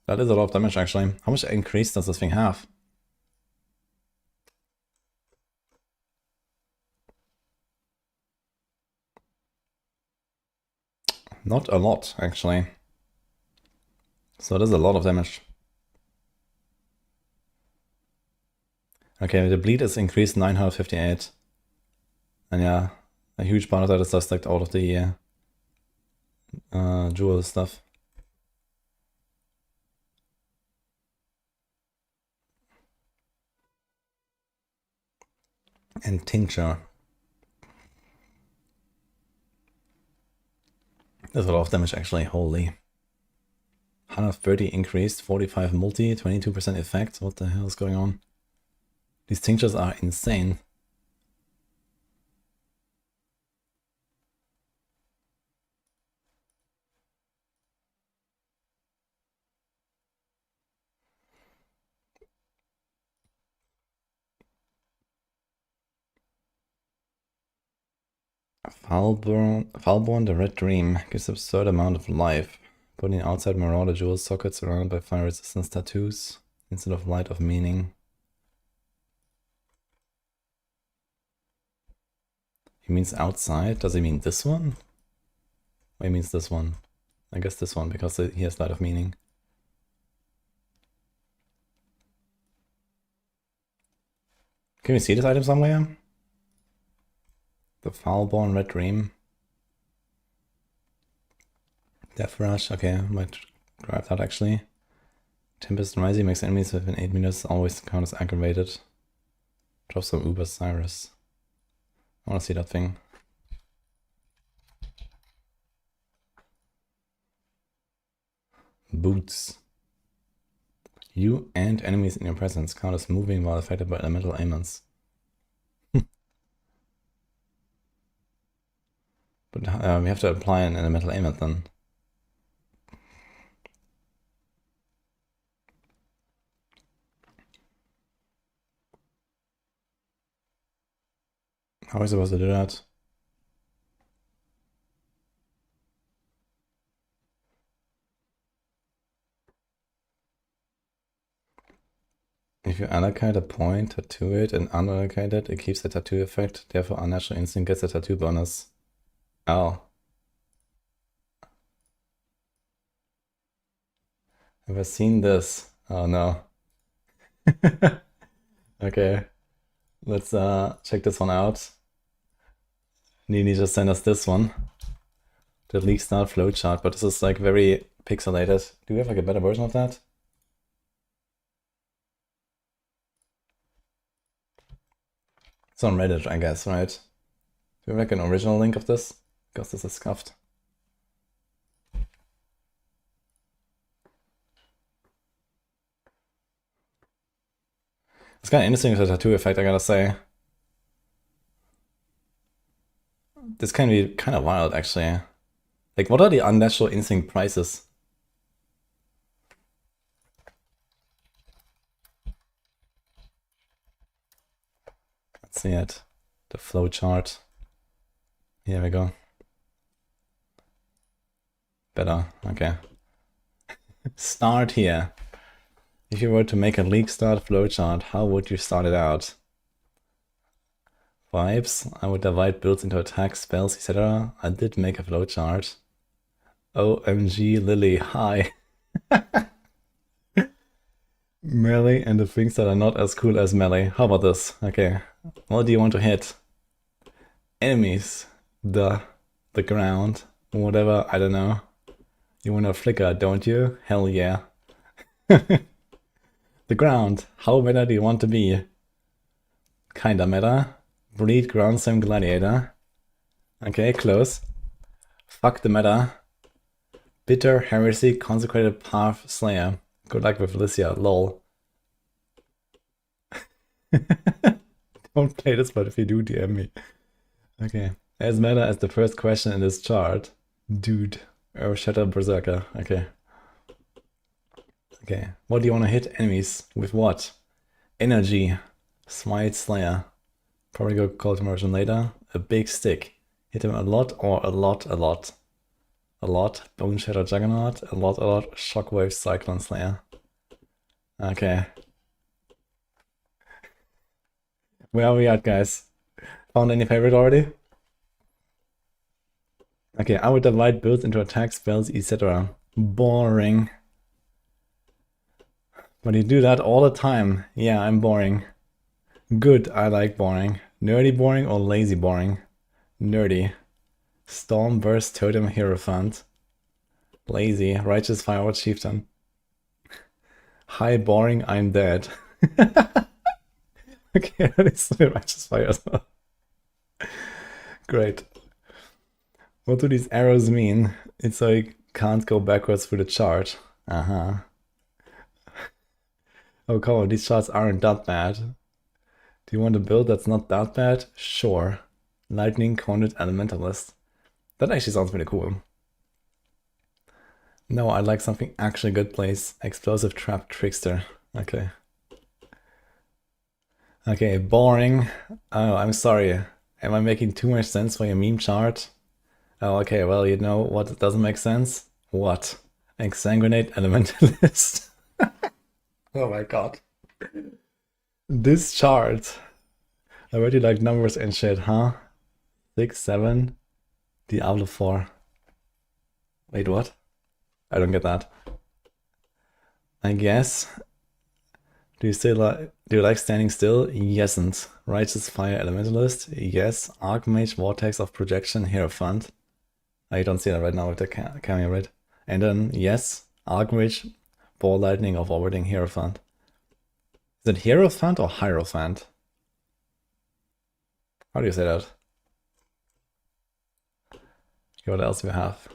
That is a lot of damage actually. How much increase does this thing have? Not a lot, actually. So there's a lot of damage. Okay, the bleed is increased 958. And yeah, a huge part of that is just like out of the jewel stuff. And tincture. There's a lot of damage actually, holy. 130 increased, 45 multi, 22% effect. What the hell is going on? These tinctures are insane. Foulborn, the Red Dream, gives absurd amount of life. Putting outside Marauder jewel sockets surrounded by fire resistance tattoos instead of Light of Meaning. He means outside? Does he mean this one? Or he means this one? I guess this one, because he has Light of Meaning. Can we see this item somewhere? The Foulborn Red Dream. Death Rush, okay, I might grab that actually. Tempest Rising makes enemies within 8 minutes always count as aggravated. Drop some Uber Cyrus. I wanna see that thing. Boots. You and enemies in your presence count as moving while affected by elemental ailments. But we have to apply an elemental ailment then. How are we supposed to do that? If you allocate a point to it and unallocate it, it keeps the tattoo effect. Therefore, Unnatural Instinct gets a tattoo bonus. Oh. Have I seen this? Oh no. Okay. Let's check this one out. Nini just sent us this one. The leak start flowchart, but this is like very pixelated. Do we have like a better version of that? It's on Reddit, I guess, right? Do we have like an original link of this? Because this is scuffed. It's kind of interesting with the tattoo effect, I gotta say. This can be kind of wild, actually. Like, what are the unnatural instinct prices? Let's see it. The flow chart. Here we go. Better, okay. Start here. If you were to make a league start flowchart, how would you start it out? Vibes, I would divide builds into attacks, spells, etc. I did make a flowchart. OMG, Lily, hi. Melee and the things that are not as cool as melee. How about this? Okay. What do you want to hit? Enemies. The ground. Whatever, I don't know. You want to flicker, don't you? Hell yeah. The ground. How meta do you want to be? Kinda meta. Bleed ground sim gladiator. Okay, close. Fuck the meta. Bitter heresy consecrated path slayer. Good luck with Lycia, lol. Don't play this, but if you do, DM me. Okay. As meta as the first question in this chart. Dude. Earth Shatter Berserker. Okay. Okay. What do you want to hit enemies? With what? Energy. Smite Slayer. Probably go call conversion later. A big stick. Hit him a lot or a lot, a lot. A lot. Bone Shatter Juggernaut. A lot, a lot. Shockwave Cyclone Slayer. Okay. Where are we at, guys? Found any favorite already? Okay, I would divide builds into attack, spells, etc. Boring. But you do that all the time. Yeah, I'm boring. Good, I like boring. Nerdy boring or lazy boring? Nerdy. Storm Burst Totem Hierophant. Lazy. Righteous Firewatch Chieftain. High boring, I'm dead. Okay, that is the Righteous Fire as well. Great. What do these arrows mean? It's like can't go backwards through the chart. Uh-huh. Oh, come on, these charts aren't that bad. Do you want a build that's not that bad? Sure. Lightning Conduit Elementalist. That actually sounds pretty cool. No, I'd like something actually good, please. Explosive Trap Trickster. Okay. Okay, boring. Oh, I'm sorry. Am I making too much sense for your meme chart? Oh, okay, well, you know what doesn't make sense? What? Exsanguinate Elementalist. Oh my god. This chart. I already like numbers and shit, huh? 6, 7. Diablo 4. Wait, what? I don't get that. I guess. Do you like standing still? Yesn't. Righteous Fire Elementalist? Yes. Archmage Vortex of Projection Hierophant. Oh, you don't see that right now with the camera, right? And then, yes, Archmage Ball Lightning of Orbiting Hierophant. Is it Hierophant or Hierophant? How do you say that? What else do we have?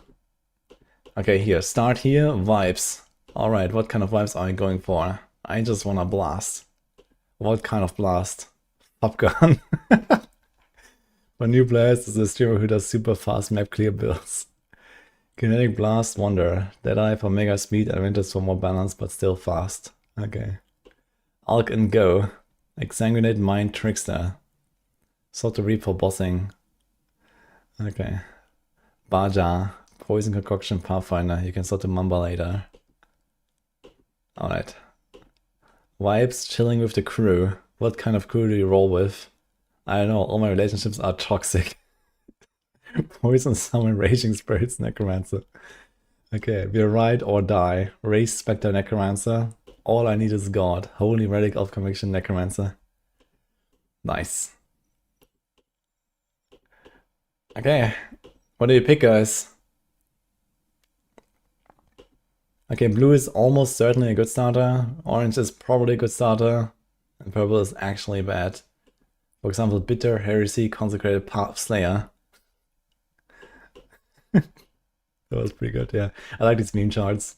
Okay, here, start here, vibes. Alright, what kind of vibes are you going for? I just wanna blast. What kind of blast? Top gun. For new players, is a streamer who does super fast map clear builds. Kinetic Blast Wonder. Deadeye for mega speed, Adventures for more balance, but still fast. Okay. Alk and Go. Exsanguinate Mind Trickster. Sort to Reap for bossing. Okay. Baja. Poison Concoction Pathfinder. You can sort to Mamba later. Alright. Vibes, chilling with the crew. What kind of crew do you roll with? I don't know, all my relationships are toxic. Poison Summon Raging Spirits Necromancer. Okay, we're ride or die. Race Spectre Necromancer. All I need is God. Holy Relic of Conviction Necromancer. Nice. Okay, what do you pick, guys? Okay, blue is almost certainly a good starter. Orange is probably a good starter. And purple is actually bad. For example, Bitter, Heresy, Consecrated Path Slayer. That was pretty good, yeah. I like these meme charts.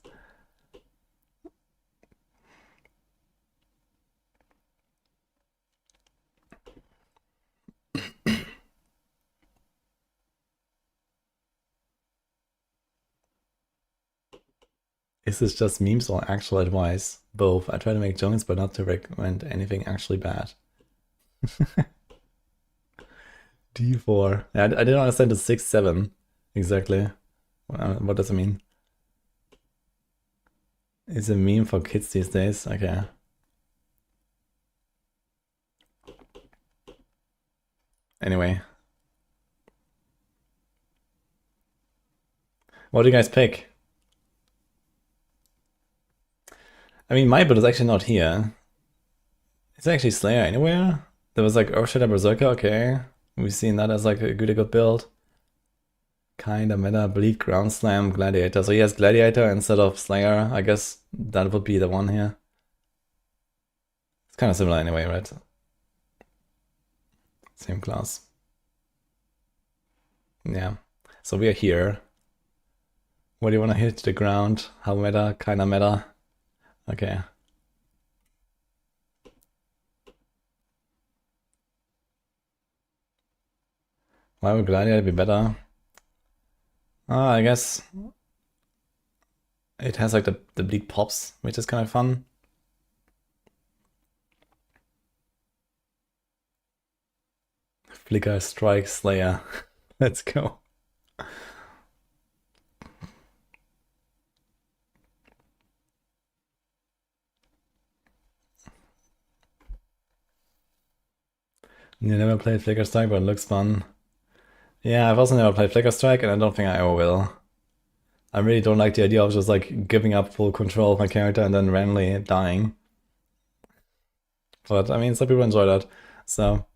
Is this just memes or actual advice? Both. I try to make jokes, but not to recommend anything actually bad. D4. Yeah, I didn't understand the 6-7 exactly. What does it mean? It's a meme for kids these days. Okay. Anyway. What do you guys pick? I mean, my build is actually not here. Is actually Slayer anywhere? There was like Earthshatter Berserker, okay. We've seen that as like a good build. Kinda meta, Bleed, Ground Slam, Gladiator. So he has Gladiator instead of Slayer. I guess that would be the one here. It's kind of similar anyway, right? Same class. Yeah. So we are here. What do you want to hit the ground? How meta? Kinda meta. Okay. Why would Gladiator be better? I guess it has like the bleed pops, which is kind of fun. Flicker, Strike, Slayer. Let's go. You never played Flicker Strike, but it looks fun. Yeah, I've also never played Flicker Strike, and I don't think I ever will. I really don't like the idea of just like giving up full control of my character and then randomly dying. But I mean, some people enjoy that, so.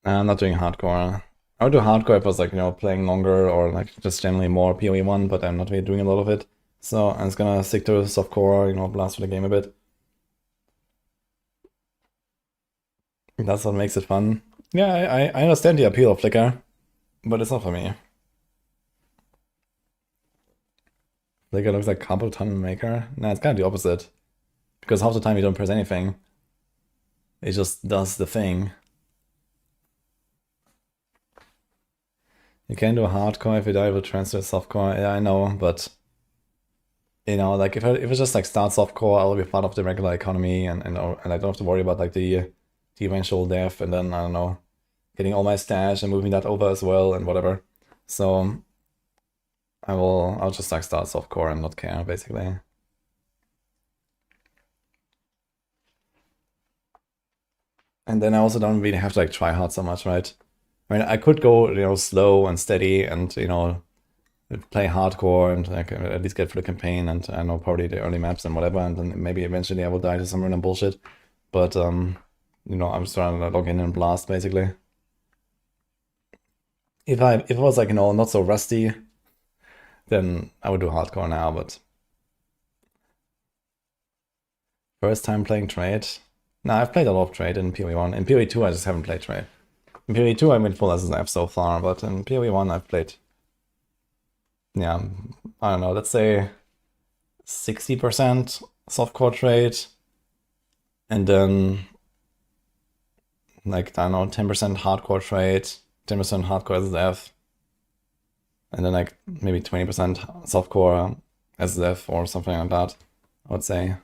I'm not doing hardcore. I would do hardcore if I was like, playing longer or like just generally more PoE 1, but I'm not really doing a lot of it. So I'm just gonna stick to softcore, blast for the game a bit. That's what makes it fun. Yeah, I understand the appeal of Flicker, but it's not for me. Flicker looks like Carpal Tunnel Maker. Nah, it's kind of the opposite. Because half the time you don't press anything. It just does the thing. You can do a hardcore if you die with transfer softcore. Yeah, I know, but like if it's just like start softcore, I'll be part of the regular economy and I don't have to worry about like the eventual death and then I don't know, getting all my stash and moving that over as well and whatever. So I'll just like start softcore and not care basically. And then I also don't really have to like try hard so much, right? I mean, I could go, slow and steady and, play hardcore and like at least get through the campaign and I know probably the early maps and whatever, and then maybe eventually I will die to some random bullshit. But I'm just trying to log in and blast basically. If it was like, not so rusty, then I would do hardcore now, but first time playing trade. No, I've played a lot of trade in PoE 1. In PoE 2 I just haven't played trade. In PoE 2 I went full SSF so far, but in PoE 1 I've played, yeah, I don't know, let's say 60% softcore trade, and then like, I don't know, 10% hardcore trade, 10% hardcore SSF, and then like maybe 20% softcore SSF or something like that, I would say.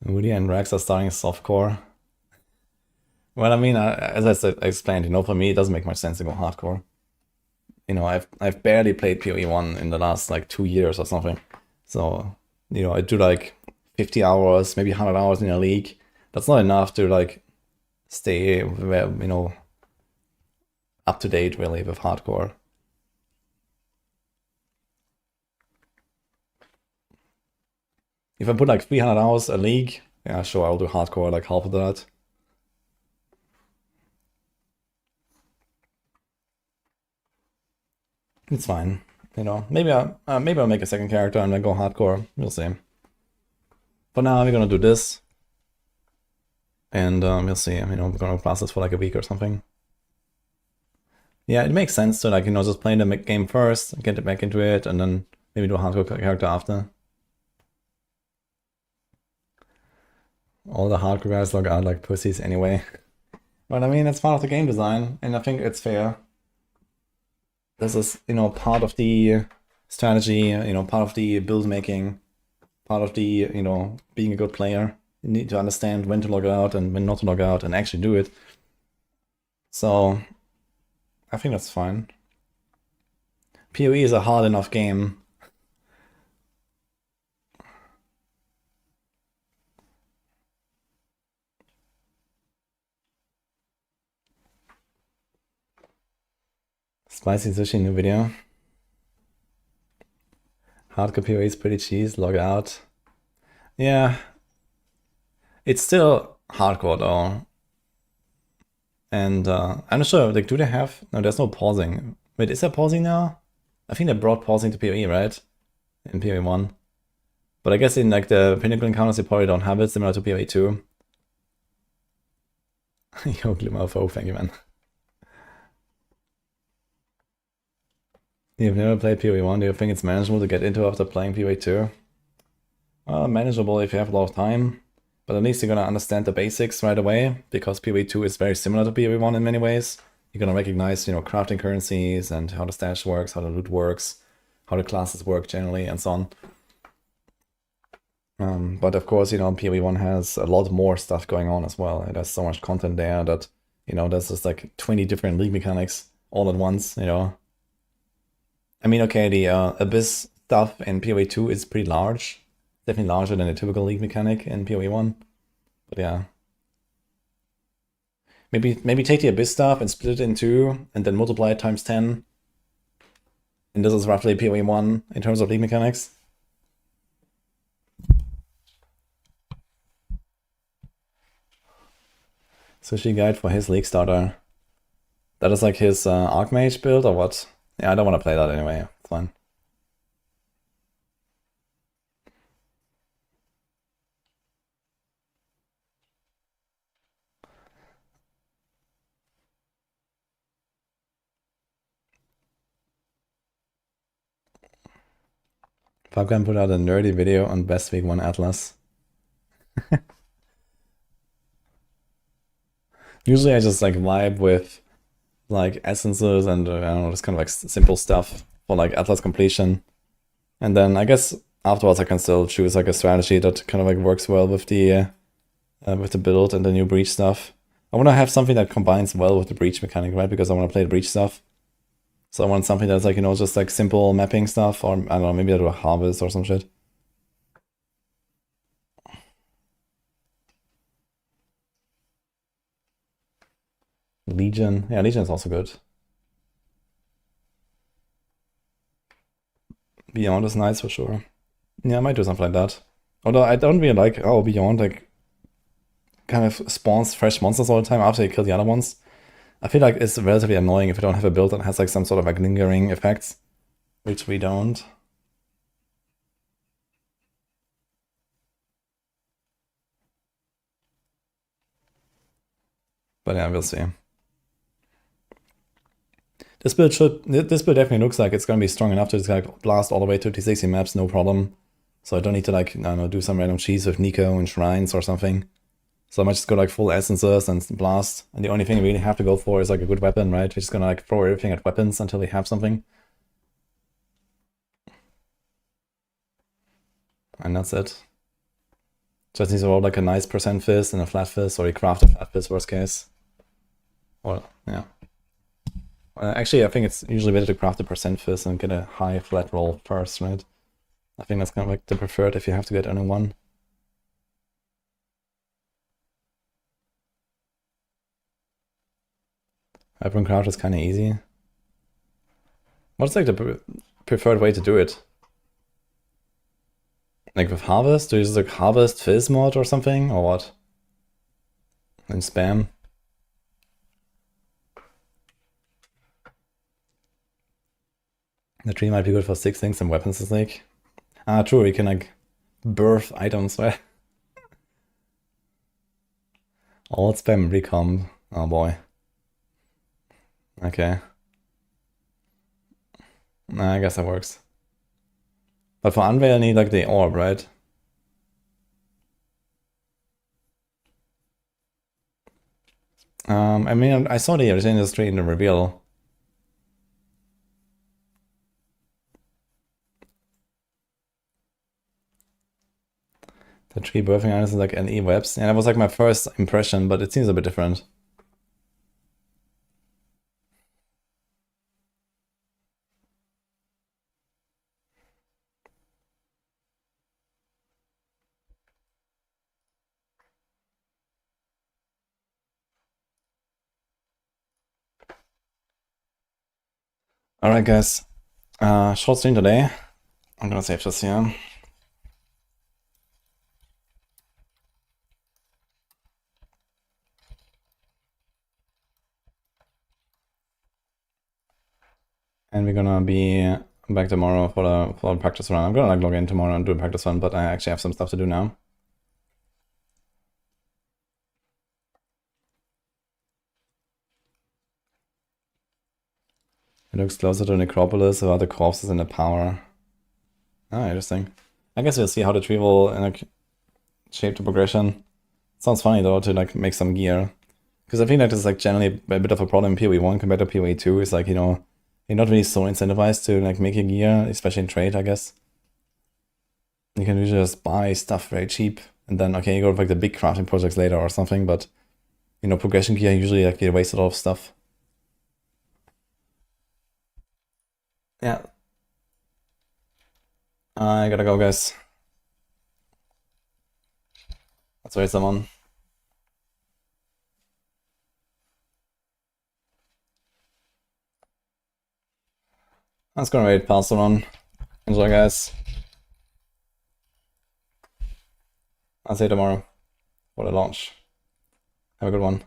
Woody and Rex are starting softcore. Well, I mean, as I explained, for me it doesn't make much sense to go hardcore. I've barely played PoE 1 in the last like 2 years or something. So, I do like 50 hours, maybe 100 hours in a league. That's not enough to like stay, up to date really with hardcore. If I put like 300 hours a league, yeah, sure, I'll do hardcore like half of that. It's fine, you know. Maybe I'll make a second character and then go hardcore. We'll see. For now, we're gonna do this, and we'll see. You know, we're gonna class this for like a week or something. Yeah, it makes sense to like, you know, just play the game first, get it back into it, and then maybe do a hardcore character after. All the hardcore guys log out like pussies anyway. But I mean, it's part of the game design, and I think it's fair. This is, you know, part of the strategy, you know, part of the build making, part of the, you know, being a good player. You need to understand when to log out and when not to log out and actually do it. So I think that's fine. PoE is a hard enough game. Spicy Sushi new video. Hardcore PoE is pretty cheese, log out. Yeah. It's still hardcore though. And I'm not sure, like, do they have... No, there's no pausing. Wait, is there pausing now? I think they brought pausing to PoE, right? In PoE 1. But I guess in like the Pinnacle encounters they probably don't have it, similar to PoE 2. Yo, Glimmer, thank you, man. You've never played PoE 1, do you think it's manageable to get into after playing PoE 2? Manageable if you have a lot of time, but at least you're gonna understand the basics right away, because PoE 2 is very similar to PoE 1 in many ways. You're gonna recognize, you know, crafting currencies and how the stash works, how the loot works, how the classes work generally, and so on. But of course, you know, PoE 1 has a lot more stuff going on as well. There's so much content there that, you know, there's just like 20 different league mechanics all at once, you know. I mean, okay, the Abyss stuff in PoE 2 is pretty large. Definitely larger than a typical league mechanic in PoE 1. But yeah. Maybe take the Abyss stuff and split it in two, and then multiply it times 10. And this is roughly PoE 1 in terms of league mechanics. Sushi guide for his league starter. That is like his Archmage build or what? Yeah, I don't want to play that anyway. It's fine. Falcon put out a nerdy video on Best Week 1 Atlas. Usually I just like vibe with like essences and I don't know, just kind of like simple stuff for like Atlas completion. And then I guess afterwards I can still choose like a strategy that kind of like works well with the build and the new breach stuff. I want to have something that combines well with the breach mechanic, right? Because I want to play the breach stuff. So I want something that's like, you know, just like simple mapping stuff, or I don't know, maybe I'll do a harvest or some shit. Legion. Yeah, Legion is also good. Beyond is nice for sure. Yeah, I might do something like that. Although I don't really like how Beyond like kind of spawns fresh monsters all the time after you kill the other ones. I feel like it's relatively annoying if you don't have a build that has like some sort of like lingering effects, which we don't. But yeah, we'll see. This build definitely looks like it's gonna be strong enough to just like blast all the way to T60 maps, no problem. So I don't need to like, I don't know, do some random cheese with Nico and shrines or something. So I might just go like full essences and blast. And the only thing we really have to go for is like a good weapon, right? We're just gonna like throw everything at weapons until we have something. And that's it. Just needs to roll like a nice percent fist and a flat fist, or you craft a flat fist worst case. Or, yeah. Actually, I think it's usually better to craft a percent fist and get a high flat roll first, right? I think that's kind of like the preferred if you have to get only one. Hyper craft is kind of easy. What's like the preferred way to do it? Like with Harvest? Do you use like Harvest Fizz mod or something? Or what? And spam? The tree might be good for 6 things and weapons this league. Ah, true, you can like birth items, right? All spam recomp. Oh boy. Okay. Nah, I guess that works. But for Unveil, I need like the orb, right? I mean, I saw the Regenerative tree in the reveal. The tree birthing items is like NE webs. And that was like my first impression, but it seems a bit different. Alright guys, short stream today. I'm gonna save this here. And we're gonna be back tomorrow for the practice run. I'm gonna like log in tomorrow and do a practice run, but I actually have some stuff to do now. It looks closer to Necropolis or the corpses in the power. Ah, interesting. I guess we'll see how the tree will like shape the progression. Sounds funny though to like make some gear. Because I think that is like generally a bit of a problem in PoE1 compared to PoE2. Is like, you know, you're not really so incentivized to like make a gear, especially in trade, I guess. You can usually just buy stuff very cheap, and then okay, you go for like the big crafting projects later or something, but you know, progression gear usually like you waste a lot of stuff. Yeah. I gotta go, guys. Let's wait someone. I'm just gonna wait past someone. Enjoy, guys. I'll see you tomorrow for the launch. Have a good one.